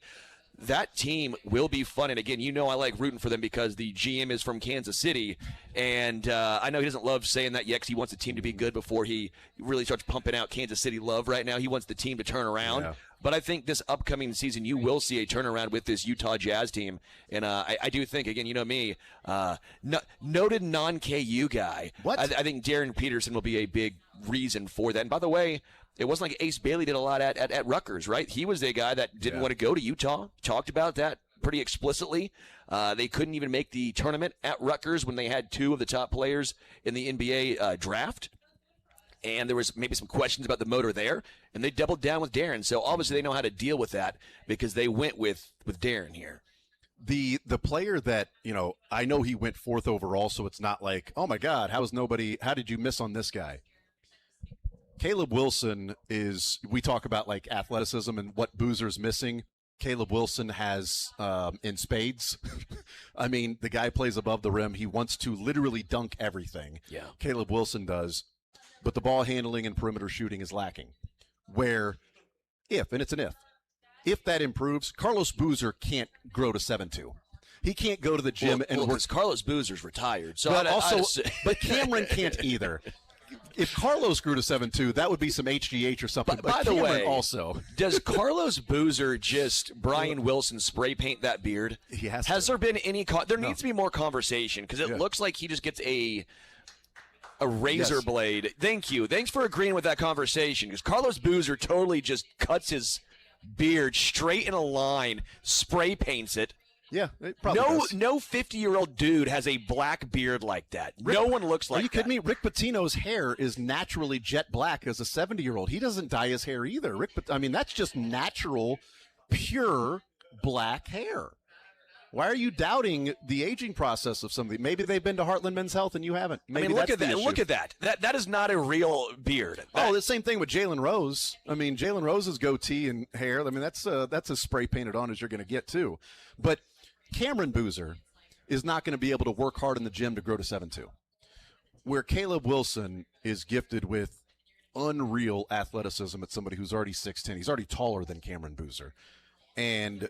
S2: that team will be fun. And again, I like rooting for them because the GM is from Kansas City. And I know he doesn't love saying that yet because he wants the team to be good before he really starts pumping out Kansas City love right now. He wants the team to turn around. Yeah. But I think this upcoming season, you will see a turnaround with this Utah Jazz team. And I do think, again, me, noted non-KU guy.
S1: What?
S2: I think Darren Peterson will be a big reason for that. And by the way, it wasn't like Ace Bailey did a lot at Rutgers, right? He was a guy that didn't want to go to Utah. Talked about that pretty explicitly. They couldn't even make the tournament at Rutgers when they had two of the top players in the NBA draft. And there was maybe some questions about the motor there, and they doubled down with Darren. So obviously they know how to deal with that because they went with Darren here.
S1: The player that, I know he went 4th overall, so it's not like, oh my God, how did you miss on this guy? Caleb Wilson we talk about like athleticism and what Boozer's missing. Caleb Wilson has in spades. I mean, the guy plays above the rim. He wants to literally dunk everything.
S2: Yeah.
S1: Caleb Wilson does. But the ball handling and perimeter shooting is lacking. Where and it's an if that improves, Carlos Boozer can't grow to 7'2". He can't go to the gym
S2: because Carlos Boozer's retired. So
S1: but Cameron can't either. If Carlos grew to 7'2", that would be some HGH or something. But
S2: by the way,
S1: also,
S2: does Carlos Boozer just Brian Wilson spray paint that beard?
S1: He has.
S2: Has there been any? There needs to be more conversation because it looks like he just gets a razor blade. Thank you. Thanks for agreeing with that conversation because Carlos Boozer totally just cuts his beard straight in a line, spray paints it.
S1: Yeah, it probably does.
S2: No 50-year-old dude has a black beard like that. No one looks like that.
S1: Are you kidding me? Rick Pitino's hair is naturally jet black as a 70-year-old. He doesn't dye his hair either. That's just natural, pure black hair. Why are you doubting the aging process of somebody? Maybe they've been to Heartland Men's Health and you haven't. Maybe
S2: look at that. Look at that. That is not a real beard.
S1: The same thing with Jalen Rose. Jalen Rose's goatee and hair. That's as spray painted on as you're going to get too. But Cameron Boozer is not going to be able to work hard in the gym to grow to 7'2". Where Caleb Wilson is gifted with unreal athleticism at somebody who's already 6'10". He's already taller than Cameron Boozer. And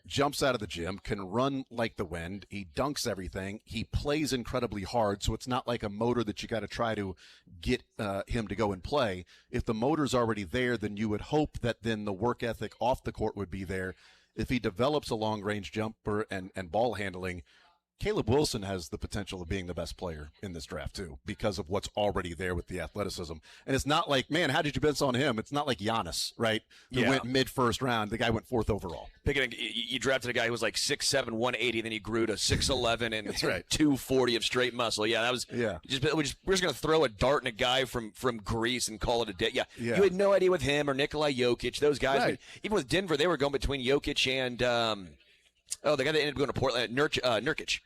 S1: jumps out of the gym, can run like the wind. He dunks everything. He plays incredibly hard, so it's not like a motor that you got to try to get him to go and play. If the motor's already there, then you would hope that then the work ethic off the court would be there. If he develops a long-range jumper and ball handling, Caleb Wilson has the potential of being the best player in this draft, too, because of what's already there with the athleticism. And it's not like, man, how did you miss on him? It's not like Giannis, right, who went mid-first round. The guy went 4th overall.
S2: You drafted a guy who was like 6'7", 180, then he grew to 6'11", and
S1: That's right.
S2: 240 of straight muscle. Yeah, that was we're just going to throw a dart in a guy from Greece and call it a day. Yeah. You had no idea with him or Nikola Jokic. Those guys,
S1: right.
S2: Even with Denver, they were going between Jokic and the guy that ended up going to Portland, Nurkic.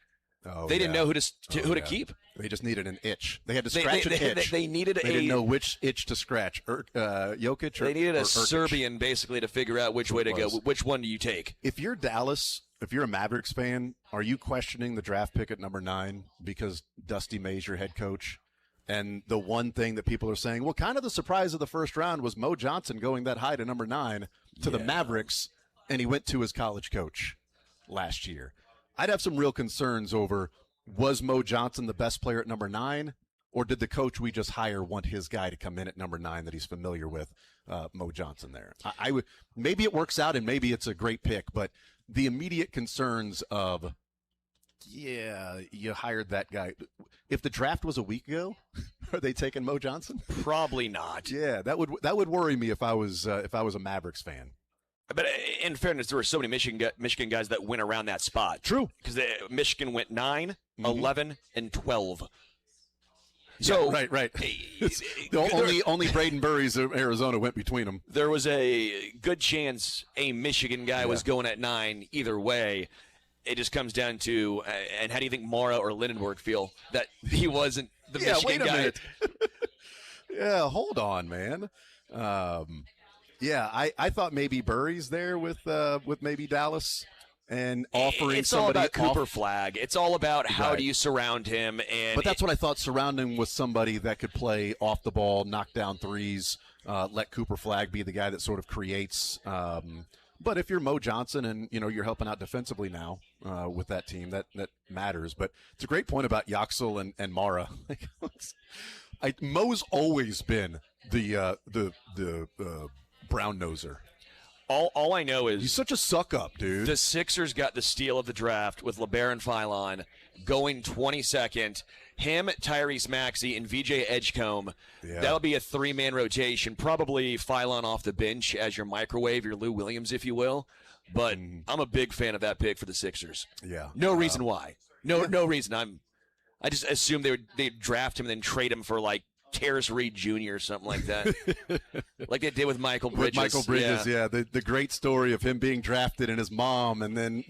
S1: Oh,
S2: they didn't know who to keep.
S1: They just needed an itch. They had to scratch an itch.
S2: They
S1: didn't know which itch to scratch. Jokic or
S2: they needed a
S1: Urkic.
S2: Serbian basically to figure out which way to go. Which one do you take?
S1: If you're Dallas, if you're a Mavericks fan, are you questioning the draft pick at number 9 because Dusty May's your head coach? And the one thing that people are saying, well, kind of the surprise of the first round was Mo Johnson going that high to number 9 to the Mavericks, and he went to his college coach last year. I'd have some real concerns over, was Mo Johnson the best player at number 9, or did the coach we just hire want his guy to come in at number 9 that he's familiar with, Mo Johnson there? I would, maybe it works out and maybe it's a great pick, but the immediate concerns of, you hired that guy. If the draft was a week ago, are they taking Mo Johnson?
S2: Probably not.
S1: Yeah, that would worry me if I was a Mavericks fan.
S2: But in fairness, there were so many Michigan guys that went around that spot.
S1: True.
S2: Because Michigan went 9, 11, and 12.
S1: So right. only Braden Burries of Arizona went between them.
S2: There was a good chance a Michigan guy was going at 9 either way. It just comes down to, and how do you think Mara or Lindenberg feel that he wasn't the Michigan guy?
S1: Minute. Hold on, man. I thought maybe Burry's there with maybe Dallas. and offering
S2: it's all
S1: somebody
S2: about Cooper
S1: off-
S2: Flag. It's all about how
S1: Right.
S2: do you surround him. And
S1: But that's what I thought, surrounding him with somebody that could play off the ball, knock down threes, let Cooper Flag be the guy that sort of creates. But if you're Mo Johnson and you're helping out defensively now with that team, that matters. But it's a great point about Yaxel and Mara. Mo's always been the brown noser.
S2: all I know is
S1: He's such a suck up, dude.
S2: the Sixers got the steal of the draft with LeBaron Philon going 22nd. Him, Tyrese Maxey, and VJ Edgecombe.
S1: Yeah.
S2: That'll be a three-man rotation. Probably Philon off the bench as your microwave, your Lou Williams, if you will. But I'm a big fan of that pick for the Sixers.
S1: Yeah.
S2: No reason why. No reason. I just assumed they'd draft him and then trade him for like Terrace Reed Jr. or something like that, like they did with Michael Bridges.
S1: With Michael Bridges, yeah. The great story of him being drafted and his mom, and then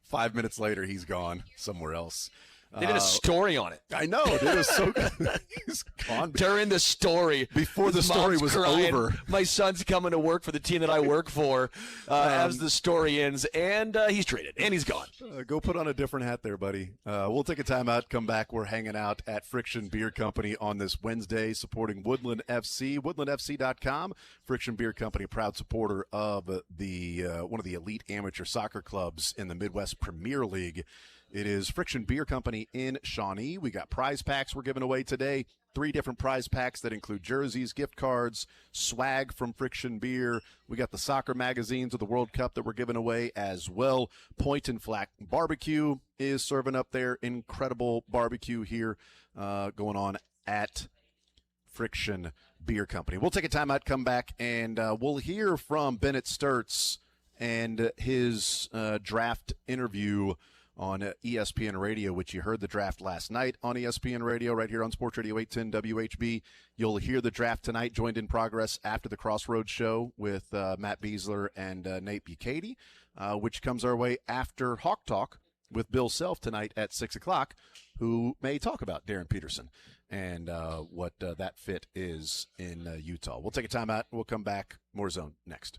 S1: 5 minutes later he's gone somewhere else.
S2: They did a story on it.
S1: I know, dude. It was so good. He's gone.
S2: During the story,
S1: Before the
S2: his
S1: story
S2: mom's
S1: was
S2: crying,
S1: over.
S2: My son's coming to work for the team that I work for. As the story ends, and he's traded, and he's gone.
S1: Go put on a different hat there, buddy. We'll take a timeout, come back. We're hanging out at Friction Beer Company on this Wednesday, supporting Woodland FC, woodlandfc.com. Friction Beer Company, proud supporter of the one of the elite amateur soccer clubs in the Midwest Premier League. It is Friction Beer Company in Shawnee. We got prize packs we're giving away today. 3 different prize packs that include jerseys, gift cards, swag from Friction Beer. We got the soccer magazines of the World Cup that we're giving away as well. Point and Flat Barbecue is serving up their incredible barbecue here going on at Friction Beer Company. We'll take a time out, come back, and we'll hear from Bennett Sturtz and his draft interview on ESPN Radio, which you heard the draft last night on ESPN Radio right here on Sports Radio 810 WHB. You'll hear the draft tonight, joined in progress after the Crossroads show with Matt Beasler and Nate Bukaty, which comes our way after Hawk Talk with Bill Self tonight at 6 o'clock, who may talk about Darren Peterson and what that fit is in Utah. We'll take a time out. We'll come back. More Zone next.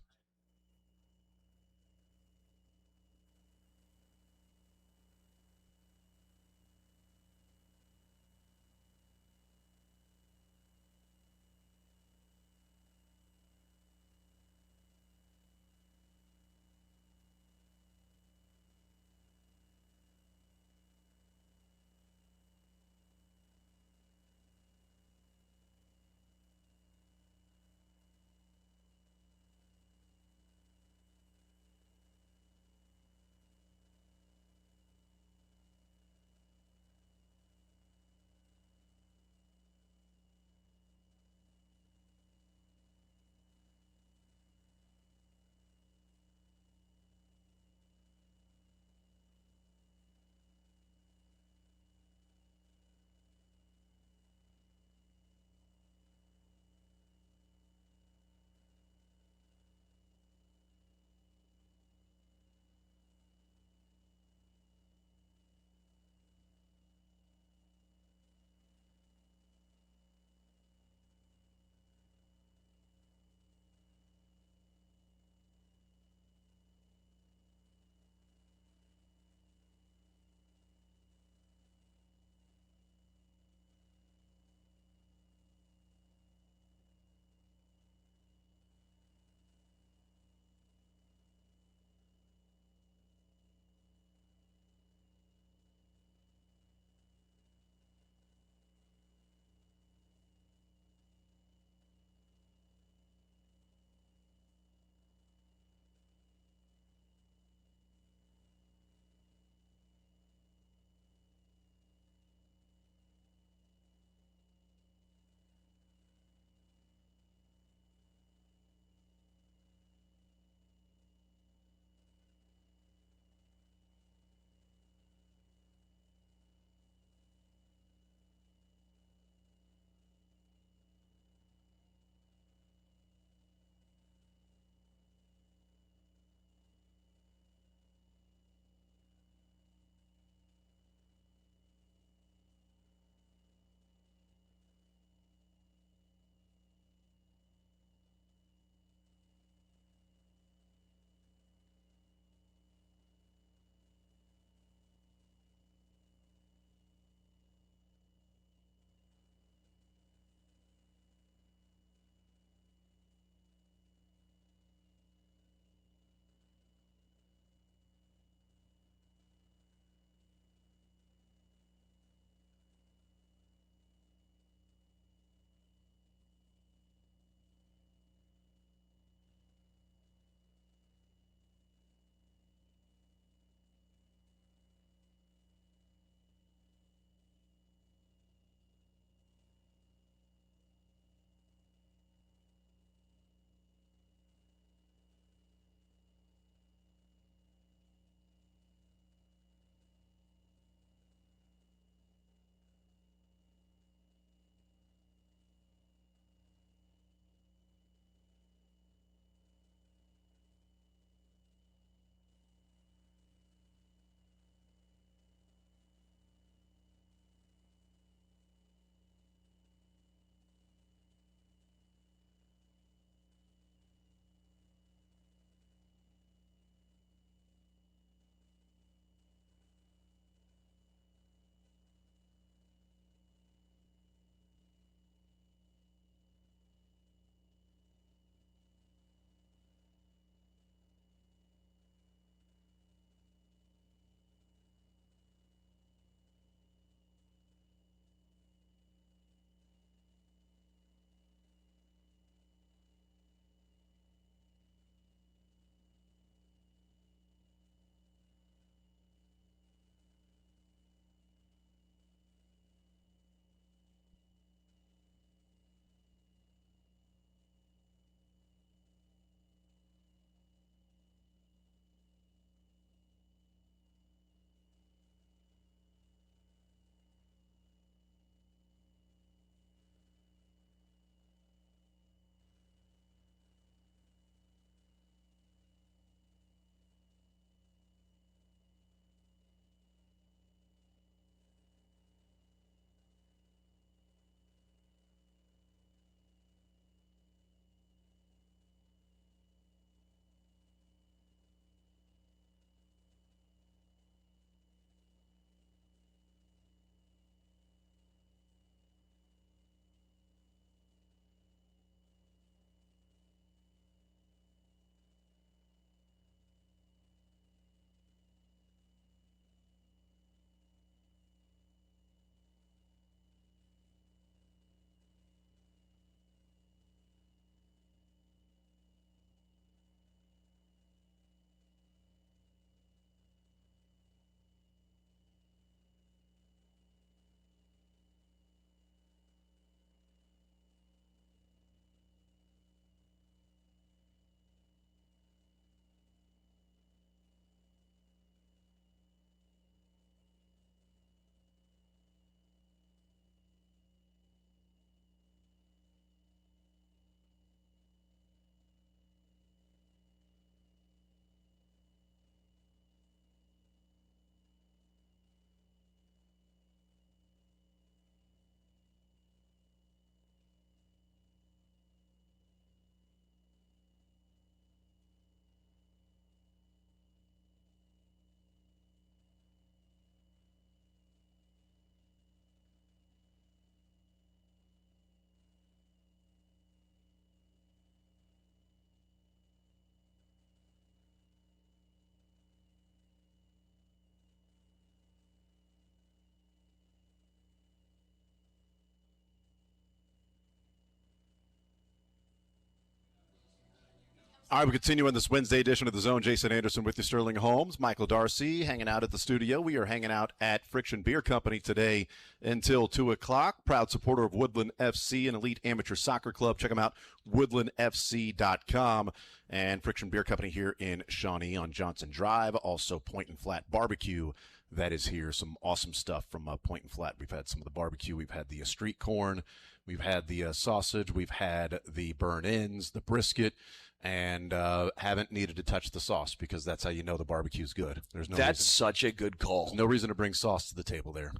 S1: All right, we continue on this Wednesday edition of The Zone. Jason Anderson with you, Sterling Holmes, Michael Darcy hanging out at the studio. We are hanging out at Friction Beer Company today until 2 o'clock. Proud supporter of Woodland FC, an elite amateur soccer club. Check them out, woodlandfc.com. And Friction Beer Company here in Shawnee on Johnson Drive. Also Point and Flat Barbecue that is here. Some awesome stuff from Point and Flat. We've had some of the barbecue. We've had the street corn. We've had the sausage. We've had the burn-ins, the brisket. And haven't needed to touch the sauce because that's how you know the barbecue's good. There's no
S2: That's
S1: reason.
S2: such a good call.
S1: There's no reason to bring sauce to the table there,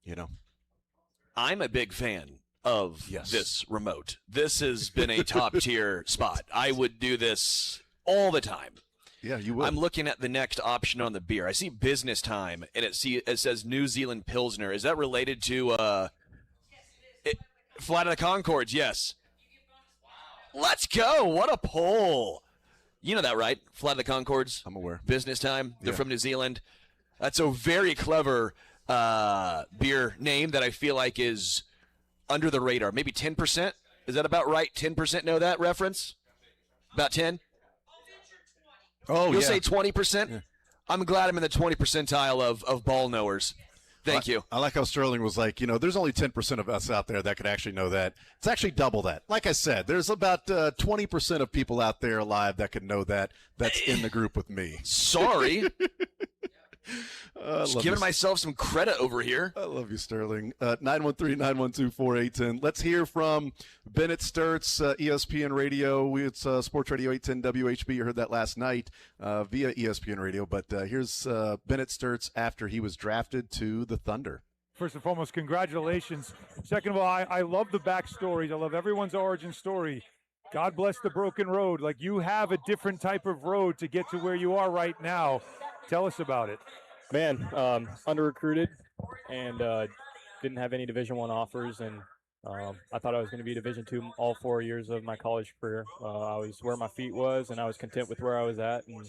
S1: you know.
S2: I'm a big fan of
S1: Yes.
S2: this remote. This has been a top-tier spot. I would do this all the time.
S1: Yeah, you would.
S2: I'm looking at the next option on the beer. I see business time, and it says New Zealand Pilsner. Is that related to Flight of the Conchords? Yes. Let's go. What a poll. You know that, right? Flight of the Conchords.
S1: I'm aware.
S2: Business time. They're
S1: Yeah.
S2: from New Zealand. That's a very clever beer name that I feel like is under the radar. Maybe 10%? Is that about right? 10% know that reference? About 10?
S1: Oh,
S2: You'll
S1: yeah.
S2: say 20%?
S1: Yeah.
S2: I'm glad I'm in the 20 percentile of ball knowers. Thank you.
S1: I like how Sterling was like, you know, there's only 10% of us out there that could actually know that. It's actually double that. Like I said, there's about 20% of people out there alive that can know that. That's in the group with me.
S2: Sorry.
S1: I
S2: Just
S1: love
S2: giving
S1: you.
S2: myself some credit over here.
S1: I love you, Sterling. 913-912-4810. Let's hear from Bennett Sturts, ESPN Radio. It's Sports Radio 810 WHB. You heard that last night via ESPN Radio. But here's Bennett Sturts after he was drafted to the Thunder.
S10: First and foremost, congratulations. Second of all, I love the backstories. I love everyone's origin story. God bless the broken road. Like, you have a different type of road to get to where you are right now. Tell us about it.
S11: Man, under-recruited and didn't have any Division I offers, and I thought I was going to be Division II all 4 years of my college career. I was where my feet was, and I was content with where I was at, and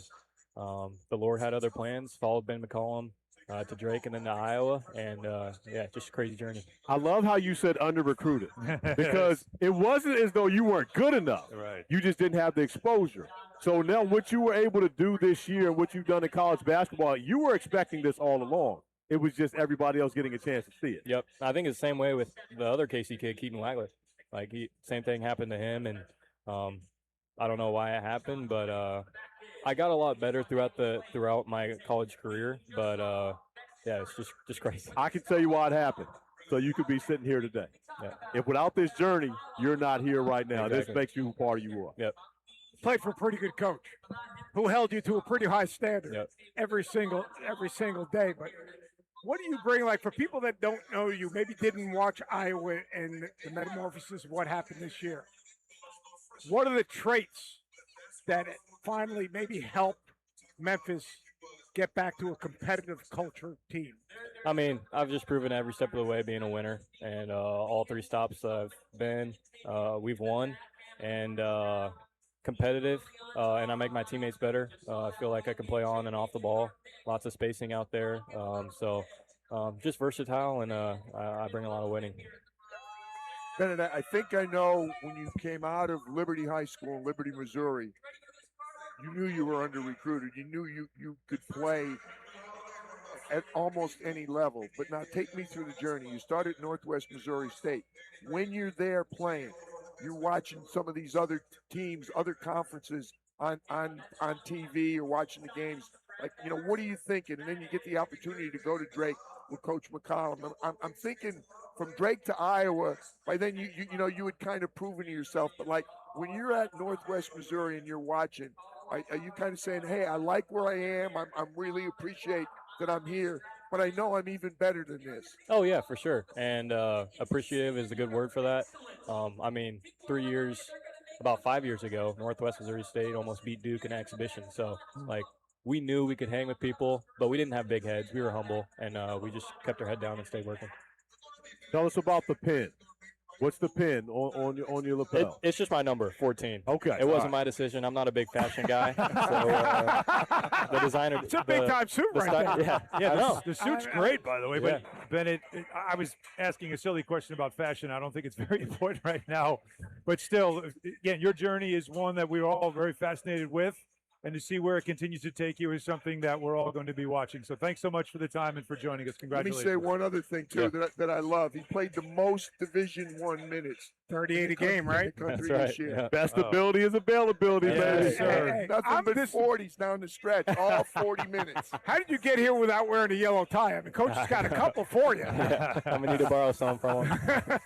S11: the Lord had other plans. Followed Ben McCollum to Drake and then to Iowa, and yeah, just a crazy journey.
S12: I love how you said under-recruited because it wasn't as though you weren't good enough.
S10: Right.
S12: You just didn't have the exposure. So now what you were able to do this year and what you've done in college basketball, you were expecting this all along. It was just everybody else getting a chance to see it.
S11: Yep, I think it's the same way with the other KC kid, Keaton Wagler. Like, same thing happened to him, and I don't know why it happened, but I got a lot better throughout my college career. But yeah, it's just crazy.
S12: I can tell you why it happened, so you could be sitting here today.
S11: Yeah.
S12: If without this journey, you're not here right now.
S11: Exactly.
S12: This makes you who part of you are.
S11: Yep.
S13: Played for a pretty good coach who held you to a pretty high standard
S11: Yep.
S13: every single day. But what do you bring, like, for people that don't know you, maybe didn't watch Iowa and the metamorphosis of what happened this year? What are the traits that finally maybe helped Memphis get back to a competitive culture team?
S11: I mean, I've just proven every step of the way being a winner, and all 3 stops I've been, we've won, and competitive, and I make my teammates better. I feel like I can play on and off the ball, lots of spacing out there, so just versatile, and I bring a lot of winning.
S14: Bennett, I think I know when you came out of Liberty High School in Liberty, Missouri, you knew you were under-recruited. You knew you could play at almost any level. But now take me through the journey. You started at Northwest Missouri State. When you're there playing, you're watching some of these other teams, other conferences on TV, or watching the games. Like, you know, what are you thinking? And then you get the opportunity to go to Drake with Coach McCollum. I'm thinking from Drake to Iowa, by then you had kind of proven to yourself. But, like, when you're at Northwest Missouri and you're watching, are you kind of saying, hey, I like where I am. I'm really appreciate that I'm here, but I know I'm even better than this.
S11: Oh, yeah, for sure. And appreciative is a good word for that. I mean, about 5 years ago, Northwest Missouri State almost beat Duke in an exhibition. So, like, we knew we could hang with people, but we didn't have big heads. We were humble, and we just kept our head down and stayed working.
S12: Tell us about the pin. What's the pin on your lapel?
S11: It's just my number, 14.
S12: Okay.
S11: It wasn't my decision. I'm not a big fashion guy. So the designer.
S10: It's a big-time suit right there.
S11: Yeah, I know.
S10: The suit's great, by the way. But, Bennett, I was asking a silly question about fashion. I don't think it's very important right now. But still, again, your journey is one that we're all very fascinated with. And to see where it continues to take you is something that we're all going to be watching. So thanks so much for the time and for joining us. Congratulations.
S14: Let me say one other thing, too, that I love. He played the most Division I minutes.
S13: 38 a game, right?
S14: Country
S11: That's
S14: this year.
S11: right.
S12: Best ability is availability, baby.
S13: Hey,
S14: Nothing but 40s down the stretch, all 40 minutes.
S13: How did you get here without wearing a yellow tie? I mean, Coach has got a couple for you.
S11: I'm going to need to borrow some from him.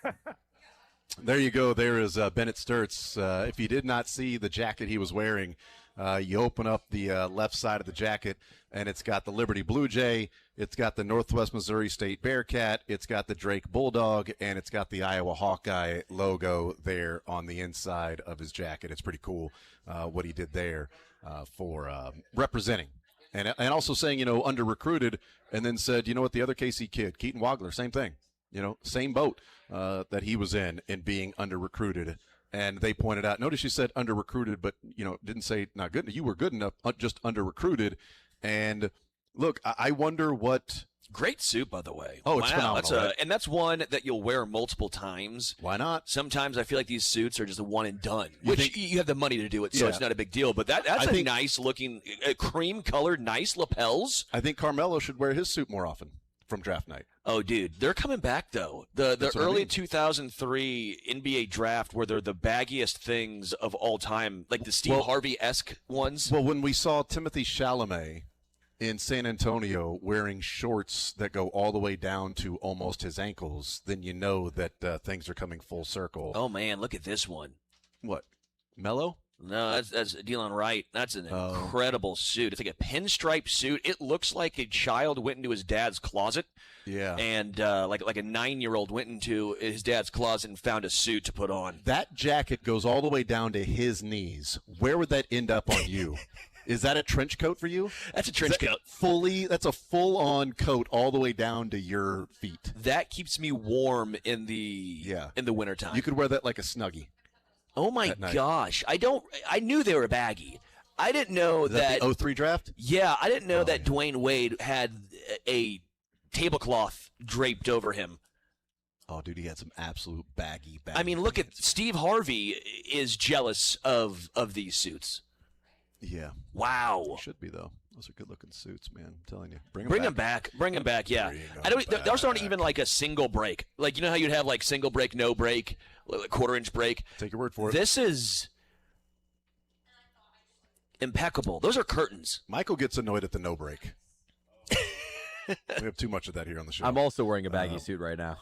S1: There you go. There is Bennett Sturtz. If you did not see the jacket he was wearing, you open up the left side of the jacket, and it's got the Liberty Blue Jay, it's got the Northwest Missouri State Bearcat, it's got the Drake Bulldog, and it's got the Iowa Hawkeye logo there on the inside of his jacket. It's pretty cool what he did there for representing. And also saying, under-recruited, and then said, you know what, the other KC kid, Keaton Wagler, same thing. Same boat that he was in being under-recruited. And they pointed out, notice you said under-recruited, but, didn't say not good. You were good enough, just under-recruited. And, look, I wonder what –
S2: Great suit, by the way.
S1: Oh, it's phenomenal. Right?
S2: And that's one that you'll wear multiple times.
S1: Why not?
S2: Sometimes I feel like these suits are just a one and done, which you have the money to do it, so it's not a big deal. But that's a nice-looking, cream-colored, nice lapels.
S1: I think Carmelo should wear his suit more often from draft night.
S2: Oh, dude, they're coming back, though. The early 2003 NBA draft were the baggiest things of all time, like the Steve Harvey-esque ones.
S1: Well, when we saw Timothy Chalamet in San Antonio wearing shorts that go all the way down to almost his ankles, then you know that things are coming full circle.
S2: Oh, man, look at this one.
S1: What, Melo?
S2: No, that's Dylan Wright. That's an incredible suit. It's like a pinstripe suit. It looks like a child went into his dad's closet.
S1: Yeah.
S2: And like a 9-year-old went into his dad's closet and found a suit to put on.
S1: That jacket goes all the way down to his knees. Where would that end up on you? Is that a trench coat for you?
S2: That's a trench coat.
S1: That's a full-on coat all the way down to your feet.
S2: That keeps me warm in the wintertime.
S1: You could wear that like a Snuggie.
S2: Oh my gosh. I knew they were baggy. I didn't know that
S1: the 03 draft?
S2: Yeah, I didn't know that Dwayne Wade had a tablecloth draped over him.
S1: Oh, dude, he had some absolute baggy.
S2: I mean, look at Steve Harvey is jealous of these suits.
S1: Yeah.
S2: Wow.
S1: He should be, though. Those are good-looking suits, man. I'm telling you.
S2: Bring them back. Bring them back, yeah. Those aren't even like a single break. Like, you know how you'd have like single break, no break, quarter-inch break?
S1: Take your word for it.
S2: This is impeccable. Those are curtains.
S1: Michael gets annoyed at the no break. We have too much of that here on the show.
S7: I'm also wearing a baggy suit right now.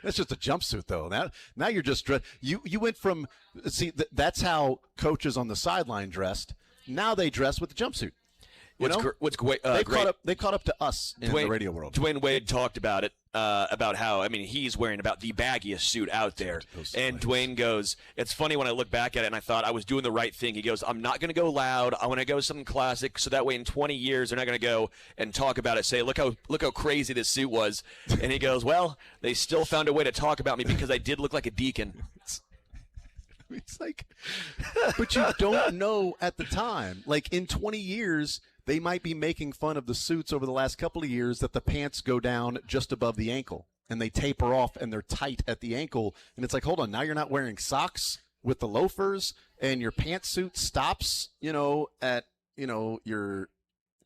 S1: That's just a jumpsuit, though. Now you're just dressed. You went from that's how coaches on the sideline dressed. Now they dress with the jumpsuit.
S2: What's great?
S1: They caught up to us in the radio world.
S2: Dwayne Wade talked about it, about how, he's wearing about the baggiest suit out there. And Dwayne goes, it's funny when I look back at it and I thought I was doing the right thing. He goes, I'm not going to go loud. I want to go something classic so that way in 20 years they're not going to go and talk about it, say, look how crazy this suit was. And he goes, well, they still found a way to talk about me because I did look like a deacon.
S1: It's like, but you don't know at the time. Like in 20 years, they might be making fun of the suits over the last couple of years that the pants go down just above the ankle and they taper off and they're tight at the ankle. And it's like, hold on, now you're not wearing socks with the loafers and your pantsuit stops, at, your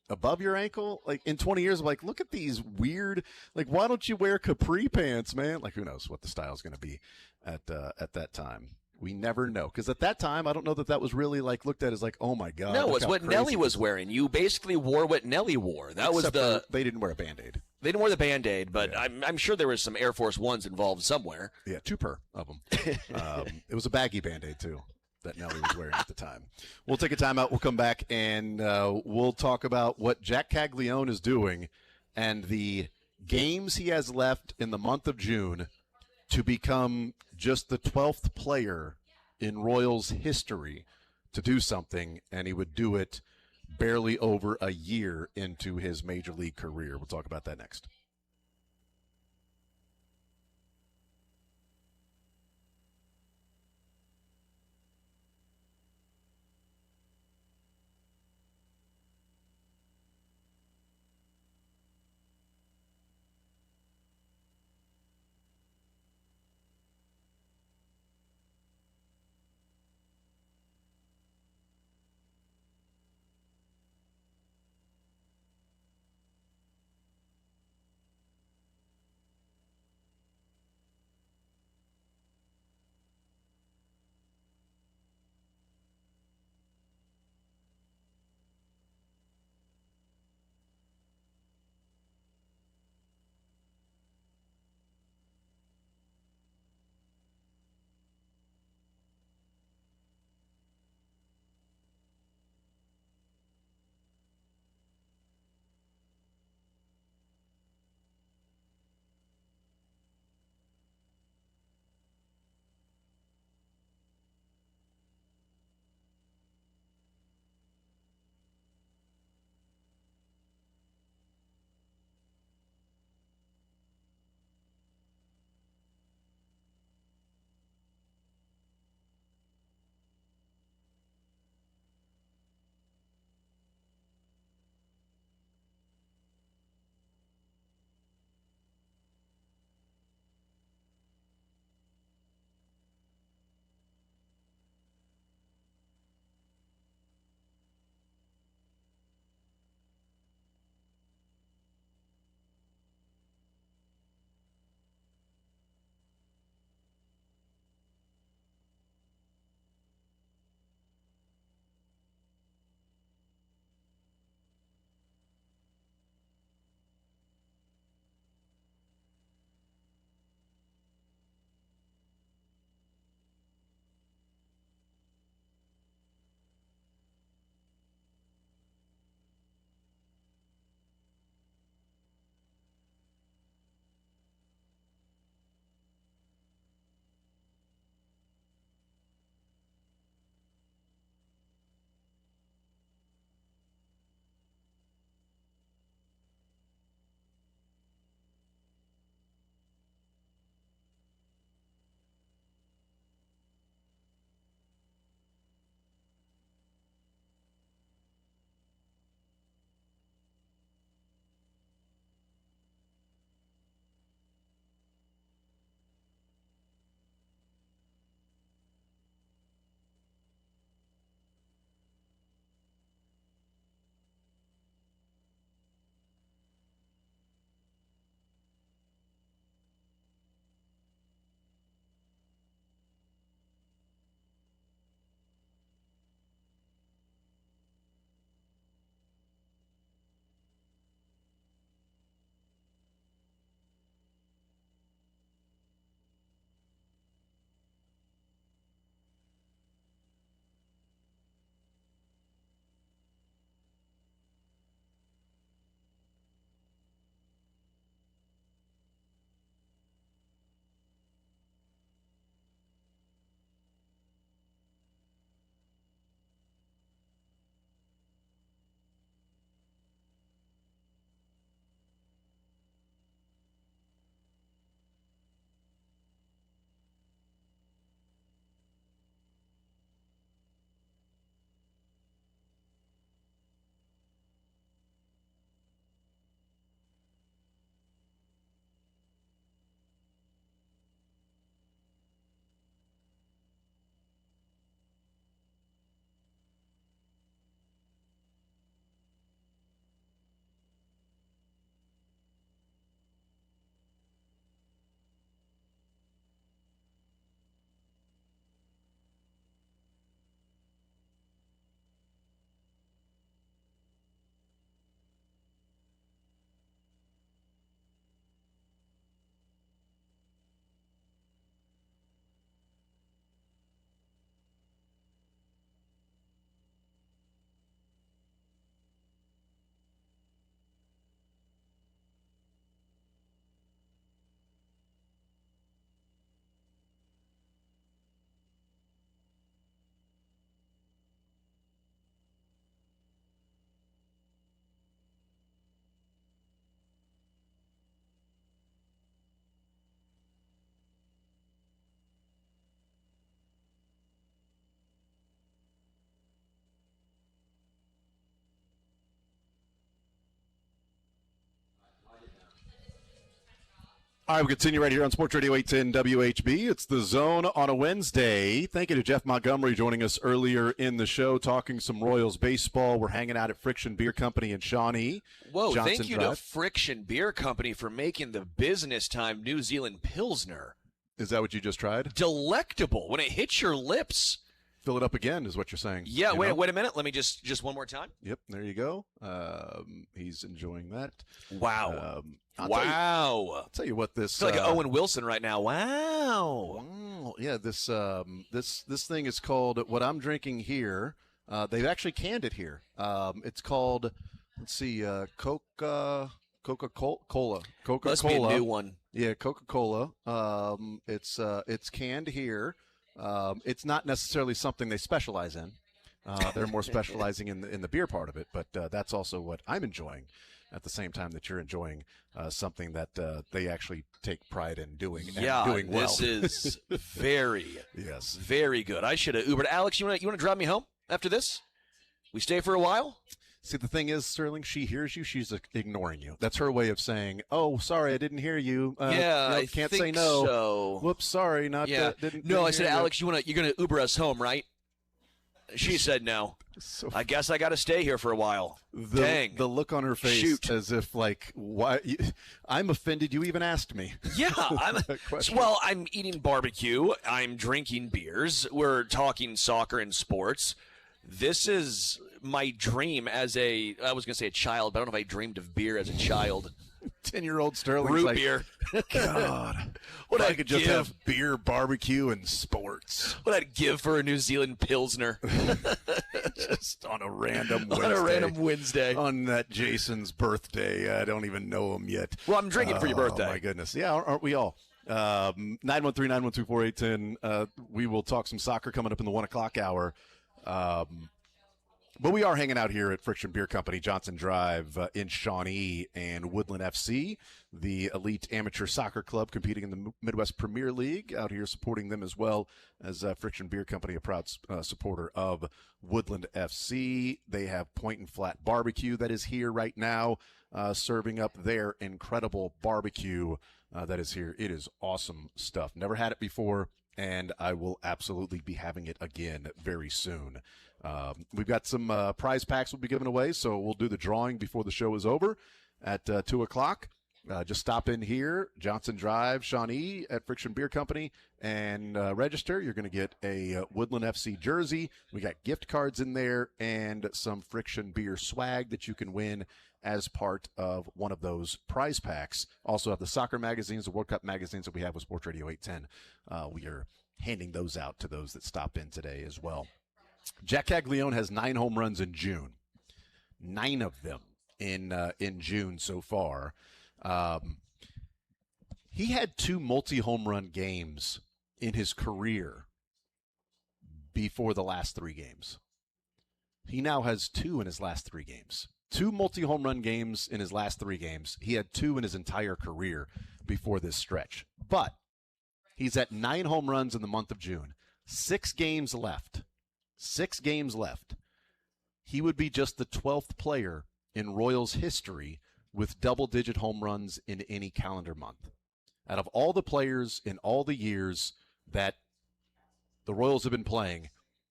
S1: above your ankle. Like in 20 years, I'm like, look at these weird, like, why don't you wear capri pants, man? Like, who knows what the style is going to be at that time. We never know. Because at that time, I don't know that was really like looked at as like, oh my God.
S2: No, it's what Nelly was wearing. You basically wore what Nelly wore. That was
S1: they didn't wear a Band-Aid.
S2: They didn't wear the Band-Aid, but yeah. I'm sure there was some Air Force Ones involved somewhere.
S1: Yeah, 2 per of them. It was a baggy Band-Aid, too, that Nelly was wearing at the time. We'll take a timeout. We'll come back, and we'll talk about what Jack Caglione is doing and the games he has left in the month of June to become just the 12th player in Royals history to do something, and he would do it barely over a year into his major league career. We'll talk about that next. All right, we continue right here on Sports Radio 810 WHB. It's The Zone on a Wednesday. Thank you to Jeff Montgomery joining us earlier in the show, talking some Royals baseball. We're hanging out at Friction Beer Company in Shawnee.
S2: Whoa,
S1: Johnson
S2: thank you
S1: Drive.
S2: to Friction Beer Company for making the business time New Zealand Pilsner.
S1: Is that what you just tried?
S2: Delectable. When it hits your lips.
S1: Fill it up again is what you're saying.
S2: Yeah,
S1: you
S2: wait
S1: know?
S2: a minute. Let me just one more time.
S1: Yep, there you go. He's enjoying that.
S2: Wow.
S1: I'll tell you what this...
S2: I feel like Owen Wilson right now. Wow.
S1: Yeah, this thing is called, what I'm drinking here, they've actually canned it here. It's called, let's see, Coca-Cola.
S2: Must be a new one.
S1: Yeah, Coca-Cola. It's canned here. It's not necessarily something they specialize in. They're more specializing in the beer part of it, but that's also what I'm enjoying at the same time that you're enjoying something that they actually take pride in doing and doing well.
S2: This is very, very good. I should have Ubered. Alex, you want to drive me home after this? We stay for a while?
S1: See, the thing is, Sterling, she hears you, she's ignoring you. That's her way of saying, "Oh, sorry, I didn't hear you.
S2: I
S1: can't
S2: think
S1: say no.
S2: So.
S1: Whoops, sorry, not.
S2: Yeah.
S1: Didn't
S2: I
S1: hear
S2: said,
S1: you.
S2: Alex, you're gonna Uber us home, right? She said no. I guess I got to stay here for a while. Dang.
S1: The look on her face,
S2: Shoot.
S1: as if like, why? I'm offended. You even asked me.
S2: Yeah, I'm eating barbecue. I'm drinking beers. We're talking soccer and sports. This is my dream as I was going to say a child, but I don't know if I dreamed of beer as a child.
S1: 10-year-old Sterling.
S2: Root beer.
S1: God. What I could just have beer, barbecue, and sports.
S2: What I'd give for a New Zealand Pilsner.
S1: Just on a random Wednesday.
S2: On a random Wednesday.
S1: On that Jason's birthday. I don't even know him yet.
S2: Well, I'm drinking for your birthday.
S1: Oh, my goodness. Yeah, aren't we all? 913-912-4810. We will talk some soccer coming up in the 1 o'clock hour. But we are hanging out here at Friction Beer Company, Johnson Drive in Shawnee, and Woodland FC, the elite amateur soccer club competing in the Midwest Premier League, out here supporting them as well as Friction Beer Company, a proud supporter of Woodland FC. They have Point and Flat Barbecue that is here right now, serving up their incredible barbecue that is here. It is awesome stuff. Never had it before, and I will absolutely be having it again very soon. We've got some prize packs we'll be giving away, so we'll do the drawing before the show is over at 2 o'clock. Just stop in here, Johnson Drive, Shawnee, at Friction Beer Company, and register. You're going to get a Woodland FC jersey. We got gift cards in there and some Friction Beer swag that you can win as part of one of those prize packs. Also have the soccer magazines, the World Cup magazines that we have with Sports Radio 810. We are handing those out to those that stop in today as well. Jack Caglione has 9 home runs in June. 9 of them in June so far. He had 2 multi-home run games in his career before the last 3 games. He now has 2 in his last 3 games. 2 multi-home run games in his last 3 games. He had 2 in his entire career before this stretch. But he's at 9 home runs in the month of June. 6 games left. 6 games left. He would be just the 12th player in Royals history with double-digit home runs in any calendar month. Out of all the players in all the years that the Royals have been playing,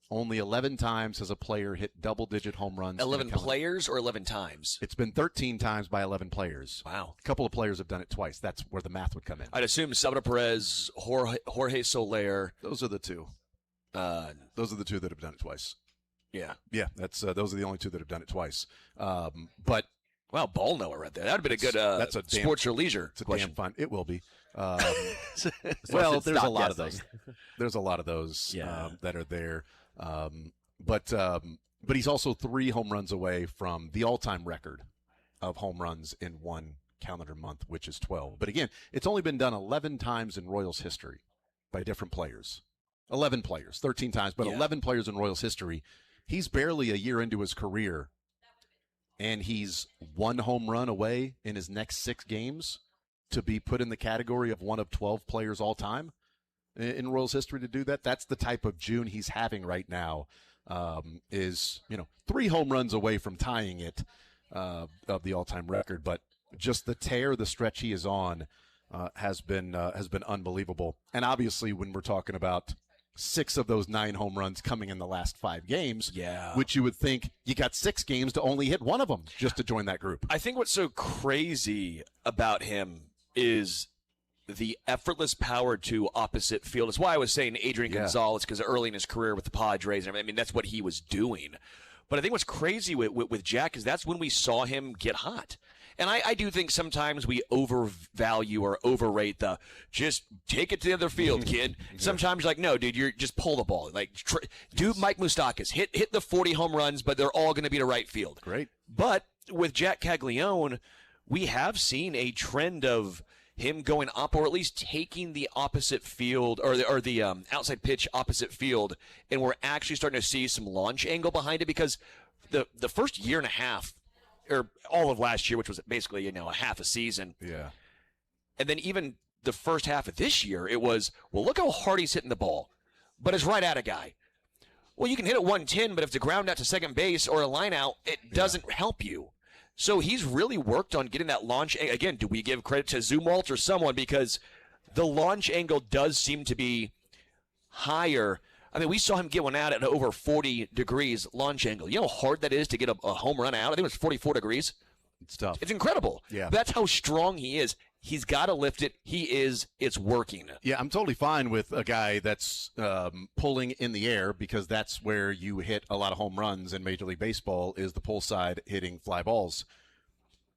S1: only 11 times has a player hit double-digit home runs.
S2: 11 players or 11 times?
S1: It's been 13 times by 11 players.
S2: Wow.
S1: A couple of players have done it twice. That's where the math would come in.
S2: I'd assume Salvador Perez, Jorge Soler.
S1: Those are the 2. Those are the 2 that have done it twice.
S2: Yeah.
S1: Yeah, that's those are the only 2 that have done it twice. But
S2: wow, ball knower right there. That would have been a good
S1: that's a
S2: sports or leisure
S1: it's a
S2: question.
S1: Damn fun. It will be. Well, there's a lot of those. There's a lot of those that are there. But he's also 3 home runs away from the all-time record of home runs in one calendar month, which is 12. But again, it's only been done 11 times in Royals history by different players. 11 players, 13 times, but 11 players in Royals history. He's barely a year into his career, and he's 1 home run away in his next 6 games to be put in the category of one of 12 players all time in Royals history to do that. That's the type of June he's having right now, is 3 home runs away from tying it of the all-time record. But just the tear, the stretch he is on, has been unbelievable. And obviously, when we're talking about 6 of those 9 home runs coming in the last 5 games, which you would think you got 6 games to only hit one of them just to join that group.
S2: I think what's so crazy about him is the effortless power to opposite field. It's why I was saying Adrian Gonzalez, because early in his career with the Padres, I mean, that's what he was doing. But I think what's crazy with Jack is that's when we saw him get hot. And I do think sometimes we overvalue or overrate the just take it to the other field, kid. Sometimes you're like, no, dude, you're just pull the ball. Like, do Mike Moustakas, hit the 40 home runs, but they're all going to be to right field.
S1: Great.
S2: But with Jack Caglione, we have seen a trend of him going up, or at least taking the opposite field or the outside pitch opposite field, and we're actually starting to see some launch angle behind it, because the first year and a half, or all of last year, which was basically a half a season, and then even the first half of this year, it was, well, look how hard he's hitting the ball, but it's right at a guy. Well, you can hit it 110, but if it's a ground out to second base or a line out, it doesn't help you. So he's really worked on getting that launch. Again, do we give credit to Zumwalt or someone? Because the launch angle does seem to be higher. I mean, we saw him get one out at over 40 degrees launch angle. You know how hard that is to get a home run out? I think it was 44 degrees.
S1: It's tough.
S2: It's incredible.
S1: Yeah.
S2: That's how strong he is. He's got to lift it. It's working.
S1: Yeah, I'm totally fine with a guy that's pulling in the air, because that's where you hit a lot of home runs in Major League Baseball, is the pull side hitting fly balls.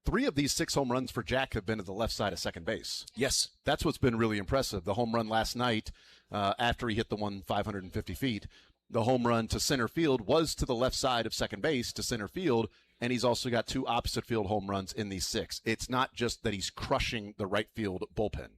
S1: 3 of these 6 home runs for Jack have been to the left side of second base.
S2: Yes.
S1: That's what's been really impressive. The home run last night, after he hit the one 550 feet, the home run to center field was to the left side of second base to center field, and he's also got 2 opposite field home runs in these 6. It's not just that he's crushing the right field bullpen.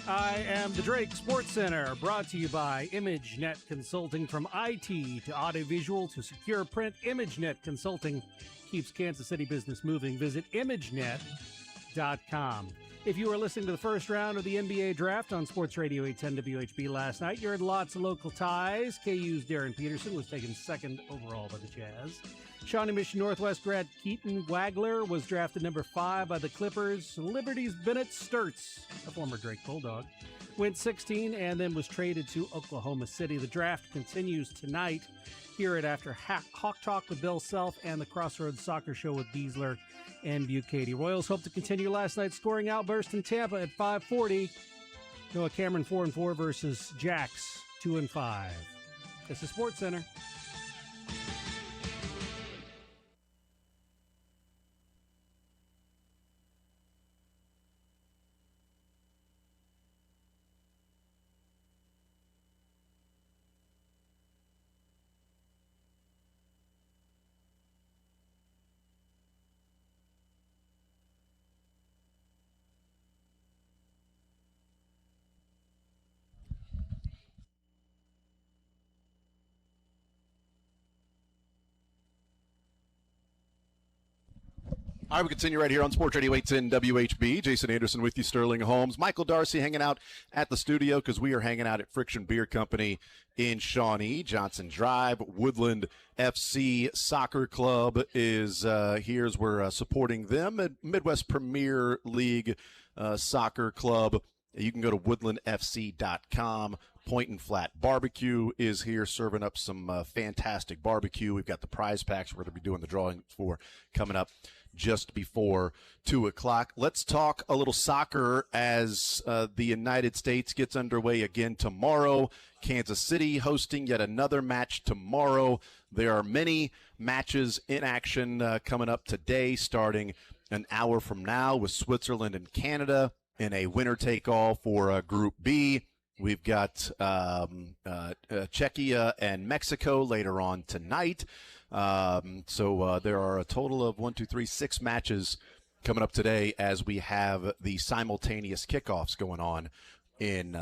S5: I am the Drake Sports Center, brought to you by ImageNet Consulting. From IT to audiovisual to secure print, ImageNet Consulting keeps Kansas City business moving. Visit ImageNet.com. If you were listening to the first round of the NBA draft on Sports Radio 810 WHB last night, you heard lots of local ties. KU's Darren Peterson was taken second overall by the Jazz. Shawnee Mission Northwest grad Keaton Wagler was drafted number 5 by the Clippers. Liberty's Bennett Sturtz, a former Drake Bulldog, went 16 and then was traded to Oklahoma City. The draft continues tonight. Hear it after Hawk Talk with Bill Self and the Crossroads Soccer Show with Beasler and Bukaty. Royals hope to continue last night's scoring outburst in Tampa at 5:40. Noah Cameron 4-4 versus Jacks 2-5. This is Sports Center.
S1: All right, we continue right here on Sports Radio 810 WHB. Jason Anderson with you, Sterling Holmes. Michael Darcy hanging out at the studio because we are hanging out at Friction Beer Company in Shawnee. Johnson Drive, Woodland FC Soccer Club is here as we're supporting them at Midwest Premier League Soccer Club. You can go to woodlandfc.com. Point and Flat Barbecue is here serving up some fantastic barbecue. We've got the prize packs we're going to be doing the drawing for coming up just before 2 o'clock. Let's talk a little soccer as the United States gets underway again tomorrow. Kansas City hosting yet another match tomorrow. There are many matches in action coming up today, starting an hour from now with Switzerland and Canada in a winner-take-all for Group B. We've got Czechia and Mexico later on tonight. So there are a total of 6 matches coming up today as we have the simultaneous kickoffs going on in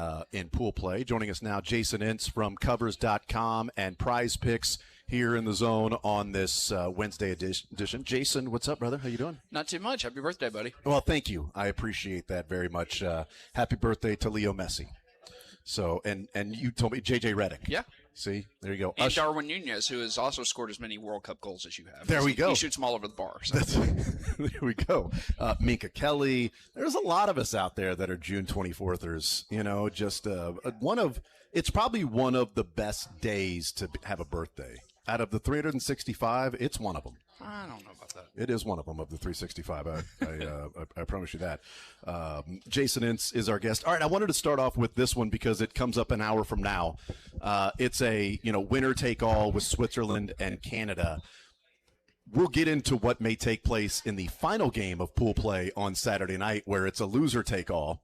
S1: pool play. Joining us now, Jason Ince from Covers.com and Prize Picks here in the zone on this Wednesday edition. Jason, what's up, brother? How you doing?
S15: Not too much. Happy birthday, buddy.
S1: Well, thank you. I appreciate that very much. Happy birthday to Leo Messi. So, and you told me J.J. Redick.
S15: Yeah.
S1: See, there you go.
S15: And Darwin Nunez, who has also scored as many World Cup goals as you have.
S1: There we go.
S15: He shoots them all over the bar. So.
S1: There we go. Minka Kelly. There's a lot of us out there that are June 24thers. You know, just it's probably one of the best days to have a birthday. Out of the 365, it's one of them.
S15: I don't know about that.
S1: It is one of them of the 365. I promise you that. Jason Ince is our guest. All right, I wanted to start off with this one because it comes up an hour from now. It's a winner take all with Switzerland and Canada. We'll get into what may take place in the final game of pool play on Saturday night, where it's a loser take all.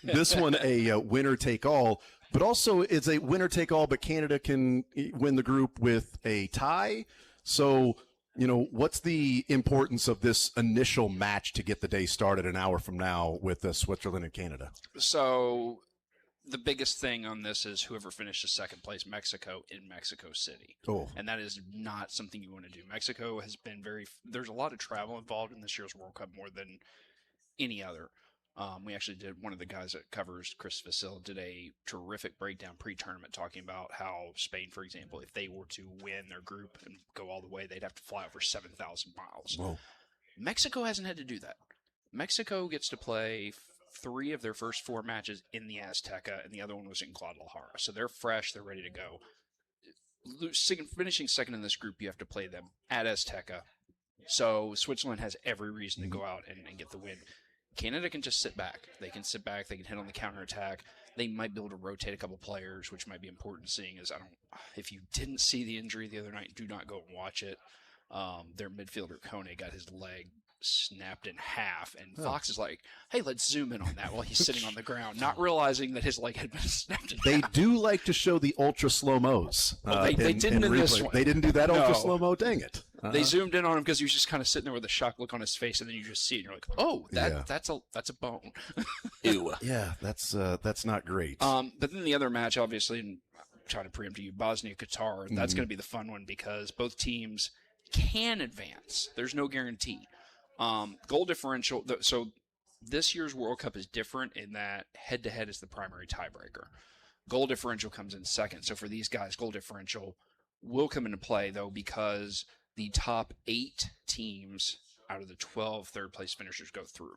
S1: This one a winner take all. But also, it's a winner-take-all, but Canada can win the group with a tie. So, what's the importance of this initial match to get the day started an hour from now with Switzerland and Canada?
S15: So, the biggest thing on this is whoever finishes second place, Mexico, in Mexico City.
S1: Oh.
S15: And that is not something you want to do. Mexico has been there's a lot of travel involved in this year's World Cup more than any other. We actually did, one of the guys that covers, Chris Vasil, did a terrific breakdown pre-tournament talking about how Spain, for example, if they were to win their group and go all the way, they'd have to fly over 7,000 miles.
S1: Whoa.
S15: Mexico hasn't had to do that. Mexico gets to play 3 of their first 4 matches in the Azteca, and the other one was in Guadalajara. So they're fresh, they're ready to go. Finishing second in this group, you have to play them at Azteca. So Switzerland has every reason to go out and get the win. Canada can just sit back. They can sit back. They can hit on the counterattack. They might be able to rotate a couple players, which might be important. Seeing as if you didn't see the injury the other night, do not go and watch it. Their midfielder Kone got his leg snapped in half, and Fox is like, "Hey, let's zoom in on that," while he's sitting on the ground, not realizing that his leg had been snapped in half.
S1: They do like to show the ultra slow-mos.
S15: They didn't in this one.
S1: They didn't do that ultra slow-mo. Dang it.
S15: They zoomed in on him because he was just kind of sitting there with a shocked look on his face, and then you just see it, and you're like, "Oh, that's a bone."
S2: Ew.
S1: Yeah, that's not great.
S15: But then the other match, obviously, and I'm trying to preempt you, Bosnia-Qatar. That's going to be the fun one because both teams can advance. There's no guarantee. Goal differential. So this year's World Cup is different in that head-to-head is the primary tiebreaker. Goal differential comes in second. So for these guys, goal differential will come into play, though, because the top 8 teams out of the 12 third-place finishers go through.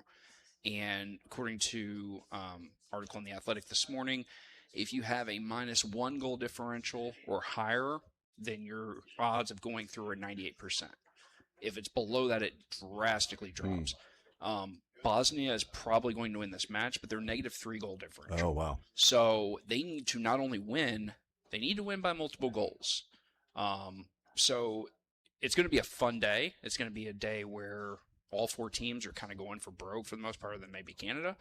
S15: And according to article in The Athletic this morning, if you have a -1 goal differential or higher, then your odds of going through are 98%. If it's below that, it drastically drops. Bosnia is probably going to win this match, but they're -3 goal differential.
S1: Oh, wow.
S15: So they need to not only win, they need to win by multiple goals. So it's going to be a fun day. It's going to be a day where all 4 teams are kind of going for broke for the most part, other than maybe Canada.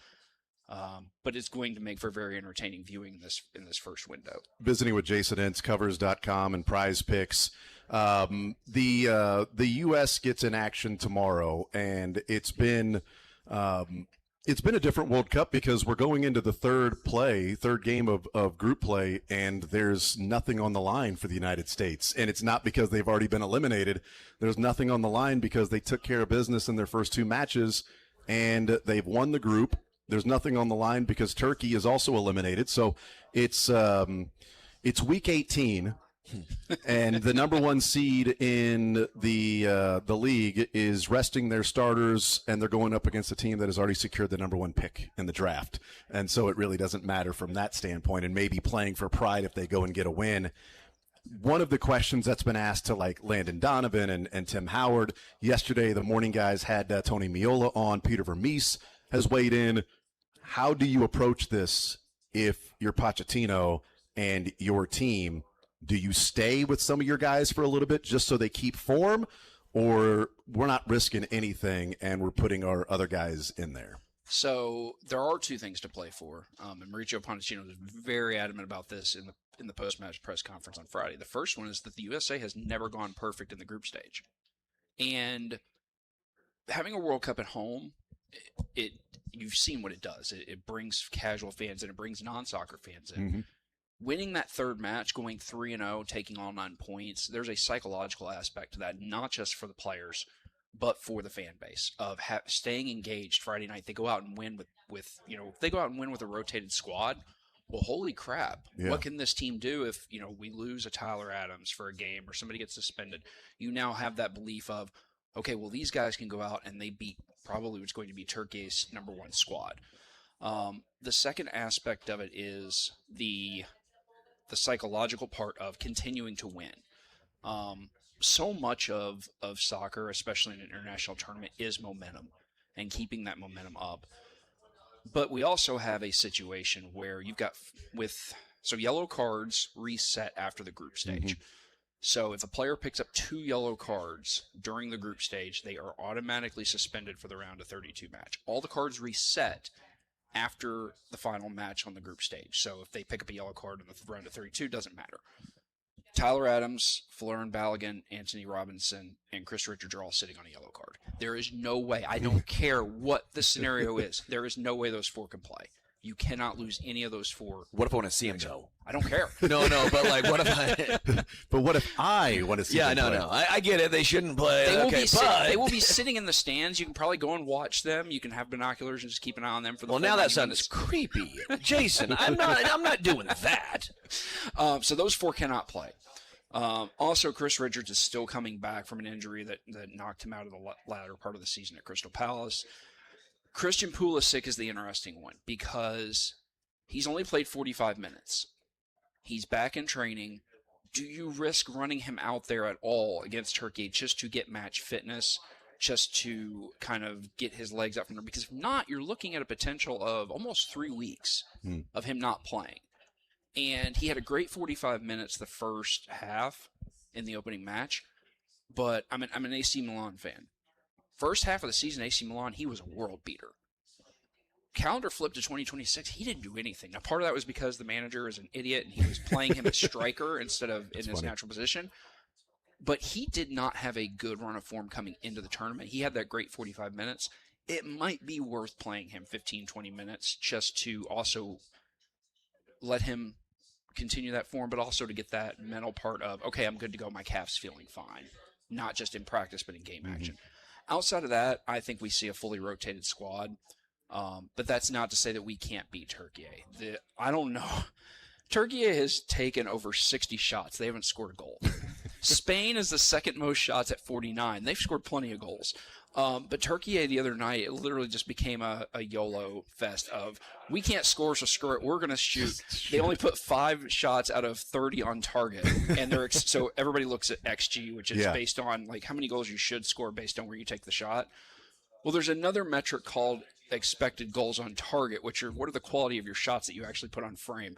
S15: But it's going to make for very entertaining viewing in this first window.
S1: Visiting with Jason Entz, covers.com and Prize Picks. The U.S. gets in action tomorrow, and it's been a different World Cup because we're going into the third game of group play, and there's nothing on the line for the United States. And it's not because they've already been eliminated. There's nothing on the line because they took care of business in their first 2 matches, and they've won the group. There's nothing on the line because Turkey is also eliminated. So it's week 18. And the number 1 seed in the league is resting their starters, and they're going up against a team that has already secured the number 1 pick in the draft. And so it really doesn't matter from that standpoint, and maybe playing for pride if they go and get a win. One of the questions that's been asked to like Landon Donovan and Tim Howard yesterday, the morning guys had Tony Meola on. Peter Vermees has weighed in. How do you approach this if you're Pochettino and your team? Do you stay with some of your guys for a little bit just so they keep form, or we're not risking anything and we're putting our other guys in there?
S15: So there are 2 things to play for, and Mauricio Pochettino was very adamant about this in the post-match press conference on Friday. The first one is that the USA has never gone perfect in the group stage, and having a World Cup at home, you've seen what it does. It brings casual fans in, it brings non-soccer fans in.
S1: Mm-hmm.
S15: Winning that third match, going 3-0, taking all 9 points, there's a psychological aspect to that, not just for the players, but for the fan base of staying engaged Friday night. They go out and win with they go out and win with a rotated squad. Well, holy crap. Yeah. What can this team do if, we lose a Tyler Adams for a game or somebody gets suspended? You now have that belief of, okay, well, these guys can go out and they beat probably what's going to be Turkey's number 1 squad. The second aspect of it is the psychological part of continuing to win. So much of soccer, especially in an international tournament, is momentum and keeping that momentum up. But we also have a situation where you've got yellow cards reset after the group stage. Mm-hmm. So if a player picks up 2 yellow cards during the group stage, they are automatically suspended for the round of 32 match. All the cards reset after the final match on the group stage. So if they pick up a yellow card in the round of 32, doesn't matter. Tyler Adams, Florian Balogun, Anthony Robinson, and Chris Richards are all sitting on a yellow card. There is no way. I don't care what the scenario is. There is no way those 4 can play. You cannot lose any of those 4.
S2: What if I want to see him go?
S15: I don't care.
S2: No, but like, what if I?
S1: But what if I want to see?
S2: Yeah,
S1: them
S2: no.
S1: play?
S2: I get it. They shouldn't play.
S15: They will be sitting in the stands. You can probably go and watch them. You can have binoculars and just keep an eye on them for the.
S2: Well, now that sounds creepy, Jason. I'm not doing that.
S15: So those 4 cannot play. Also, Chris Richards is still coming back from an injury that knocked him out of the latter part of the season at Crystal Palace. Christian Pulisic is the interesting one because he's only played 45 minutes. He's back in training. Do you risk running him out there at all against Turkey just to get match fitness, just to kind of get his legs up from there? Because if not, you're looking at a potential of almost 3 weeks of him not playing. And he had a great 45 minutes the first half in the opening match, but I'm an AC Milan fan. First half of the season, AC Milan, he was a world beater. Calendar flipped to 2026, he didn't do anything. Now, part of that was because the manager is an idiot and he was playing him as striker instead of in his natural position. but he did not have a good run of form coming into the tournament. He had that great 45 minutes. It might be worth playing him 15, 20 minutes just to also let him continue that form, but also to get that mental part of, okay, I'm good to go. My calf's feeling fine. Not just in practice, but in game action. Outside of that, I think we see a fully rotated squad. But that's not to say that we can't beat Turkey. I don't know. Turkey has taken over 60 shots. They haven't scored a goal. Spain is the second most shots at 49. They've scored plenty of goals. But Turkey the other night, it literally just became a YOLO fest of, we can't score, so screw it. We're going to shoot. They only put 5 shots out of 30 on target. And so everybody looks at XG, which is based on like how many goals you should score based on where you take the shot. Well, there's another metric called expected goals on target, which are what are the quality of your shots that you actually put on frame.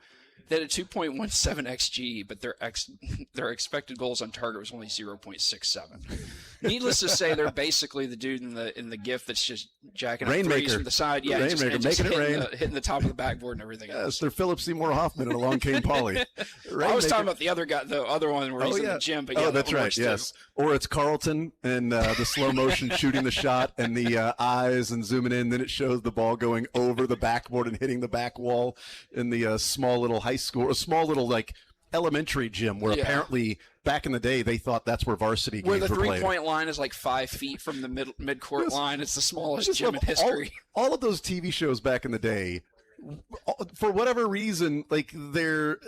S15: They had a 2.17 XG, but their expected goals on target was only 0.67. Needless to say, they're basically the dude in the GIF that's just jacking up threes from the side. Yeah,
S1: Rainmaker,
S15: just
S1: making it rain.
S15: hitting the top of the backboard and everything else.
S1: Yes, they're Philip Seymour Hoffman and along came Pauly.
S15: I was talking about the other guy, the other one where he's in the gym. But
S1: that's right, yes. Or it's Carlton and the slow motion shooting the shot and the eyes and zooming in. Then it shows the ball going over the backboard and hitting the back wall in the small little high school, a small little like elementary gym where apparently back in the day they thought that's where varsity games
S15: where the
S1: were played.
S15: 3-point line is like 5 feet from the mid-court line. It's the smallest gym in history.
S1: All of those TV shows back in the day, for whatever reason, like their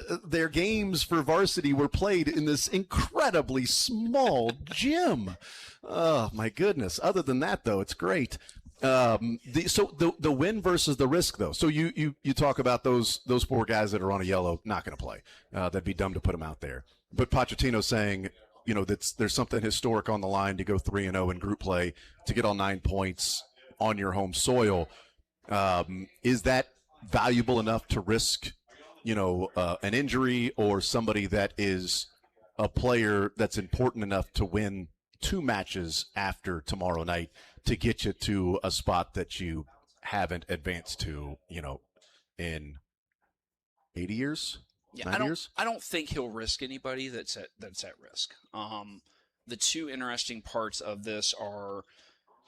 S1: games for varsity were played in this incredibly small gym. Oh my goodness! Other than that, though, it's great. The win versus the risk, though. So you talk about those 4 guys that are on a yellow, not going to play. That'd be dumb to put them out there. But Pochettino saying, there's something historic on the line to go 3-0 in group play to get all 9 points on your home soil. Is that valuable enough to risk, an injury or somebody that is a player that's important enough to win 2 matches after tomorrow night to get you to a spot that you haven't advanced to, in 80 years?
S15: Yeah,
S1: 90 years?
S15: I don't think he'll risk anybody that's at risk. The 2 interesting parts of this are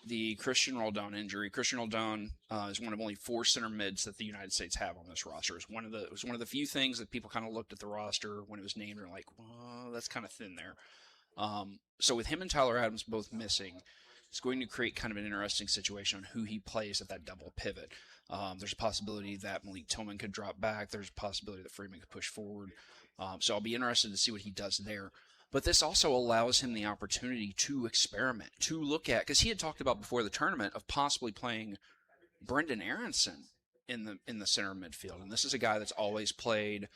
S15: the Christian Roldan injury. Christian Roldan is one of only 4 center mids that the United States have on this roster. It was one of the few things that people kind of looked at the roster when it was named and were like, well, that's kind of thin there. So with him and Tyler Adams both missing, it's going to create kind of an interesting situation on who he plays at that double pivot. There's a possibility that Malik Tillman could drop back. There's a possibility that Freeman could push forward. So I'll be interested to see what he does there. But this also allows him the opportunity to experiment, to look at, because he had talked about before the tournament of possibly playing Brendan Aronson in the center midfield. And this is a guy that's always played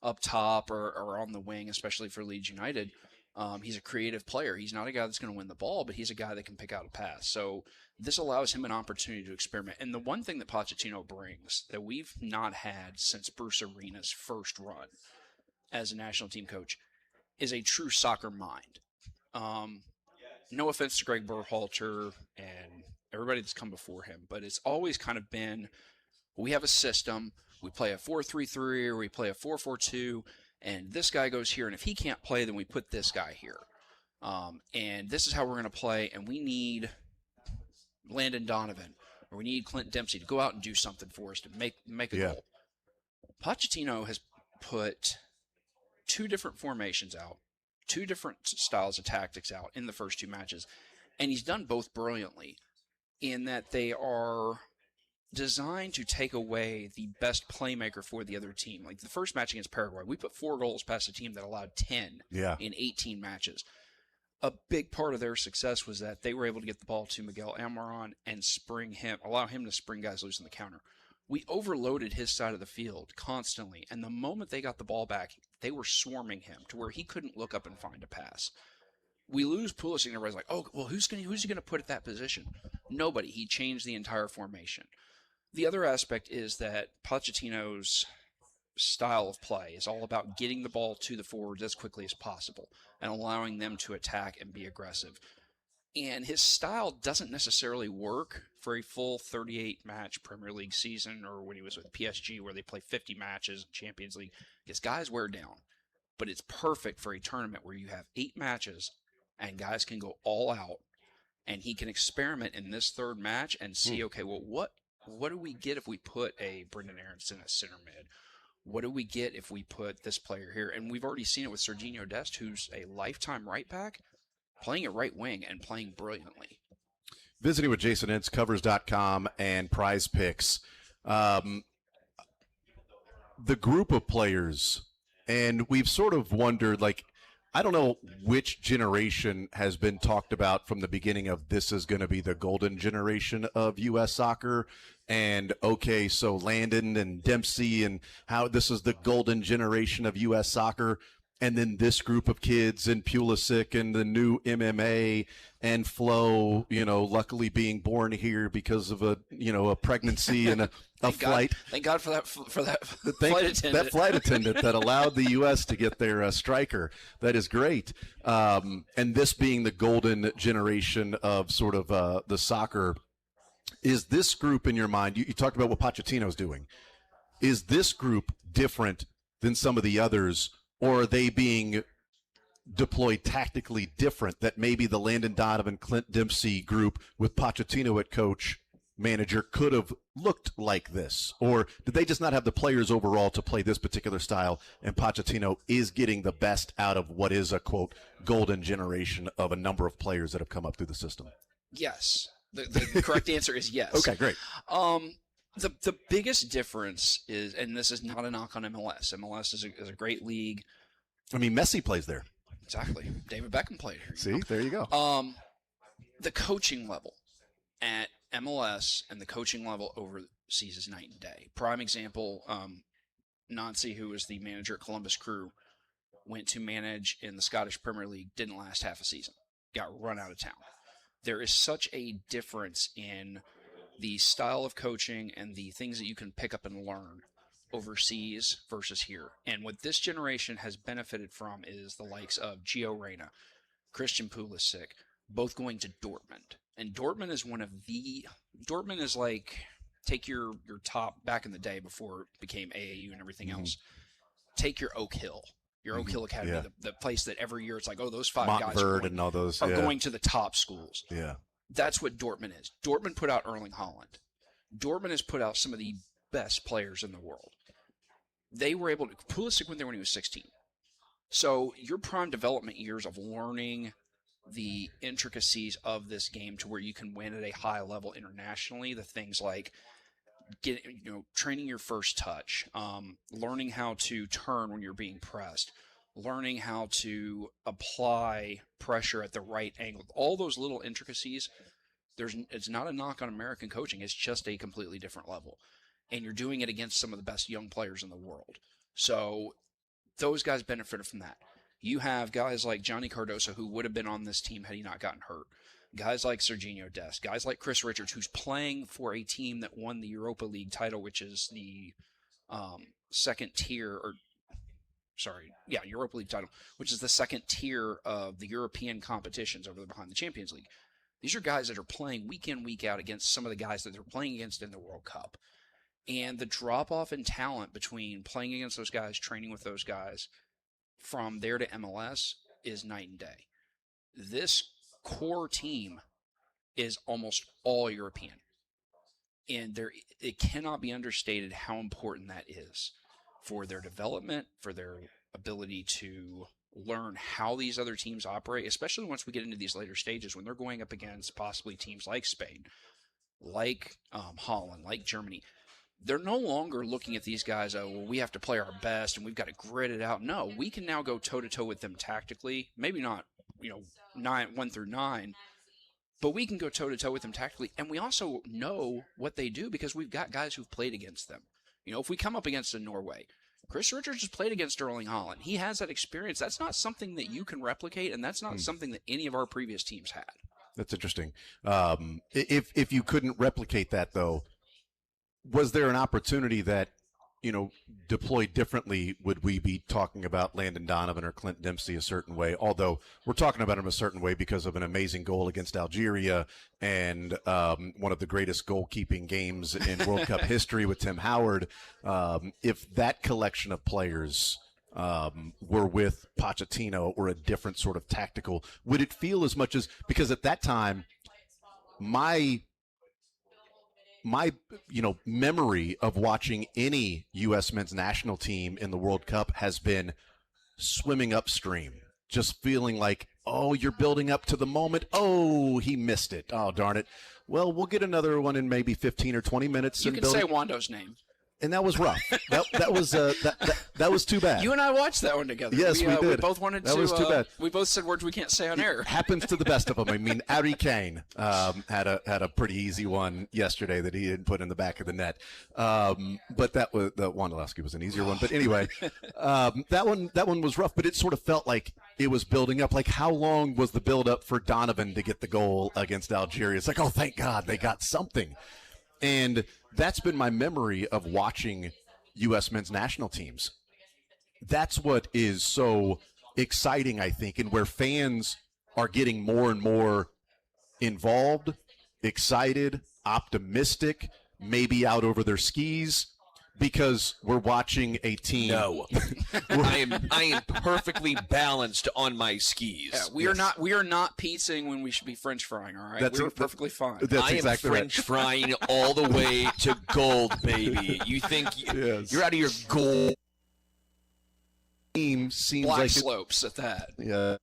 S15: up top or on the wing, especially for Leeds United. He's a creative player. He's not a guy that's going to win the ball, but he's a guy that can pick out a pass. So this allows him an opportunity to experiment. And the one thing that Pochettino brings that we've not had since Bruce Arena's first run as a national team coach is a true soccer mind. No offense to Greg Berhalter and everybody that's come before him, but it's always kind of been, we have a system, we play a 4-3-3 or we play a 4-4-2, and this guy goes here, and if he can't play, then we put this guy here. And this is how we're going to play, and we need Landon Donovan or we need Clint Dempsey to go out and do something for us to make a goal. Pochettino has put 2 different formations out, 2 different styles of tactics out in the first 2 matches, and he's done both brilliantly in that they are designed to take away the best playmaker for the other team. Like the first match against Paraguay, we put 4 goals past a team that allowed 10 in 18 matches. A big part of their success was that they were able to get the ball to Miguel Almiron and allow him to spring guys loose in the counter. We overloaded his side of the field constantly, and the moment they got the ball back, they were swarming him to where he couldn't look up and find a pass. We lose Pulisic, and everybody's like, oh, well, who's he going to put at that position? Nobody. He changed the entire formation. The other aspect is that Pochettino's style of play is all about getting the ball to the forwards as quickly as possible and allowing them to attack and be aggressive. And his style doesn't necessarily work for a full 38-match Premier League season or when he was with PSG where they play 50 matches in Champions League. His guys wear down. But it's perfect for a tournament where you have 8 matches and guys can go all out, and he can experiment in this third match and see, okay, well, what do we get if we put a Brendan Aronson at center mid? What do we get if we put this player here? And we've already seen it with Serginho Dest, who's a lifetime right back, playing at right wing and playing brilliantly.
S1: Visiting with Jason Ince, Covers.com and Prize Picks. The group of players, and we've sort of wondered, like, I don't know which generation has been talked about from the beginning of this is going to be the golden generation of U.S. soccer. And, okay, so Landon and Dempsey and how this is the golden generation of U.S. soccer. And then this group of kids and Pulisic and the new MMA and Flo, luckily being born here because of a pregnancy and a flight.
S15: Thank God for that flight attendant.
S1: That flight attendant that allowed the U.S. to get their striker. That is great. And this being the golden generation of sort of the soccer, is this group in your mind? You talked about what Pochettino's doing. Is this group different than some of the others? Or are they being deployed tactically different, that maybe the Landon Donovan, Clint Dempsey group with Pochettino at coach, manager could have looked like this? Or did they just not have the players overall to play this particular style, and Pochettino is getting the best out of what is a, quote, golden generation of a number of players that have come up through the system?
S15: Yes. The correct answer is yes.
S1: Okay, great.
S15: The biggest difference is, and this is not a knock on MLS. MLS is a great league.
S1: I mean, Messi plays there.
S15: Exactly. David Beckham played here.
S1: See, there you go.
S15: The coaching level at MLS and the coaching level overseas is night and day. Prime example, Nancy, who was the manager at Columbus Crew, went to manage in the Scottish Premier League, didn't last half a season, got run out of town. There is such a difference in the style of coaching and the things that you can pick up and learn overseas versus here. And what this generation has benefited from is the likes of Gio Reyna, Christian Pulisic, both going to Dortmund. And Dortmund is like, take your top, back in the day before it became AAU and everything else, take your Oak Hill. Your Oak Hill Academy, the place that every year it's like, oh, those five guys are going to the top schools.
S1: Yeah.
S15: That's what Dortmund is. Dortmund put out Erling Haaland. Dortmund has put out some of the best players in the world. They were able to – Pulisic went there when he was 16. So your prime development years of learning the intricacies of this game to where you can win at a high level internationally, the things like training your first touch, learning how to turn when you're being pressed, learning how to apply pressure at the right angle, all those little intricacies. It's not a knock on American coaching. It's just a completely different level. And you're doing it against some of the best young players in the world. So those guys benefited from that. You have guys like Johnny Cardoso, who would have been on this team had he not gotten hurt. Guys like Serginho Dest, guys like Chris Richards, who's playing for a team that won the Europa League title, which is the second tier, Europa League title, which is the second tier of the European competitions behind the Champions League. These are guys that are playing week in, week out against some of the guys that they're playing against in the World Cup. And the drop-off in talent between playing against those guys, training with those guys, from there to MLS is night and day. This core team is almost all European. And it cannot be understated how important that is for their development, for their ability to learn how these other teams operate, especially once we get into these later stages when they're going up against possibly teams like Spain, like Holland, like Germany. They're no longer looking at these guys, we have to play our best and we've got to grit it out. No, we can now go toe-to-toe with them tactically. Maybe not, 1 through 9, but we can go toe-to-toe with them tactically. And we also know what they do because we've got guys who've played against them. If we come up against a Norway, Chris Richards has played against Erling Haaland. He has that experience. That's not something that you can replicate, and that's not something that any of our previous teams had.
S1: That's interesting. If you couldn't replicate that, though, was there an opportunity that, deployed differently? Would we be talking about Landon Donovan or Clint Dempsey a certain way? Although we're talking about him a certain way because of an amazing goal against Algeria and one of the greatest goalkeeping games in World Cup history with Tim Howard. If that collection of players were with Pochettino or a different sort of tactical? Would it feel as much as, because at that time, my memory of watching any U.S. men's national team in the World Cup has been swimming upstream, just feeling like, oh, you're building up to the moment. Oh, he missed it. Oh, darn it. Well, we'll get another one in maybe 15 or 20 minutes.
S15: You can say Wando's name.
S1: And that was rough. That was too bad.
S15: You and I watched that one together.
S1: Yes, we did.
S15: We both wanted
S1: that
S15: to.
S1: Was too bad.
S15: We both said words we can't say on air.
S1: Happens to the best of them. I mean, Harry Kane had a pretty easy one yesterday that he didn't put in the back of the net. But that was Wondolowski was an easier one. But anyway, that one was rough. But it sort of felt like it was building up. Like, how long was the build up for Donovan to get the goal against Algeria? It's like, oh, thank God they got something. And that's been my memory of watching U.S. men's national teams. That's what is so exciting, I think, and where fans are getting more and more involved, excited, optimistic, maybe out over their skis, because we're watching a team.
S16: No, I am perfectly balanced on my skis.
S15: Yeah, we are not pizzaing when we should be French frying. All right, we're perfectly fine.
S16: I am French frying all the way to gold, baby. You think you're out of your gold?
S1: Team seems
S15: Black
S1: like
S15: slopes at that.
S1: Yeah.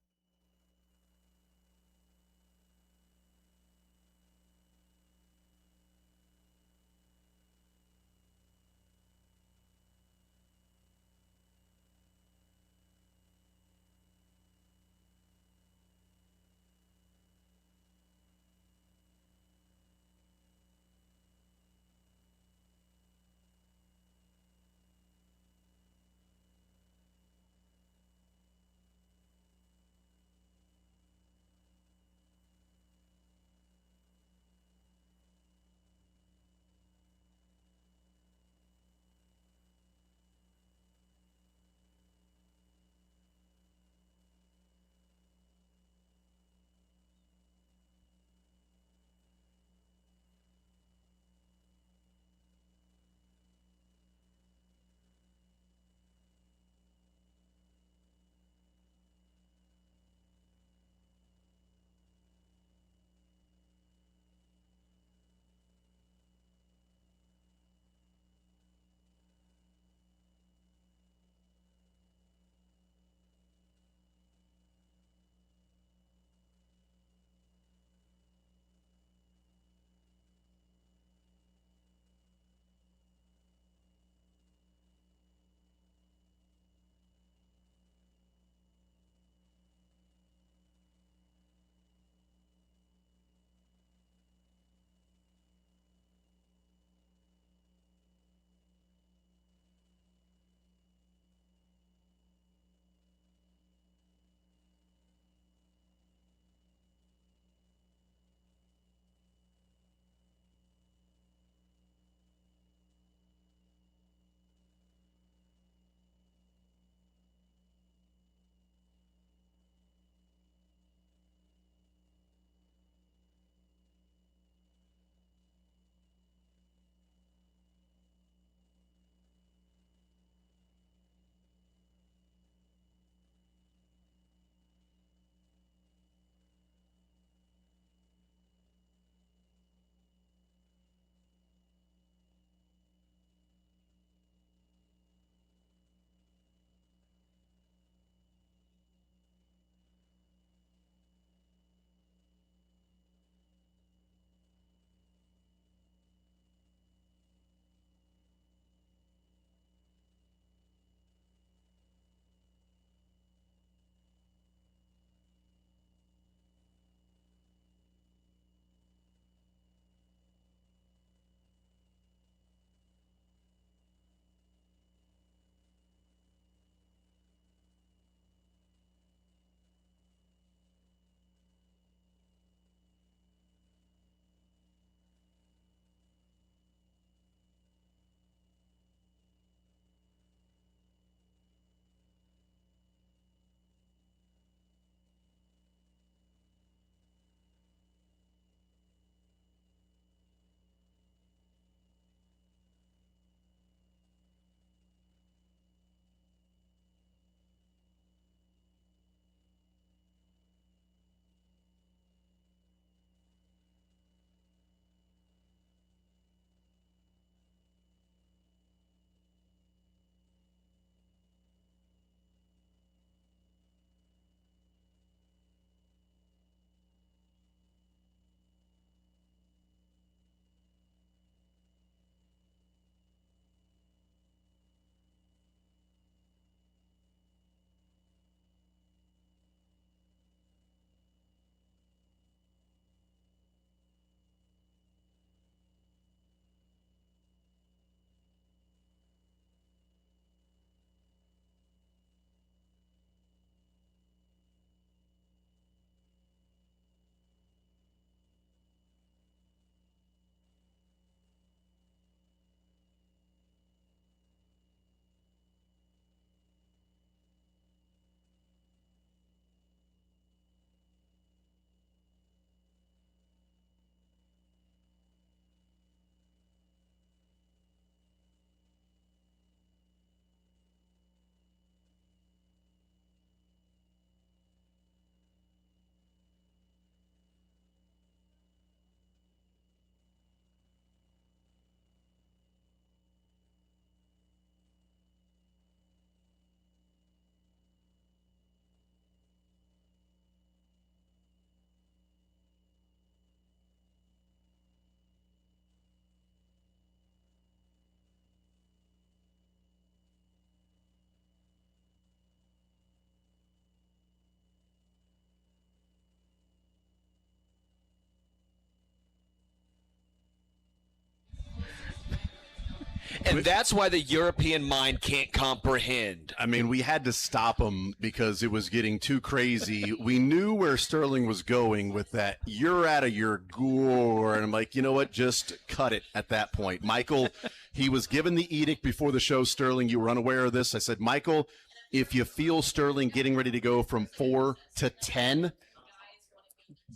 S2: And that's why the European mind can't comprehend.
S1: I mean, we had to stop him because it was getting too crazy. We knew where Sterling was going with that. You're out of your gore. And I'm like, you know what? Just cut it at that point. Michael, he was given the edict before the show, Sterling. You were unaware of this. I said, Michael, if you feel Sterling getting ready to go from 4 to 10,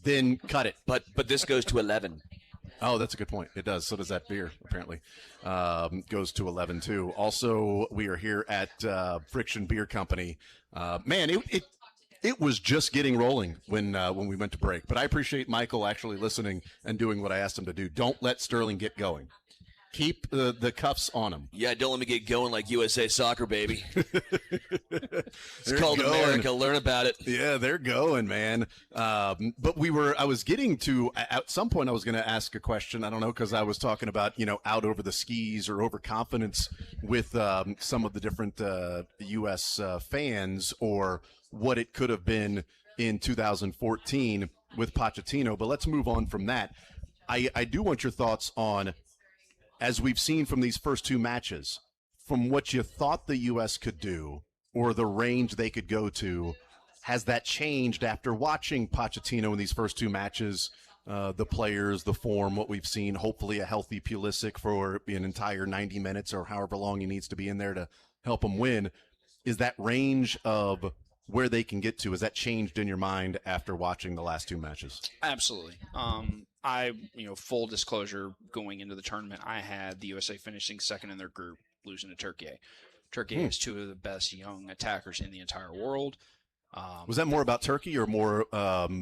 S1: then cut it.
S2: But this goes to 11.
S1: Oh, that's a good point. It does. So does that beer, apparently. Goes to 11, too. Also, we are here at Friction Beer Company. Man, it was just getting rolling when we went to break. But I appreciate Michael actually listening and doing what I asked him to do. Don't let Sterling get going. Keep the cuffs on him.
S2: Yeah, don't let me get going like USA Soccer, baby. It's called
S1: going.
S2: America. Learn about it.
S1: Yeah, they're going, man. But I was getting to, at some point I was going to ask a question. I don't know, because I was talking about, out over the skis or overconfidence with some of the different U.S. Fans, or what it could have been in 2014 with Pochettino. But let's move on from that. I do want your thoughts on, as we've seen from these first two matches, from what you thought the U.S. could do or the range they could go to, has that changed after watching Pochettino in these first two matches? The players, the form, what we've seen, hopefully a healthy Pulisic for an entire 90 minutes or however long he needs to be in there to help them win. Is that range of where they can get to, has that changed in your mind after watching the last two matches?
S15: Absolutely. Full disclosure, going into the tournament, I had the USA finishing second in their group, losing to Turkey. Turkey has two of the best young attackers in the entire world.
S1: Was that more about Turkey or more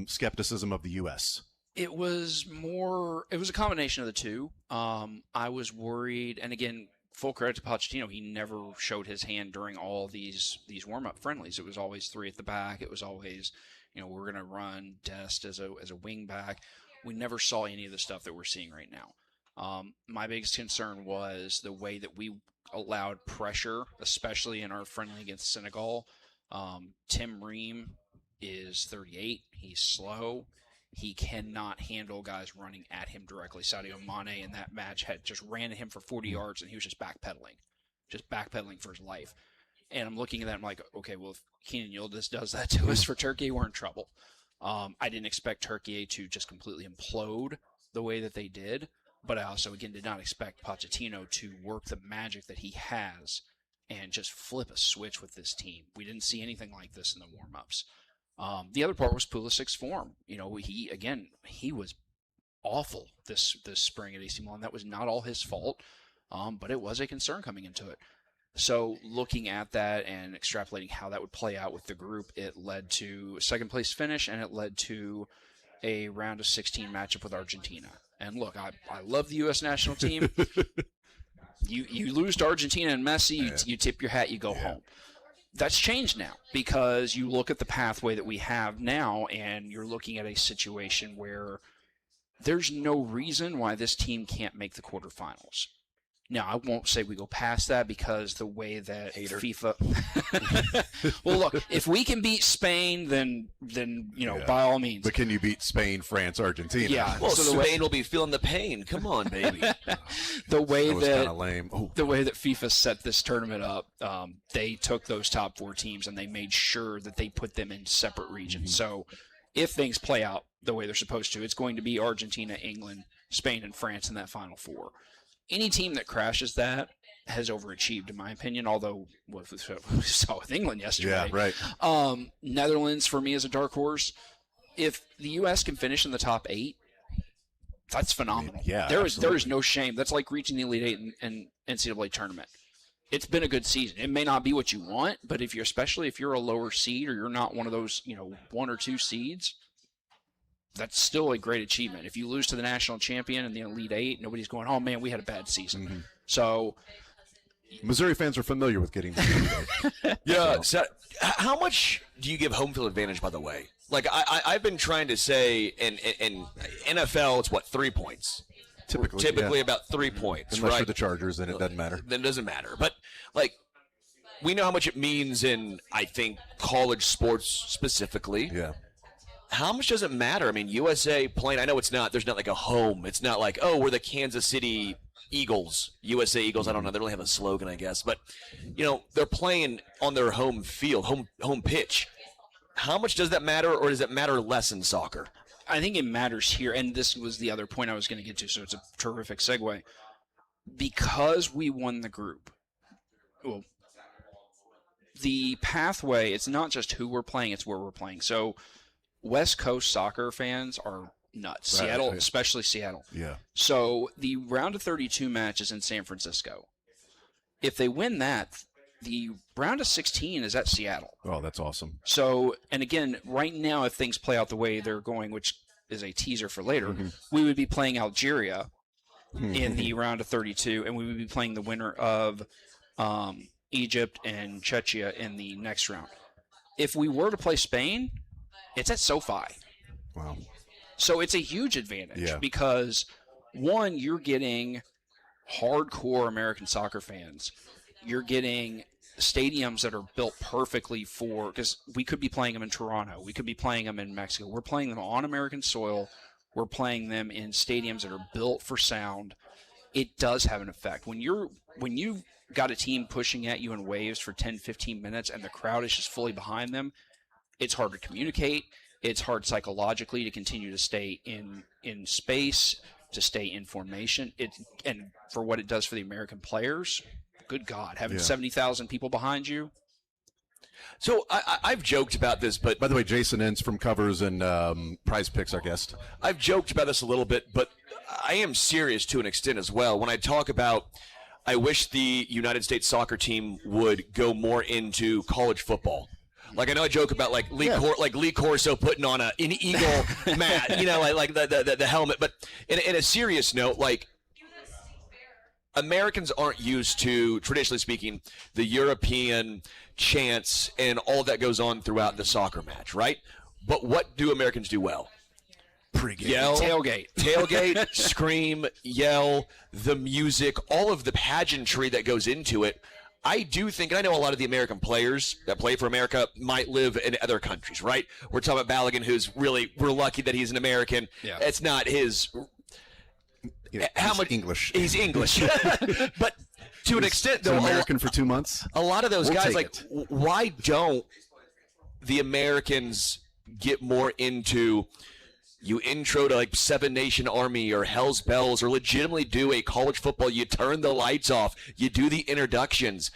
S1: skepticism of the U.S.?
S15: It was a combination of the two. I was worried, and again, full credit to Pochettino, he never showed his hand during all these warm-up friendlies. It was always three at the back. It was always, we're going to run Dest as a wing back. We never saw any of the stuff that we're seeing right now. My biggest concern was the way that we allowed pressure, especially in our friendly against Senegal. Tim Ream is 38. He's slow. He cannot handle guys running at him directly. Sadio Mane in that match had just ran at him for 40 yards, and he was just backpedaling for his life. And I'm looking at that, I'm like, okay, well, if Kenan Yildiz does that to us for Turkey, we're in trouble. I didn't expect Turkey to just completely implode the way that they did, but I also, again, did not expect Pochettino to work the magic that he has and just flip a switch with this team. We didn't see anything like this in the warm-ups. The other part was Pulisic's form. He was awful this spring at AC Milan. That was not all his fault, but it was a concern coming into it. So looking at that and extrapolating how that would play out with the group, it led to a second-place finish, and it led to a round of 16 matchup with Argentina. And look, I love the U.S. national team. You lose to Argentina and Messi, you tip your hat, you go home. That's changed now because you look at the pathway that we have now, and you're looking at a situation where there's no reason why this team can't make the quarterfinals. Now, I won't say we go past that because the way that FIFA – well, look, if we can beat Spain, then by all means.
S1: But can you beat Spain, France, Argentina?
S15: Yeah.
S2: Well, so Spain will be feeling the pain. Come on, baby.
S15: The way
S1: was kind of lame.
S15: The way that FIFA set this tournament up, they took those top four teams and they made sure that they put them in separate regions. So if things play out the way they're supposed to, it's going to be Argentina, England, Spain, and France in that Final Four. Any team that crashes that has overachieved, in my opinion, although what we saw with England yesterday.
S1: Yeah, right.
S15: Netherlands, for me, is a dark horse. If the U.S. can finish in the top 8, that's phenomenal.
S1: Yeah,
S15: there is no shame. That's like reaching the Elite 8 in NCAA tournament. It's been a good season. It may not be what you want, but especially if you're a lower seed or you're not one of those 1 or 2 seeds, that's still a great achievement. If you lose to the national champion in the Elite 8, nobody's going, oh, man, we had a bad season.
S1: Mm-hmm.
S15: So
S1: Missouri fans are familiar with getting
S2: Yeah. So, how much do you give home field advantage, by the way? Like, I've been trying to say in NFL, it's 3 points? Typically about 3 points,
S1: Unless
S2: right?
S1: you're the Chargers, then it doesn't matter.
S2: Then it doesn't matter. But, we know how much it means in, I think, college sports specifically.
S1: Yeah.
S2: How much does it matter? I mean, USA playing, I know it's not, there's not like a home. It's not like, oh, we're the Kansas City Eagles, USA Eagles. I don't know. They don't really have a slogan, I guess. But, they're playing on their home field, home pitch. How much does that matter, or does it matter less in soccer?
S15: I think it matters here, and this was the other point I was going to get to, so it's a terrific segue. Because we won the group, well, the pathway, it's not just who we're playing, it's where we're playing. So West Coast soccer fans are nuts.
S1: Right,
S15: Seattle,
S1: right.
S15: especially Seattle.
S1: Yeah.
S15: So the round of 32 match is in San Francisco. If they win that, the round of 16 is at Seattle.
S1: Oh, that's awesome.
S15: So, and again, right now, if things play out the way they're going, which is a teaser for later, we would be playing Algeria in the round of 32, and we would be playing the winner of Egypt and Czechia in the next round. If we were to play Spain, it's at SoFi.
S1: Wow.
S15: So it's a huge advantage because, one, you're getting hardcore American soccer fans. You're getting stadiums that are built perfectly for, because we could be playing them in Toronto. We could be playing them in Mexico. We're playing them on American soil. We're playing them in stadiums that are built for sound. It does have an effect. When you've got a team pushing at you in waves for 10, 15 minutes and the crowd is just fully behind them, it's hard to communicate. It's hard psychologically to continue to stay in space, to stay in formation. And for what it does for the American players, good God, having 70,000 people behind you.
S2: So I've joked about this, but
S1: by the way, Jason Entz from Covers and Prize Picks, our guest.
S2: I've joked about this a little bit, but I am serious to an extent as well. When I talk about, I wish the United States soccer team would go more into college football. Like, I know I joke about Lee Corso putting on an eagle mat, like the helmet. But in a serious note, like, Americans aren't used to, traditionally speaking, the European chants and all that goes on throughout the soccer match, right? But what do Americans do well?
S1: Pre-game.
S2: Yell,
S15: tailgate,
S2: scream, yell, the music, all of the pageantry that goes into it. I do think, and I know a lot of the American players that play for America might live in other countries, right? We're talking about Balogun, who's really, we're lucky that he's an American.
S1: Yeah.
S2: It's not his. How much
S1: English?
S2: He's English, but to an extent, though,
S1: American for 2 months.
S2: A lot of those
S1: We'll
S2: guys,
S1: take
S2: like, why don't the Americans get more into you intro to like Seven Nation Army or Hell's Bells, or legitimately do a college football? You turn the lights off, you do the introductions.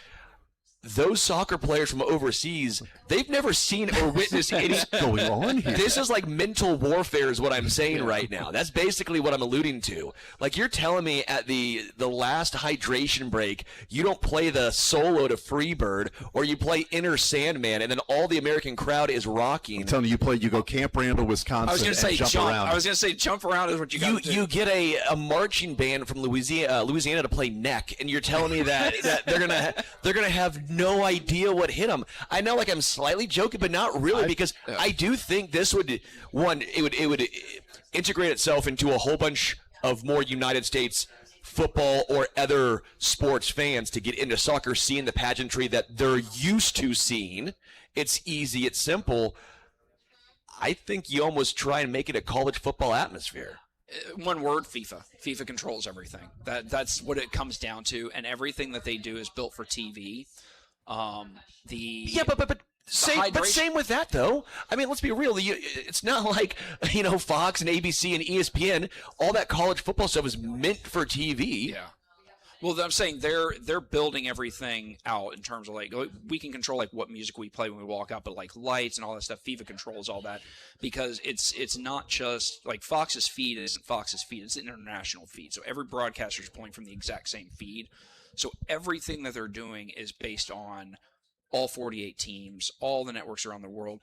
S2: Those soccer players from overseas, they've never seen or witnessed any
S1: going on here.
S2: This is like mental warfare is what I'm saying right now. That's basically what I'm alluding to. Like, you're telling me at the last hydration break, you don't play the solo to Freebird, or you play Inner Sandman, and then all the American crowd is rocking.
S1: I'm telling you, you go Camp Randall, Wisconsin,
S15: I was going to say
S1: jump around.
S15: I was going to say jump around is what you got to do.
S2: You get a marching band from Louisiana to play neck, and you're telling me that they're gonna have no idea what hit them. I know, like, I'm slightly joking, but not really, because I do think this would it would integrate itself into a whole bunch of more United States football or other sports fans to get into soccer, seeing the pageantry that they're used to seeing. It's easy, it's simple. I think you almost try and make it a college football atmosphere.
S15: One word: FIFA. FIFA controls everything. That's what it comes down to, and everything that they do is built for TV.
S2: But same with that, though. I mean, let's be real. It's not like, Fox and ABC and ESPN. All that college football stuff is meant for TV.
S15: Yeah. Well, I'm saying they're building everything out in terms of, like, we can control, like, what music we play when we walk out, but, like, lights and all that stuff, FIFA controls all that, because it's not just, like, Fox's feed isn't Fox's feed, it's an international feed. So every broadcaster is pulling from the exact same feed. So everything that they're doing is based on all 48 teams, all the networks around the world.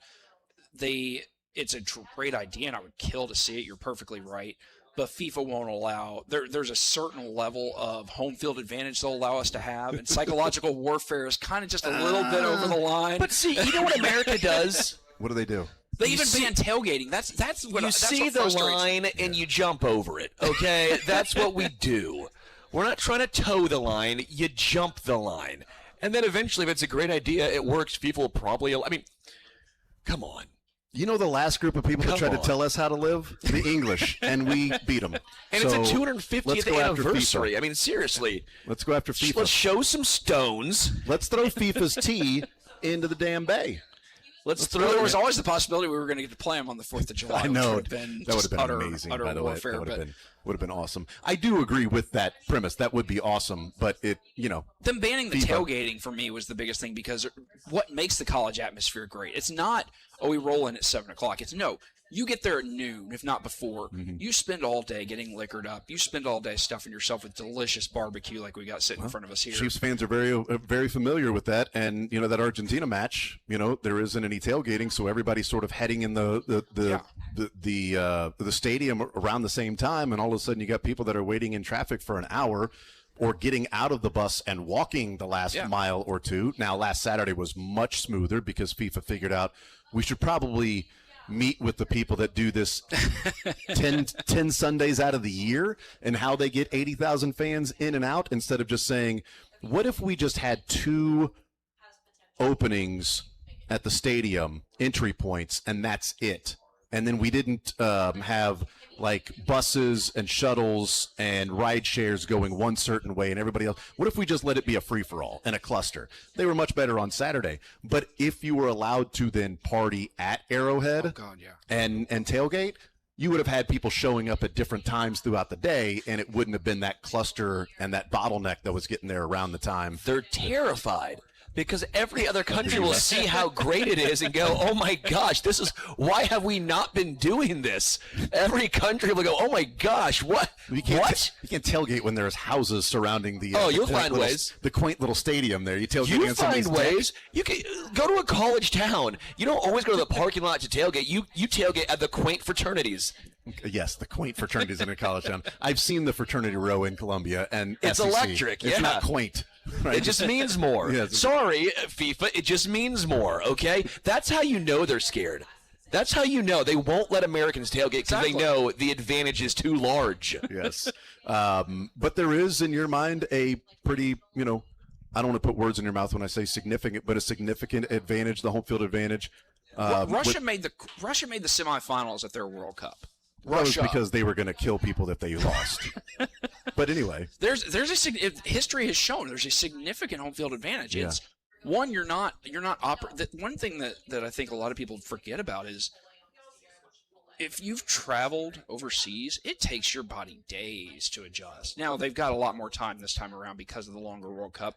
S15: It's a great idea, and I would kill to see it. You're perfectly right. But FIFA won't allow. There's a certain level of home field advantage they'll allow us to have, and psychological warfare is kind of just a little bit over the line.
S2: But see, you know what America does?
S1: What do they do?
S15: They even ban tailgating. That's what
S2: you see the line and you jump over it. Okay, that's what we do. We're not trying to toe the line. You jump the line. And then eventually, if it's a great idea, it works, FIFA will probably – I mean, come on.
S1: You know the last group of people that tried
S2: Come
S1: to tell us how to live? The English, and we beat them.
S2: And
S1: So
S2: it's a
S1: let's
S2: 250th
S1: go after
S2: anniversary.
S1: FIFA.
S2: I mean, seriously.
S1: Let's go after FIFA.
S2: Let's show some stones.
S1: Let's throw FIFA's T into the damn bay.
S2: Let's
S15: Well, there was always the possibility we were going to get to play them on the 4th of July.
S1: I know.
S15: Which would have been
S1: That would
S15: just
S1: have been
S15: utter,
S1: amazing,
S15: utter
S1: by the way.
S15: warfare.
S1: That
S15: But
S1: would have been awesome. I do agree with that premise. That would be awesome, but
S15: them banning the
S1: FIFA.
S15: tailgating for me was the biggest thing, because what makes the college atmosphere great? It's not, we roll in at 7 o'clock. It's no. You get there at noon, if not before.
S1: Mm-hmm.
S15: You spend all day getting liquored up. You spend all day stuffing yourself with delicious barbecue like we got sitting in front of us here.
S1: Chiefs fans are very familiar with that, and that Argentina match. There isn't any tailgating, so everybody's sort of heading in the stadium around the same time, and all of a sudden you got people that are waiting in traffic for an hour, or getting out of the bus and walking the last mile or two. Now, last Saturday was much smoother because FIFA figured out we should probably meet with the people that do this 10 Sundays out of the year and how they get 80,000 fans in and out, instead of just saying, what if we just had 2 openings at the stadium, entry points, and that's it? And then we didn't have like buses and shuttles and ride shares going one certain way and everybody else. What if we just let it be a free-for-all and a cluster? They were much better on Saturday. But if you were allowed to then party at Arrowhead and tailgate, you would have had people showing up at different times throughout the day, and it wouldn't have been that cluster and that bottleneck that was getting there around the time.
S2: They're terrified. Because every other country will see how great it is and go, oh my gosh, why have we not been doing this? Every country will go, oh my gosh, what?
S1: You can't tailgate when there's houses surrounding the.
S2: You'll find ways.
S1: The quaint little stadium there. You tailgate.
S2: You find ways. You can go to a college town. You don't always go to the parking lot to tailgate. You tailgate at the quaint fraternities.
S1: Yes, the quaint fraternities in a college town. I've seen the fraternity row in Columbia, and
S2: it's
S1: SEC.
S2: electric.
S1: It's not quaint. Right?
S2: It just means more.
S1: Yes.
S2: Sorry, FIFA. It just means more. Okay, that's how you know they're scared. That's how you know they won't let Americans tailgate, because they know the advantage is too large.
S1: Yes, but there is in your mind a pretty, I don't want to put words in your mouth when I say significant, but a significant advantage, the home field advantage.
S15: Russia made the semifinals at their World Cup.
S1: That was because they were going to kill people if they lost. But anyway,
S15: history has shown there's a significant home field advantage.
S1: Yeah.
S15: It's one, you're not one thing that I think a lot of people forget about is if you've traveled overseas, it takes your body days to adjust. Now they've got a lot more time this time around because of the longer World Cup,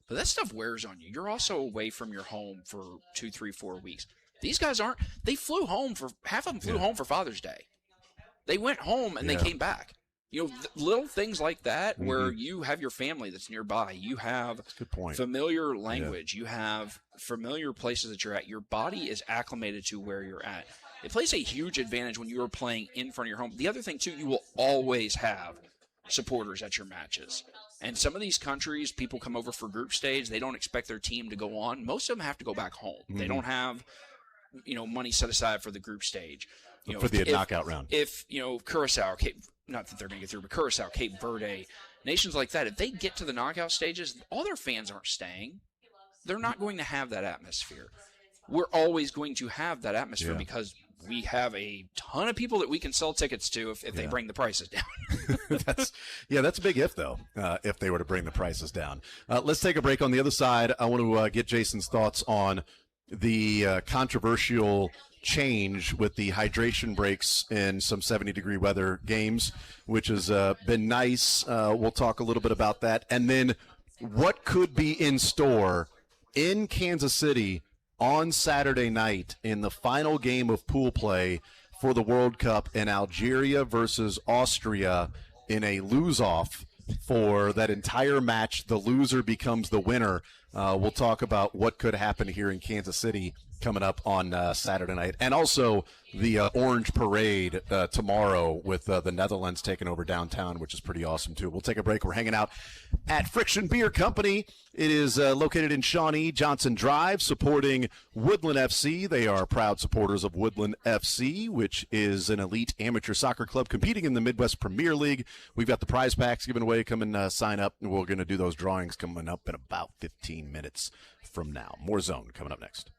S15: but that stuff wears on you. You're also away from your home for 2, 3, 4 weeks. These guys aren't. They flew home half of them flew home for Father's Day. They went home and they came back. Little things like that where you have your family that's nearby. You have familiar language. You have familiar places that you're at. Your body is acclimated to where you're at. It plays a huge advantage when you are playing in front of your home. The other thing, too, you will always have supporters at your matches. And some of these countries, people come over for group stage. They don't expect their team to go on. Most of them have to go back home. They don't have, money set aside for the group stage.
S1: For the knockout round.
S15: If, Curacao, not that they're going to get through, but Curacao, Cape Verde, nations like that, if they get to the knockout stages, all their fans aren't staying. They're not going to have that atmosphere. We're always going to have that atmosphere because we have a ton of people that we can sell tickets to if they bring the prices down.
S1: That's a big if, though, if they were to bring the prices down. Let's take a break. On the other side, I want to get Jason's thoughts on the controversial change with the hydration breaks in some 70-degree weather games, which has been nice. We'll talk a little bit about that. And then what could be in store in Kansas City on Saturday night in the final game of pool play for the World Cup in Algeria versus Austria in a lose-off for that entire match. The loser becomes the winner. We'll talk about what could happen here in Kansas City coming up on Saturday night. And also the Orange Parade tomorrow with the Netherlands taking over downtown, which is pretty awesome, too. We'll take a break. We're hanging out at Friction Beer Company. It is located in Shawnee Johnson Drive, supporting Woodland FC. They are proud supporters of Woodland FC, which is an elite amateur soccer club competing in the Midwest Premier League. We've got the prize packs given away. Come and sign up. We're going to do those drawings coming up in about 15 minutes from now. More Zone coming up next.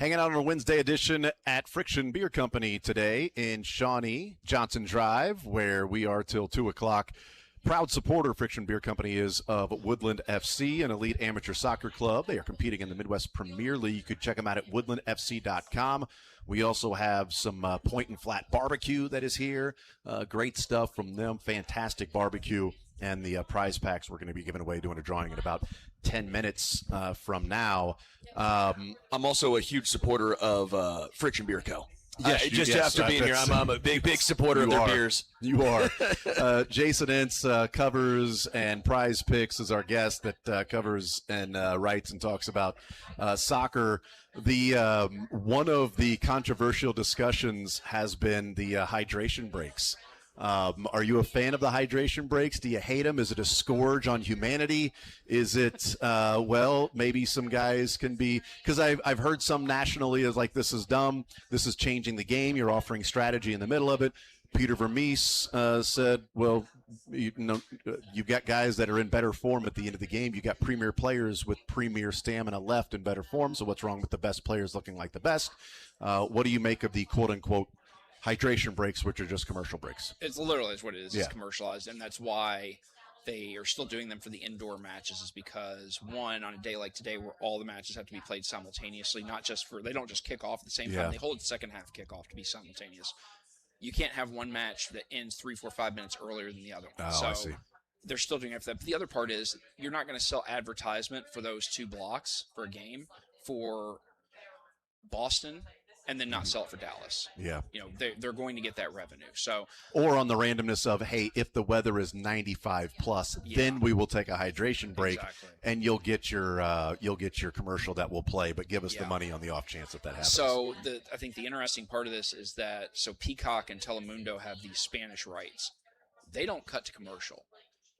S1: Hanging out on a Wednesday edition at Friction Beer Company today in Shawnee, Johnson Drive, where we are till 2 o'clock. Proud supporter Friction Beer Company is of Woodland FC, an elite amateur soccer club. They are competing in the Midwest Premier League. You could check them out at woodlandfc.com. We also have some Point and Flat barbecue that is here. Great stuff from them. Fantastic barbecue. And the prize packs we're going to be giving away, doing a drawing in about 10 minutes from now.
S2: I'm also a huge supporter of Friction Beer Co.
S1: Yes,
S2: After being here, I'm a big supporter of their beers.
S1: You are. Jason Entz covers and Prize Picks is our guest that covers and writes and talks about soccer. The one of the controversial discussions has been the hydration breaks. Are you a fan of the hydration breaks? Do you hate them? Is it a scourge on humanity? Is it, maybe some guys can be, because I've heard some nationally is like, this is dumb. This is changing the game. You're offering strategy in the middle of it. Peter Vermees said, well, you've got guys that are in better form at the end of the game. You got premier players with premier stamina left in better form. So what's wrong with the best players looking like the best? What do you make of the quote unquote hydration breaks, which are just commercial breaks?
S15: It's literally what it is.
S1: Yeah.
S15: It's commercialized, and that's why they are still doing them for the indoor matches, is because, one, on a day like today where all the matches have to be played simultaneously, they don't just kick off at the same time. They hold the second half kickoff to be simultaneous. You can't have one match that ends 3, 4, 5 minutes earlier than the other one.
S1: I see.
S15: They're still doing it for that. But the other part is you're not going to sell advertisement for those 2 blocks for a game for Boston and then not sell it for Dallas.
S1: Yeah.
S15: They're going to get that revenue. So,
S1: or on the randomness of, hey, if the weather is 95 plus, then we will take a hydration break, and you'll get your commercial that will play, but give us the money on the off chance that happens.
S15: So I think the interesting part of this is that Peacock and Telemundo have these Spanish rights. They don't cut to commercial.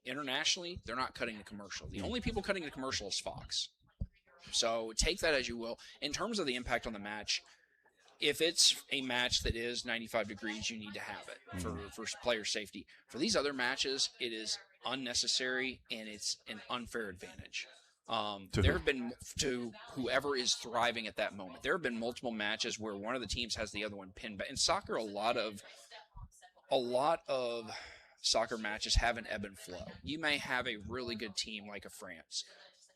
S15: Internationally, they're not cutting to commercial. The only people cutting to commercial is Fox. So take that as you will. In terms of the impact on the match, if it's a match that is 95 degrees, you need to have it for player safety. For these other matches, it is unnecessary, and it's an unfair advantage. There have been, to whoever is thriving at that moment, there have been multiple matches where one of the teams has the other one pinned back. In soccer, a lot of soccer matches have an ebb and flow. You may have a really good team like a France,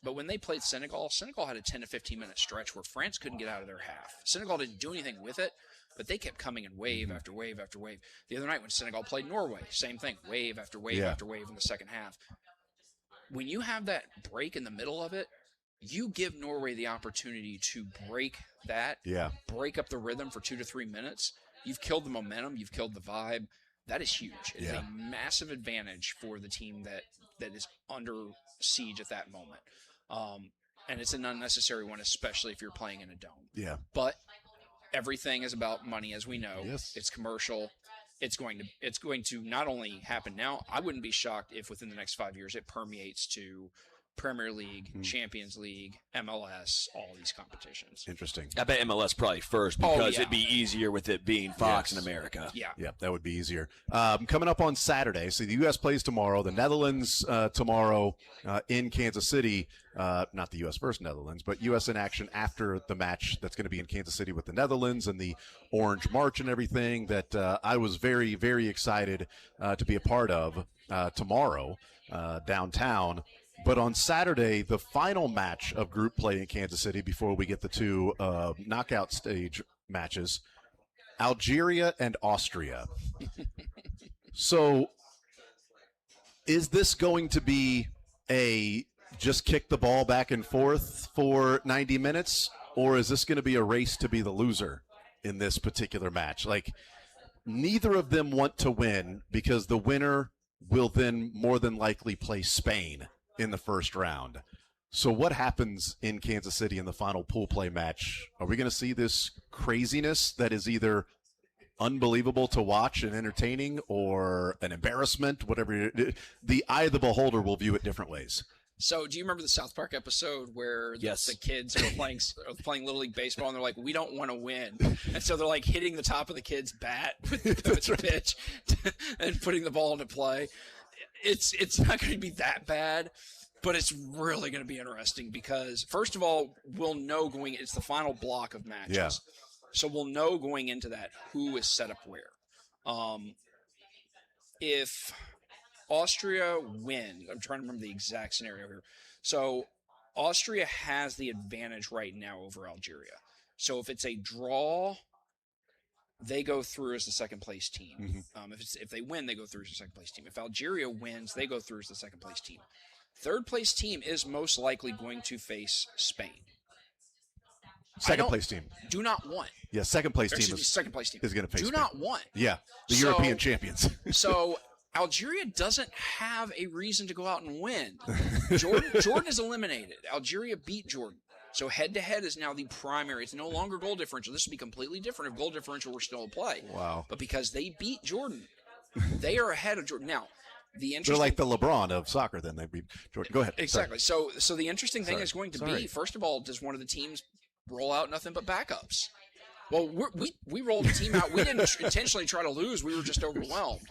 S15: but when they played Senegal had a 10 to 15 minute stretch where France couldn't get out of their half. Senegal didn't do anything with it, but they kept coming in wave after wave after wave. The other night when Senegal played Norway, same thing, wave after wave after wave in the second half. When you have that break in the middle of it, you give Norway the opportunity to break that, break up the rhythm for 2 to 3 minutes. You've killed the momentum, you've killed the vibe. That is huge. It's a massive advantage for the team that is under siege at that moment. And it's an unnecessary one, especially if you're playing in a dome.
S1: Yeah.
S15: But everything is about money, as we know.
S1: Yes.
S15: It's commercial. It's going to not only happen now, I wouldn't be shocked if within the next 5 years it permeates to Premier League, Champions League, MLS, all these competitions.
S1: Interesting.
S2: I bet MLS probably first because it'd be easier with it being Fox in America.
S15: Yeah.
S1: Yeah, that would be easier. Coming up on Saturday, so the U.S. plays tomorrow, the Netherlands tomorrow in Kansas City. Not the U.S. versus Netherlands, but U.S. in action after the match that's going to be in Kansas City with the Netherlands and the Orange March and everything that I was very, very excited to be a part of tomorrow downtown. But on Saturday, the final match of group play in Kansas City before we get the 2 knockout stage matches, Algeria and Austria. So is this going to be a just kick the ball back and forth for 90 minutes, or is this going to be a race to be the loser in this particular match? Like, neither of them want to win because the winner will then more than likely play Spain in the first round. So what happens in Kansas City in the final pool play match? Are we going to see this craziness that is either unbelievable to watch and entertaining or an embarrassment, whatever? The eye of the beholder will view it different ways.
S15: So do you remember the South Park episode where the kids are playing Little League Baseball and they're like, we don't want to win. And so they're like hitting the top of the kid's bat with the pitch and putting the ball into play. It's not going to be that bad. But it's really going to be interesting because, first of all, we'll know it's the final block of matches.
S1: Yeah.
S15: So we'll know going into that who is set up where. If Austria wins, I'm trying to remember the exact scenario here. So Austria has the advantage right now over Algeria. So if it's a draw, they go through as the second place team. If they win, they go through as the second place team. If Algeria wins, they go through as the second place team. Third place team is most likely going to face Spain.
S1: Second place team.
S15: Do not want.
S1: Yeah, second place team
S15: is going to face
S1: Spain.
S15: not want.
S1: Yeah, the European champions.
S15: So Algeria doesn't have a reason to go out and win. Jordan is eliminated. Algeria beat Jordan. So head-to-head is now the primary. It's no longer goal differential. This would be completely different if goal differential were still in play.
S1: Wow.
S15: But because they beat Jordan, they are ahead of Jordan. Now,
S1: they're like the LeBron of soccer, then. They beat Jordan. Go ahead.
S15: Exactly. So the interesting thing is going to be, first of all, does one of the teams roll out nothing but backups? Well, we rolled a team out. We didn't intentionally try to lose. We were just overwhelmed.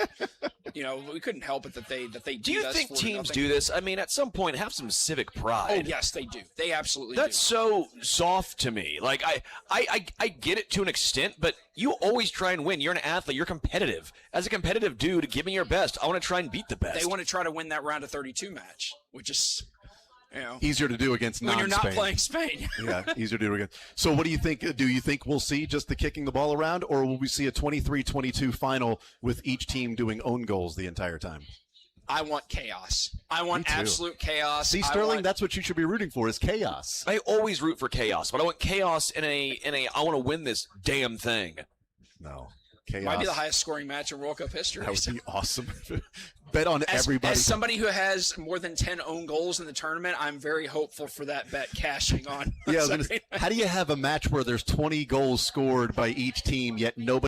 S15: We couldn't help it that they
S2: do you think teams do this? I mean, at some point, have some civic pride.
S15: Oh yes, they do. They absolutely do.
S2: That's so soft to me. Like I get it to an extent, but you always try and win. You're an athlete. You're competitive. As a competitive dude, give me your best. I want to try and beat the best.
S15: They want to try to win that round of 32 match, which is
S1: easier to do against
S15: when you're not playing Spain.
S1: Yeah, easier to do against. So what do you think? Do you think we'll see just the kicking the ball around, or will we see a 23-22 final with each team doing own goals the entire time?
S15: I want chaos. I want absolute chaos.
S1: See, Sterling, that's what you should be rooting for, is chaos.
S2: I always root for chaos, but I want chaos in a I want to win this damn thing.
S1: No. Chaos.
S15: Might be the highest scoring match in World Cup history.
S1: That would be awesome. Bet on everybody.
S15: As somebody who has more than 10 own goals in the tournament, I'm very hopeful for that bet cashing on.
S1: Yeah, how do you have a match where there's 20 goals scored by each team, yet nobody